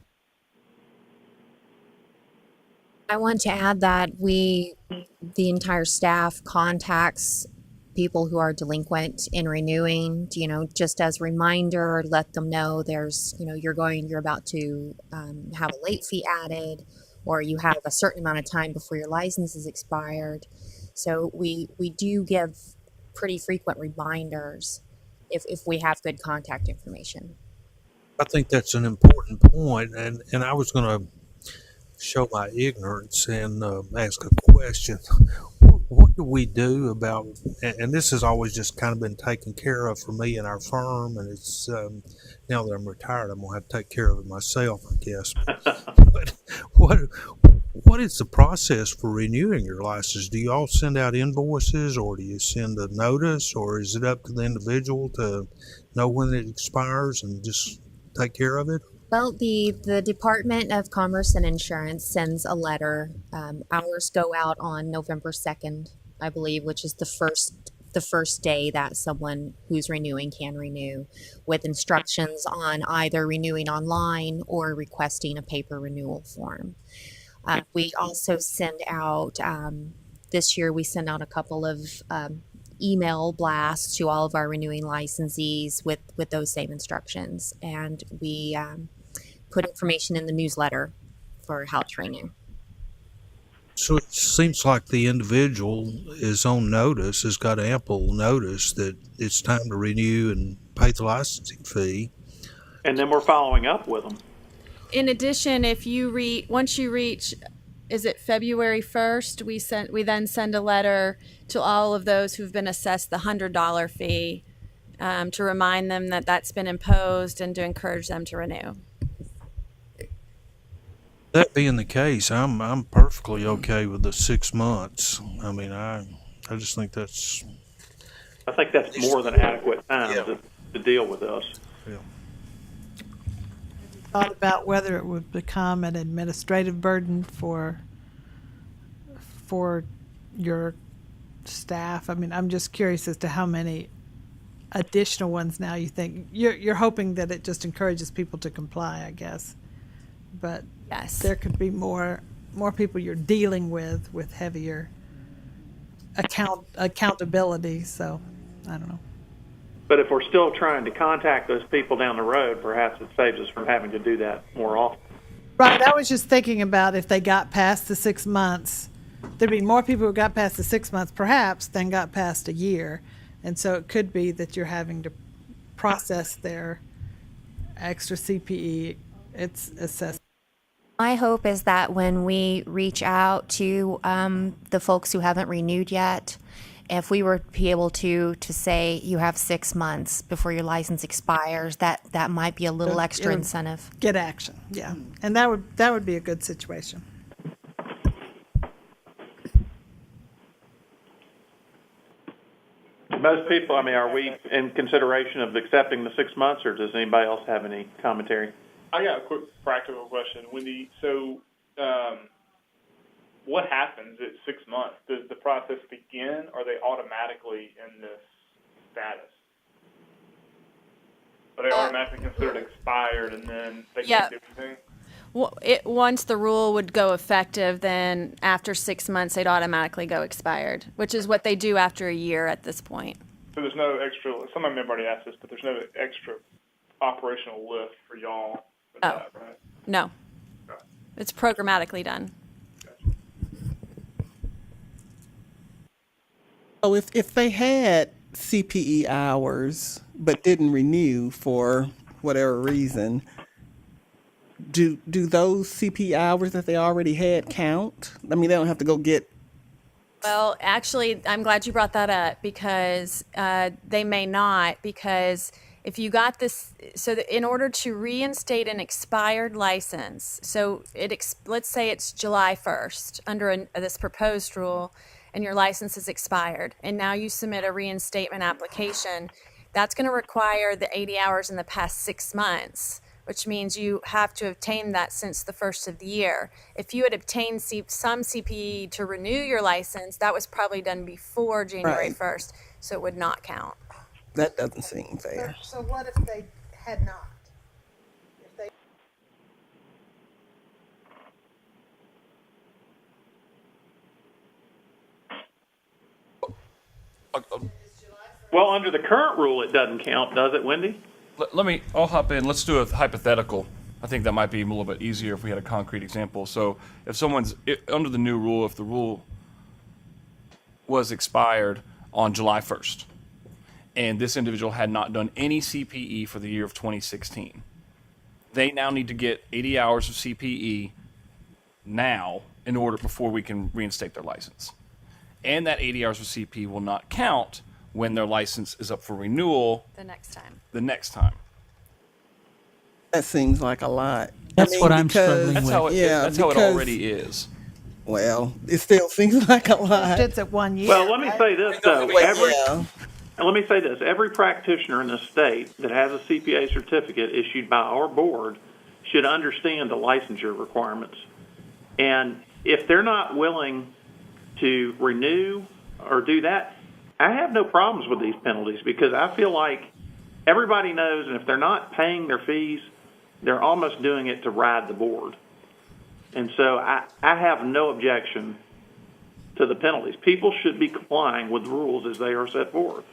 I want to add that the entire staff contacts people who are delinquent in renewing, just as a reminder, let them know there's, you're about to have a late fee added, or you have a certain amount of time before your license is expired. So we do give pretty frequent reminders if we have good contact information. I think that's an important point, and I was going to show my ignorance and ask a question. What do we do about, and this has always just kind of been taken care of for me and our firm, and it's now that I'm retired, I'm gonna have to take care of it myself, I guess. But what is the process for renewing your license? Do you all send out invoices, or do you send a notice, or is it up to the individual to know when it expires and just take care of it? Well, the Department of Commerce and Insurance sends a letter. Ours go out on November 2nd, I believe, which is the first day that someone who's renewing can renew, with instructions on either renewing online or requesting a paper renewal form. We also send out, this year we send out a couple of email blasts to all of our renewing licensees with those same instructions. And we put information in the newsletter for how to renew. So it seems like the individual is on notice, has got ample notice that it's time to renew and pay the licensing fee. And then we're following up with them. In addition, once you reach, is it February 1st, we then send a letter to all of those who've been assessed the $100 fee to remind them that that's been imposed and to encourage them to renew. That being the case, I'm perfectly okay with the 6 months. I mean, I just think that's. I think that's more than adequate time to deal with us. Yeah. Thought about whether it would become an administrative burden for your staff. I mean, I'm just curious as to how many additional ones now you think. You're hoping that it just encourages people to comply, I guess. But yes, there could be more people you're dealing with heavier accountability. So I don't know. But if we're still trying to contact those people down the road, perhaps it saves us from having to do that more often. Right. I was just thinking about if they got past the 6 months, there'd be more people who got past the 6 months perhaps than got past a year. And so it could be that you're having to process their extra CPE. It's assessed. My hope is that when we reach out to the folks who haven't renewed yet, if we were to be able to say you have 6 months before your license expires, that might be a little extra incentive. Get action, yeah, and that would be a good situation. Most people, are we in consideration of accepting the 6 months, or does anybody else have any commentary? I got a quick practical question, Wendy. So, what happens at 6 months? Does the process begin, or are they automatically in this status? Are they automatically considered expired, and then they can't do anything? Well, once the rule would go effective, then after 6 months, they'd automatically go expired, which is what they do after a year at this point. So there's no extra, some of them have already asked this, but there's no extra operational lift for y'all for that, right? No. Okay. It's programmatically done. So if they had CPE hours but didn't renew for whatever reason, do those CPE hours that they already had count? I mean, they don't have to go get Well, actually, I'm glad you brought that up because they may not. Because if you got this, so that in order to reinstate an expired license, so let's say it's July 1st under this proposed rule, and your license is expired, and now you submit a reinstatement application, that's going to require the 80 hours in the past 6 months, which means you have to obtain that since the first of the year. If you had obtained some CPE to renew your license, that was probably done before January Right. 1st, so it would not count. That doesn't seem fair. So what if they had not? If they Well, under the current rule, it doesn't count, does it, Wendy? I'll hop in. Let's do a hypothetical. I think that might be a little bit easier if we had a concrete example. So if under the new rule, if the rule was expired on July 1st, and this individual had not done any CPE for the year of 2016, they now need to get 80 hours of CPE now before we can reinstate their license. And that 80 hours of CPE will not count when their license is up for renewal The next time. That seems like a lot. That's what I'm struggling That's with. how Because, it already is. well, it still seems like a lot. it's at 1 year. Well, let me say this, though. Yeah. And let me say this. Every practitioner in the state that has a CPA certificate issued by our board should understand the licensure requirements. And if they're not willing to renew or do that, I have no problems with these penalties because I feel like everybody knows, and if they're not paying their fees, they're almost doing it to ride the board. And so I have no objection to the penalties. People should be complying with the rules as they are set forth.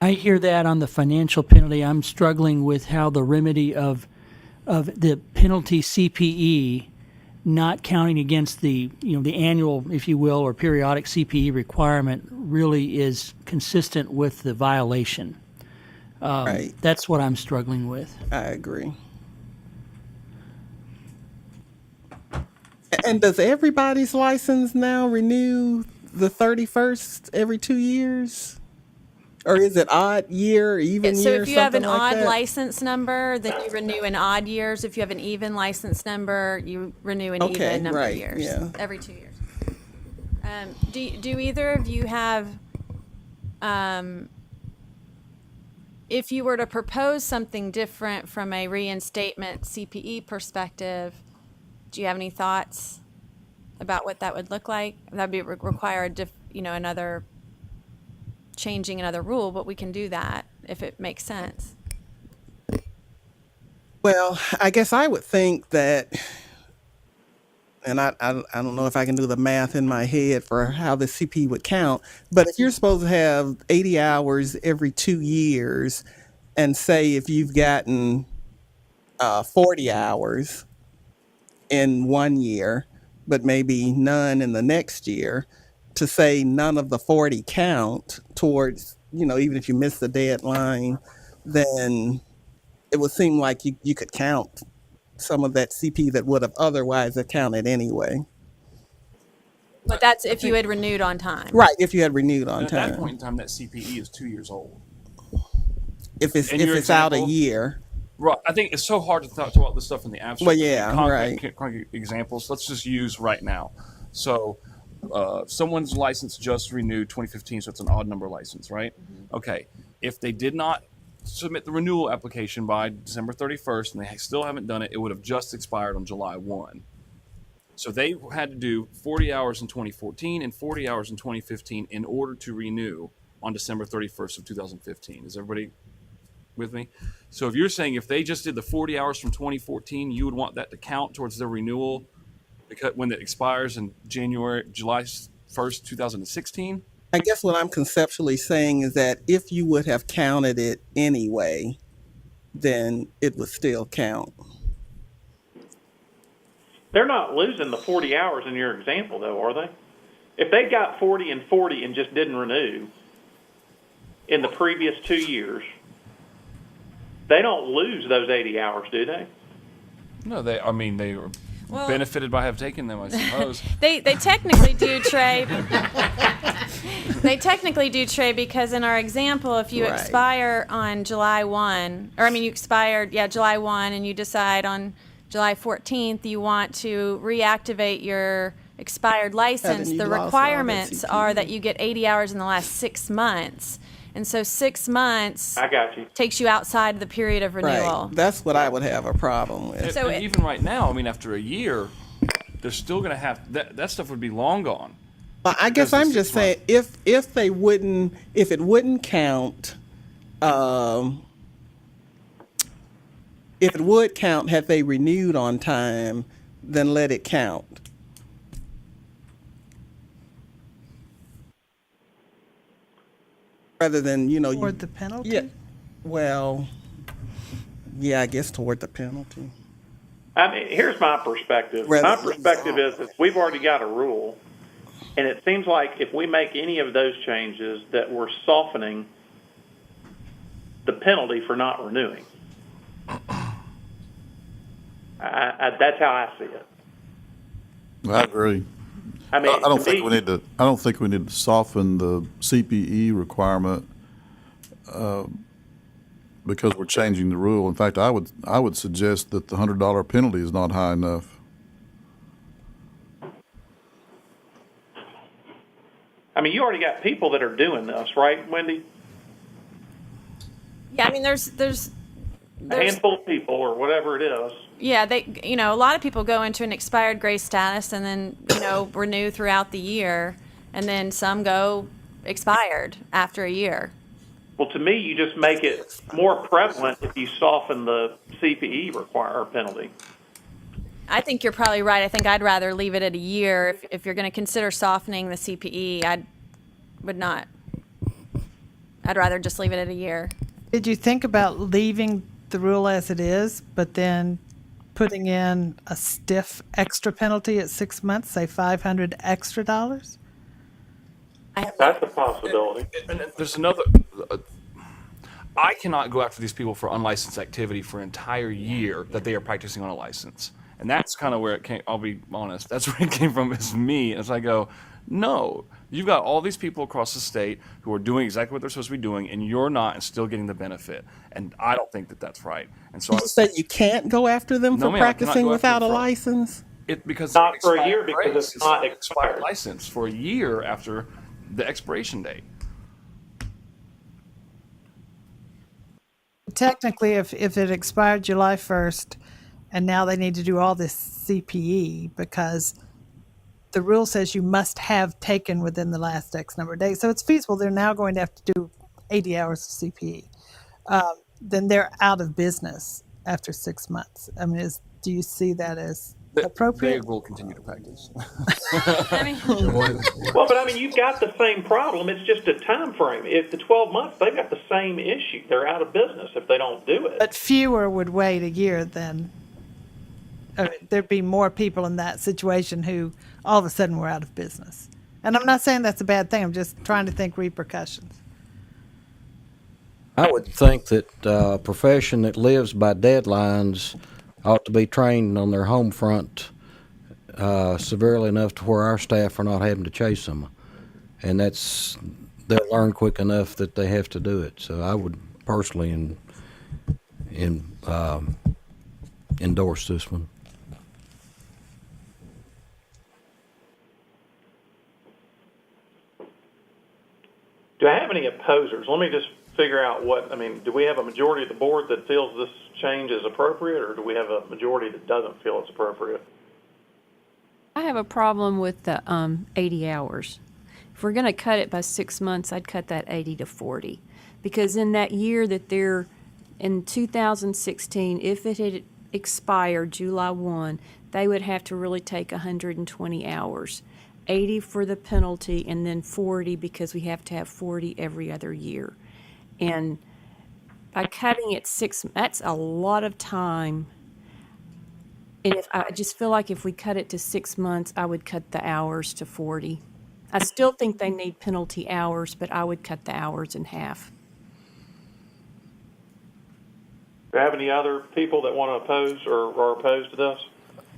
I hear that on the financial penalty. I'm struggling with how the remedy of the penalty CPE not counting against the annual, if you will, or periodic CPE requirement really is consistent with the violation. Right. That's what I'm struggling with. I agree. And does everybody's license now renew the 31st every 2 years? Or is it odd year, even So year, if you have an something like odd that? license number, then you renew in odd years. If you have an even license number, you renew an Okay, even number right, of years. yeah. Every 2 years. Do either of you have, if you were to propose something different from a reinstatement CPE perspective, do you have any thoughts about what that would look like? That'd be require another changing another rule, but we can do that if it makes sense. Well, I guess I would think that, and I don't know if I can do the math in my head for how the CP would count, but if you're supposed to have 80 hours every 2 years, and say if you've gotten 40 hours in 1 year, but maybe none in the next year, to say none of the 40 count towards, even if you miss the deadline, then it would seem like you could count some of that CP that would have otherwise accounted anyway. But that's if you had renewed on time. Right, if you had renewed on At time. that point in time, that CPE is 2 years old. If it's In your out a example, year. Right. I think it's so hard to talk about this stuff in the abstract. Well, yeah, Concrete examples. Let's just use right now. So, someone's license just renewed 2015, so it's an odd number license, right? Mm-hmm. Okay. If they did not submit the renewal application by December 31st and they still haven't done it, it would have just expired on July 1. So they had to do 40 hours in 2014 and 40 hours in 2015 in order to renew on December 31st of 2015. Is everybody with me? So if you're saying if they just did the 40 hours from 2014, you would want that to count towards their renewal because when it expires in July 1st, 2016? I guess what I'm conceptually saying is that if you would have counted it anyway, then it would still count. They're not losing the 40 hours in your example, though, are they? If they got 40 and 40 and just didn't renew in the previous 2 years, they don't lose those 80 hours, do they? No, they were. Well, benefited by have taken them, I suppose. They technically do, Trey. They technically do, Trey, because in our example, if you Right. expire on July 1, or I mean, you expired, July 1, and you decide on July 14th you want to reactivate your expired license, you the lost all that requirements CPE. are that you get 80 hours in the last 6 months. And so 6 months I got you. takes you outside of the period of renewal. Right. That's what I would have a problem with. So And even right now, I mean, after a year, they're still going to have that stuff would be long gone. Well, I guess Because I'm the just 6 saying if they wouldn't, if it wouldn't count, if it would count had they renewed on time, then let it count. Rather than, Toward the penalty? Yeah. Well, yeah, I guess toward the penalty. I mean, here's my perspective. Rather My than perspective is that we've already got a rule, and it seems like if we make any of those changes, that we're softening the penalty for not renewing. That's how I see it. I agree. I mean, I don't to think me- we need to. I don't think we need to soften the CPE requirement because we're changing the rule. In fact, I would suggest that the $100 penalty is not high enough. I mean, you already got people that are doing this, right, Wendy? Yeah, I mean, there's A handful of people or whatever it is. Yeah, a lot of people go into an expired grace status and then, renew throughout the year, and then some go expired after a year. Well, to me, you just make it more prevalent if you soften the CPE penalty. I think you're probably right. I think I'd rather leave it at a year. If you're going to consider softening the CPE, would not. I'd rather just leave it at a year. Did you think about leaving the rule as it is, but then putting in a stiff extra penalty at 6 months, say $500 extra? That's a possibility. And there's another. I cannot go after these people for unlicensed activity for an entire year that they are practicing on a license. And that's kind of where it came. I'll be honest. That's where it came from. Is me. As I go, no, you've got all these people across the state who are doing exactly what they're supposed to be doing, and you're not, and still getting the benefit. And I don't think that that's right. And so You said you can't go after them No, for ma'am, I cannot practicing go after without a them for- license? because Not for a expired year because grace it's is not an expired. license for a year after the expiration date. Technically, if it expired July 1st and now they need to do all this CPE because the rule says you must have taken within the last X number of days. So it's feasible they're now going to have to do 80 hours of CPE. Then they're out of business after 6 months. I mean, do you see that as They appropriate? will continue to practice. Well, but I mean, you've got the same problem. It's just a time frame. If the 12 months, they've got the same issue. They're out of business if they don't do it. But fewer would wait a year than. I mean, there'd be more people in that situation who all of a sudden were out of business. And I'm not saying that's a bad thing. I'm just trying to think repercussions. I would think that a profession that lives by deadlines ought to be trained on their home front severely enough to where our staff are not having to chase them. And they'll learn quick enough that they have to do it. So I would personally endorse this one. Do I have any opposers? Let me just figure out do we have a majority of the board that feels this change is appropriate, or do we have a majority that doesn't feel it's appropriate? I have a problem with the 80 hours. If we're going to cut it by 6 months, I'd cut that 80 to 40. Because in that year that they're in 2016, if it had expired July 1, they would have to really take 120 hours. 80 for the penalty and then 40 because we have to have 40 every other year. And by cutting it that's a lot of time. And I just feel like if we cut it to 6 months, I would cut the hours to 40. I still think they need penalty hours, but I would cut the hours in half. Do you have any other people that want to oppose or are opposed to this?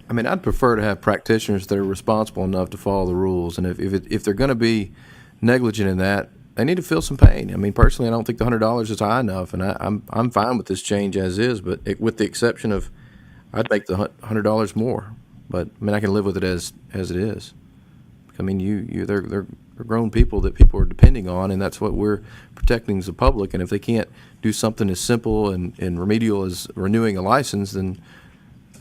I mean, I'd prefer to have practitioners that are responsible enough to follow the rules, and if they're going to be negligent in that, they need to feel some pain. I mean, personally, I don't think the $100 is high enough, and I'm fine with this change as is, but with the exception of, I'd make the $100 more. But I mean, I can live with it as it is. I mean, they're grown people that people are depending on, and that's what we're protecting as the public. And if they can't do something as simple and remedial as renewing a license, then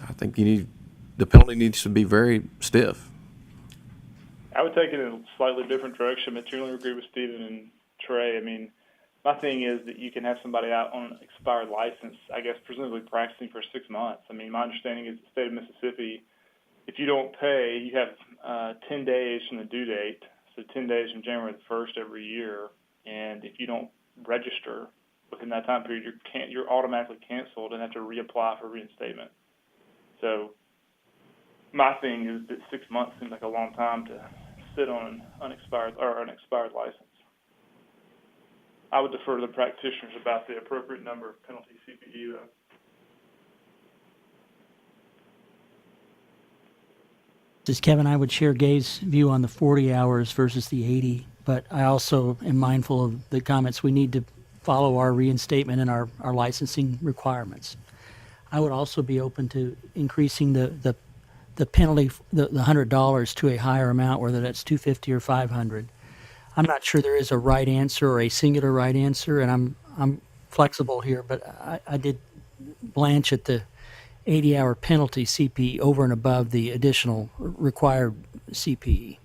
I think the penalty needs to be very stiff. I would take it in a slightly different direction, but generally agree with Stephen and Trey. I mean, my thing is that you can have somebody out on an expired license, I guess, presumably practicing for 6 months. I mean, my understanding is the state of Mississippi, if you don't pay, you have 10 days from the due date, so 10 days from January the 1st every year, and if you don't register within that time period, you're automatically canceled and have to reapply for reinstatement. So my thing is that 6 months seems like a long time to sit on an expired license. I would defer to the practitioners about the appropriate number of penalty CPE, though. This is Kevin. I would share Gabe's view on the 40 hours versus the 80, but I also am mindful of the comments. We need to follow our reinstatement and our licensing requirements. I would also be open to increasing the penalty, the $100 to a higher amount, whether that's $250 or $500. I'm not sure there is a right answer or a singular right answer, and I'm flexible here, but I did blanch at the 80-hour penalty CPE over and above the additional required CPE.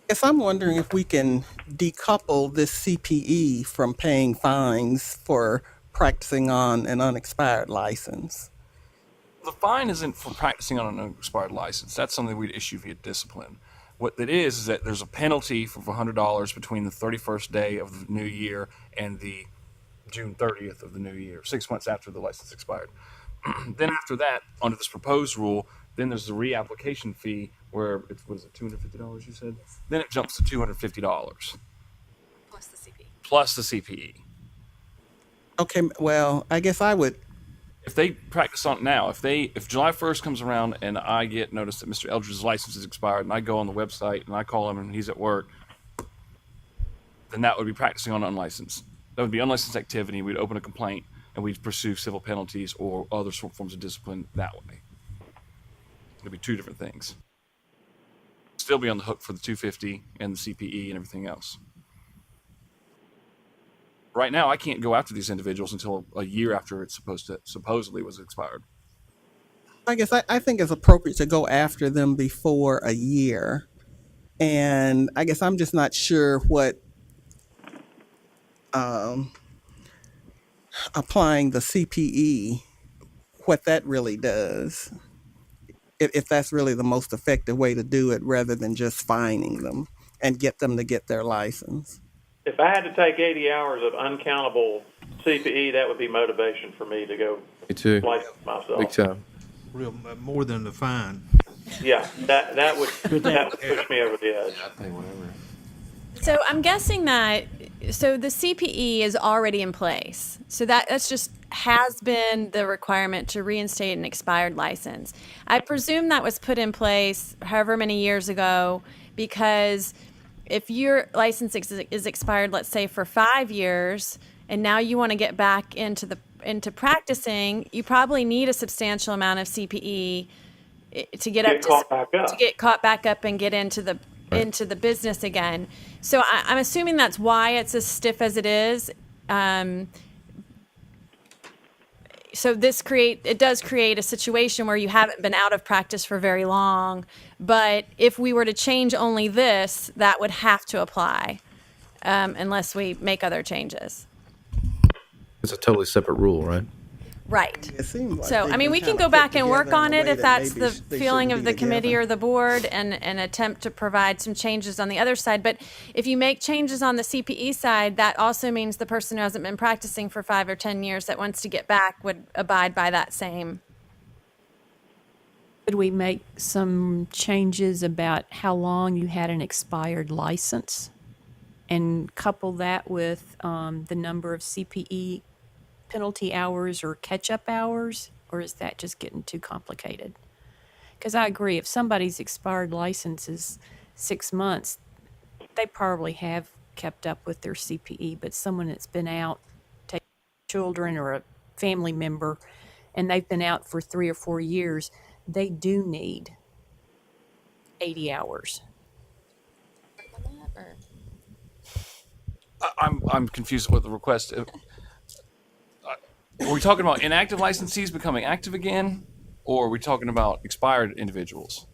Yes, I'm wondering if we can decouple this CPE from paying fines for practicing on an unexpired license. The fine isn't for practicing on an expired license. That's something we'd issue via discipline. What it is that there's a penalty for $100 between the 31st day of the new year and the June 30th of the new year, 6 months after the license expired. Then after that, under this proposed rule, then there's the reapplication fee where it's, what is it, $250 you said? Then it jumps to $250. Plus the CPE. Plus the CPE. Okay, well, I guess I would. If they practice on it now, if July 1st comes around and I get notice that Mr. Eldridge's license is expired and I go on the website and I call him and he's at work, then that would be practicing on unlicensed. That would be unlicensed activity. We'd open a complaint and we'd pursue civil penalties or other forms of discipline that way. It'd be two different things. Still be on the hook for the 250 and the CPE and everything else. Right now, I can't go after these individuals until a year after it's supposedly was expired. I guess I think it's appropriate to go after them before a year. And I guess I'm just not sure what applying the CPE, what that really does. If that's really the most effective way to do it rather than just fining them and get them to get their license. If I had to take 80 hours of uncountable CPE, that would be motivation for me to go Me too. license myself. Big time. Real more than the fine. Yeah, that would push me over the edge. I think whatever. So I'm guessing that the CPE is already in place. So that's just has been the requirement to reinstate an expired license. I presume that was put in place however many years ago because if your license is expired, let's say for 5 years, and now you want to get back into practicing, you probably need a substantial amount of CPE to get caught back up and get into the business again. So I'm assuming that's why it's as stiff as it is. So it does create a situation where you haven't been out of practice for very long. But if we were to change only this, that would have to apply unless we make other changes. It's a totally separate rule, right? Right. It seems like So, they I mean, can we can kinda go fit back and work together in on a it way if that that's maybe the they feeling shouldn't of be the committee together. or the board and attempt to provide some changes on the other side. But if you make changes on the CPE side, that also means the person who hasn't been practicing for 5 or 10 years that wants to get back would abide by that same. Could we make some changes about how long you had an expired license and couple that with the number of CPE penalty hours or catch-up hours? Or is that just getting too complicated? Because I agree, if somebody's expired license is 6 months, they probably have kept up with their CPE, but someone that's been out taking children or a family member and they've been out for 3 or 4 years, they do need 80 hours. I'm confused with the request. Are we talking about inactive licensees becoming active again, or are we talking about expired individuals?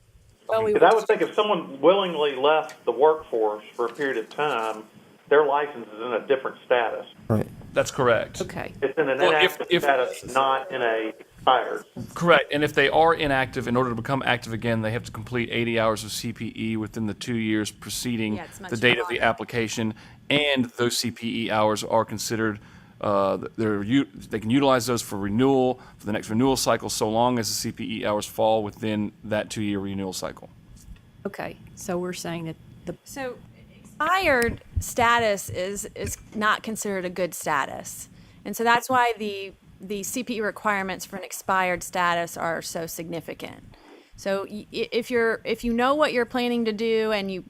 Because I would think if someone willingly left the workforce for a period of time, their license is in a different status. Right. That's correct. Okay. It's in an inactive status, not in a expired. Correct. And if they are inactive, in order to become active again, they have to complete 80 hours of CPE within the 2 years preceding the date of the application, and those CPE hours are considered. They can utilize those for renewal for the next renewal cycle, so long as the CPE hours fall within that 2-year renewal cycle. Okay, so we're saying that So expired status is not considered a good status. And so that's why the CPE requirements for an expired status are so significant. So if you know what you're planning to do and you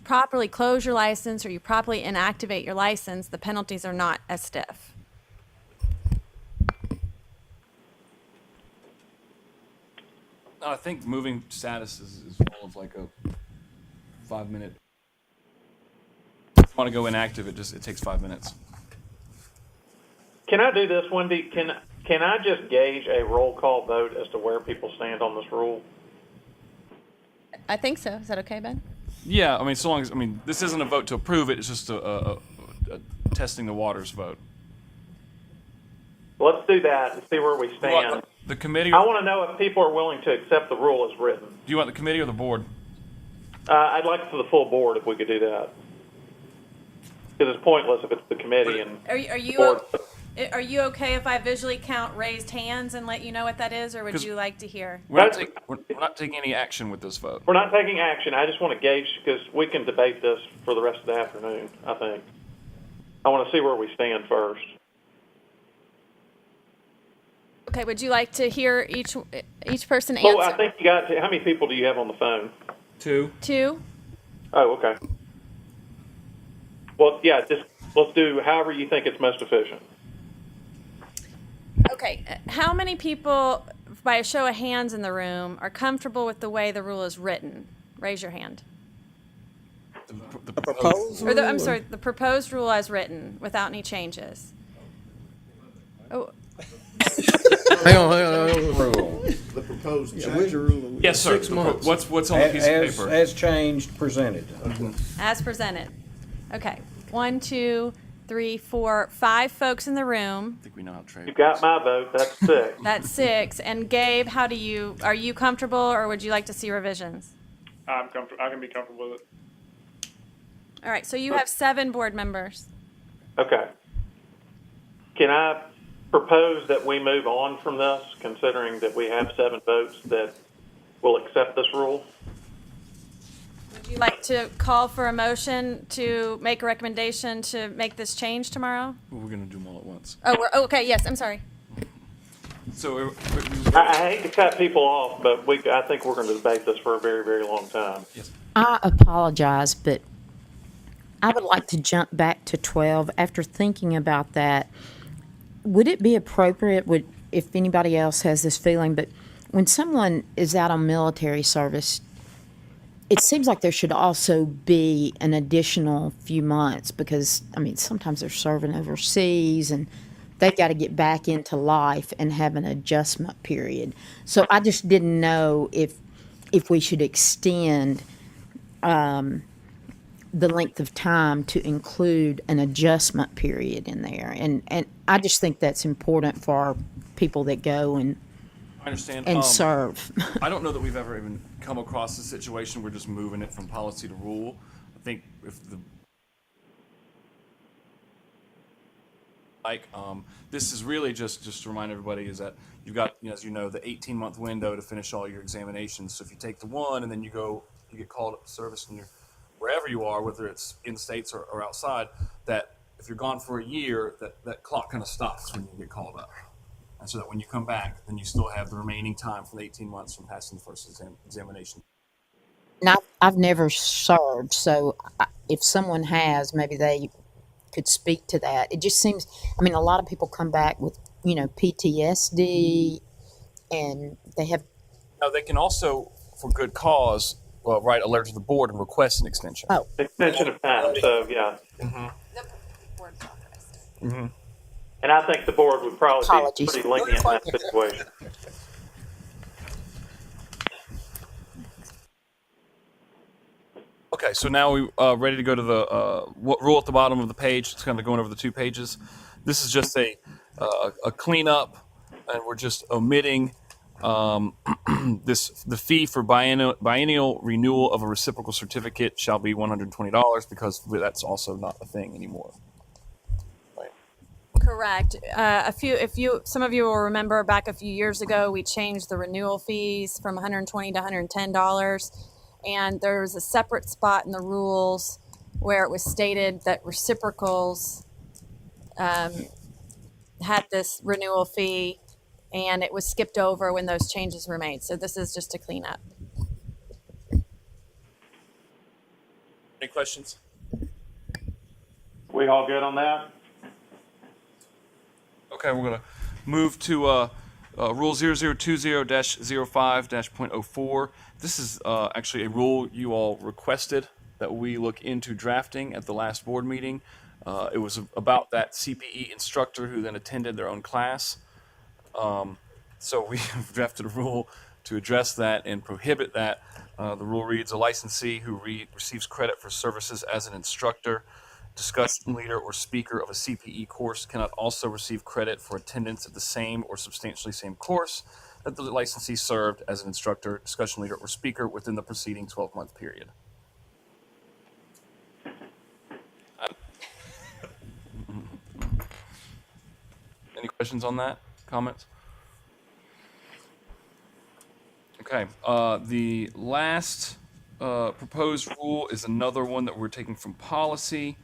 properly close your license or you properly inactivate your license, the penalties are not as stiff. I think moving status is more of like a 5-minute. If you want to go inactive, it takes 5 minutes. Can I do this, Wendy? Can I just gauge a roll call vote as to where people stand on this rule? I think so. Is that okay, Ben? Yeah, I mean, so long as this isn't a vote to approve it; it's just a testing the waters vote. Let's do that and see where we stand. The committee. I want to know if people are willing to accept the rule as written. Do you want the committee or the board? I'd like it for the full board if we could do that. Because it's pointless if it's the committee and Are you okay if I visually count raised hands and let you know what that is, or would you like to hear? We're not taking any action with this vote. We're not taking action. I just want to gauge, because we can debate this for the rest of the afternoon, I think. I want to see where we stand first. Okay, would you like to hear each person answer? Well, I think you got to, how many people do you have on the phone? 2. 2. Oh, okay. Well, yeah, just let's do however you think it's most efficient. Okay, how many people, by a show of hands in the room, are comfortable with the way the rule is written? Raise your hand. The proposed rule? I'm sorry, the proposed rule as written, without any changes. Oh. Hang on. The proposed change. Yes, sir. 6 months. What's on the piece of paper? As changed, presented. As presented. Okay. 1, 2, 3, 4, 5 folks in the room. I think we know how to trade. You got my vote. That's 6. That's 6. And Gabe, are you comfortable, or would you like to see revisions? I'm comfortable. I can be comfortable with it. All right. So you have 7 board members. Okay. Can I propose that we move on from this, considering that we have 7 votes that will accept this rule? Would you like to call for a motion to make a recommendation to make this change tomorrow? We're going to do them all at once. Okay. Yes, I'm sorry. So I hate to cut people off, but I think we're going to debate this for a very, very long time. Yes. I apologize, but I would like to jump back to 12 after thinking about that. Would it be appropriate, if anybody else has this feeling, but when someone is out on military service, it seems like there should also be an additional few months, because, sometimes they're serving overseas and they've got to get back into life and have an adjustment period. So I just didn't know if we should extend the length of time to include an adjustment period in there. And I just think that's important for our people that go and I understand. And serve. I don't know that we've ever even come across a situation where we're just moving it from policy to rule. I think if this is really just to remind everybody is that you've got, as you know, the 18-month window to finish all your examinations. So if you take the one and then you get called up to service and you're wherever you are, whether it's in states or outside, that if you're gone for a year, that clock kind of stops when you get called up. and so that when you come back, then you still have the remaining time for the 18 months from passing the first examination. Now, I've never served, so if someone has, maybe they could speak to that. It just seems, I mean, a lot of people come back with, PTSD, and they have. Now, they can also, for good cause, write a letter to the board and request an extension. Oh. Extension of time, so yeah. Mm-hmm. And I think the board would probably Apologies. be pretty lenient in that situation. Okay, so now we ready to go to the rule at the bottom of the page. It's kind of going over the 2 pages. This is just a cleanup, and we're just omitting the fee for biennial renewal of a reciprocal certificate shall be $120 because that's also not a thing anymore. Correct. Some of you will remember back a few years ago, we changed the renewal fees from $120 to $110, and there was a separate spot in the rules where it was stated that reciprocals had this renewal fee, and it was skipped over when those changes were made. So this is just to clean up. Any questions? We all good on that? Okay, we're going to move to Rule 0020-05-.04. This is actually a rule you all requested that we look into drafting at the last board meeting. It was about that CPE instructor who then attended their own class. So we have drafted a rule to address that and prohibit that. The rule reads, a licensee who receives credit for services as an instructor, discussion leader, or speaker of a CPE course cannot also receive credit for attendance at the same or substantially same course that the licensee served as an instructor, discussion leader, or speaker within the preceding 12-month period. Any questions on that? Comments? Okay. The last proposed rule is another one that we're taking from policy.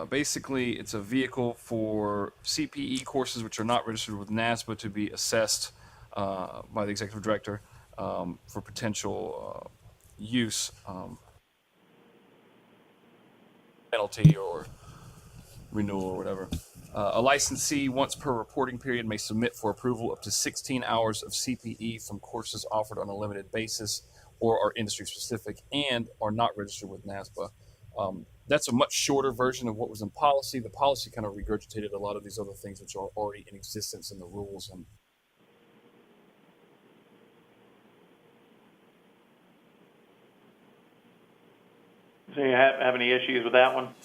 Basically, it's a vehicle for CPE courses which are not registered with NASBA to be assessed by the executive director for potential use, penalty or renewal or whatever. A licensee, once per reporting period, may submit for approval up to 16 hours of CPE from courses offered on a limited basis or are industry specific and are not registered with NASBA. That's a much shorter version of what was in policy. The policy kind of regurgitated a lot of these other things which are already in existence in the rules. And Do you have any issues with that one?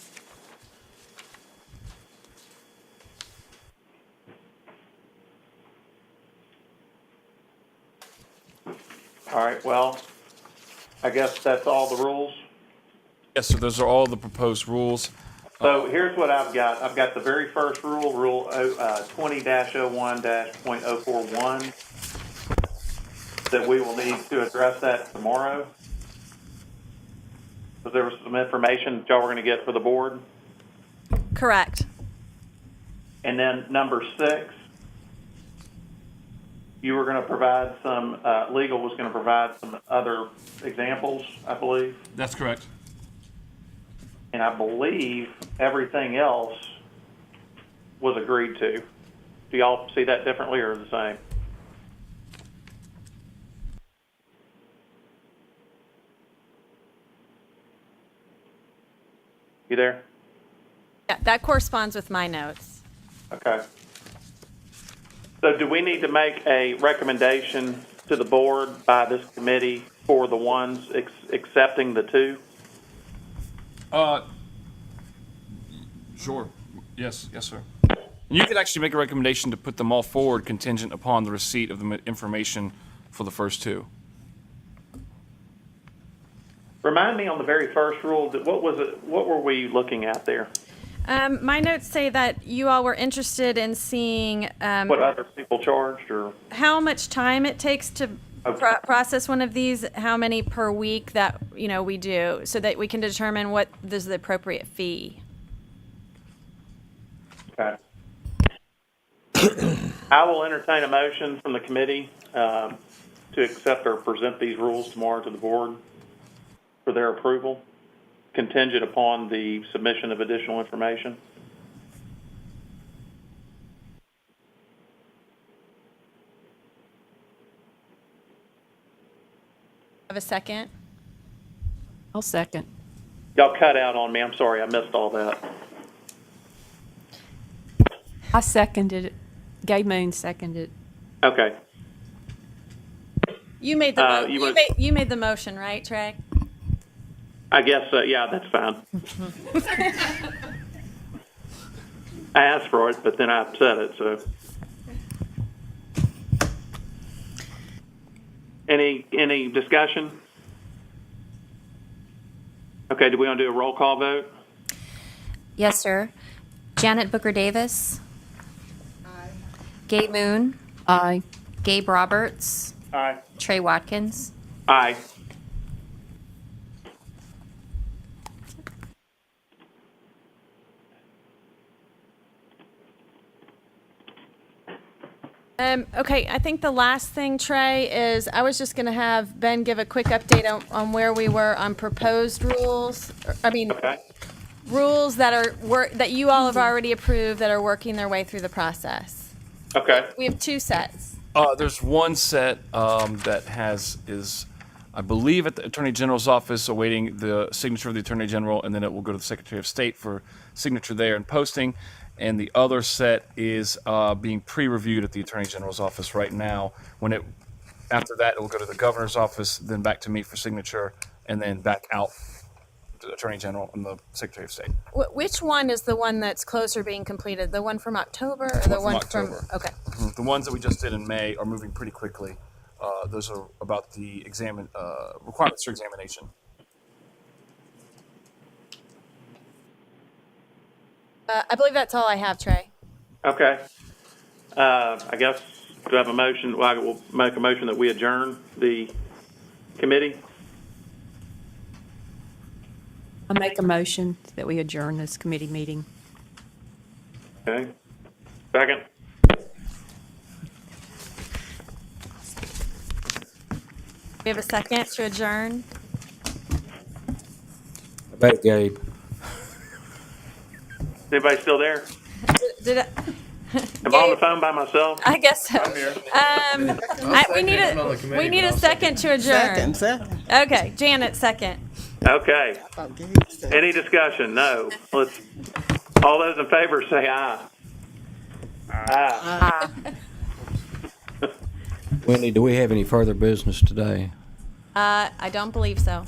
All right, well, I guess that's all the rules. yes, so those are all the proposed rules. So here's what I've got. I've got the very first rule, Rule 20-01-041, that we will need to address that tomorrow. Because there was some information that y'all were going to get for the board. Correct. And then number 6, you were going to provide some, legal was going to provide some other examples, I believe. That's correct. And I believe everything else was agreed to. Do y'all see that differently or the same? You there? Yeah, that corresponds with my notes. Okay. So do we need to make a recommendation to the board by this committee for the ones accepting the 2? Sure. Yes, sir. And you could actually make a recommendation to put them all forward contingent upon the receipt of the information for the first 2. Remind me on the very first rule, what was it? What were we looking at there? My notes say that you all were interested in seeing What other people charged, or how much time it takes to process one of these, how many per week that we do, so that we can determine what is the appropriate fee. Okay. I will entertain a motion from the committee to accept or present these rules tomorrow to the board for their approval, contingent upon the submission of additional information. Have a second? I'll second. Y'all cut out on me. I'm sorry. I missed all that. I seconded it. Gay Moon seconded. Okay. You made the you made the motion, right, Trey? I guess, yeah, that's fine. I asked for it, but then I said it, so. Any discussion? Okay, do we want to do a roll call vote? Yes, sir. Janet Booker Davis. Aye. Gabe Moon. Aye. Gabe Roberts. Aye. Trey Watkins. Aye. Okay, I think the last thing, Trey, is I was just going to have Ben give a quick update on where we were on proposed rules. Okay. Rules that you all have already approved that are working their way through the process. Okay. We have two sets. There's one set that is, I believe, at the Attorney General's office, awaiting the signature of the Attorney General, and then it will go to the Secretary of State for signature there and posting. And the other set is being pre-reviewed at the Attorney General's office right now. After that, it will go to the Governor's office, then back to me for signature, and then back out to the Attorney General and the Secretary of State. Which one is the one that's closer being completed? The one from October or the one from October. Okay. Mm-hmm. The ones that we just did in May are moving pretty quickly. Those are about the requirements for examination. I believe that's all I have, Trey. Okay. I guess, do I have a motion? Well, I will make a motion that we adjourn the committee. I make a motion that we adjourn this committee meeting. Okay. Second. We have a second to adjourn. I bet Gabe. Is anybody still there? Did I, Am I on the phone by myself? I guess so. I'm here. We need a second to adjourn. Second. Okay, Janet, second. Okay. Any discussion? No. All those in favor say aye. Aye. Wendy, do we have any further business today? I don't believe so.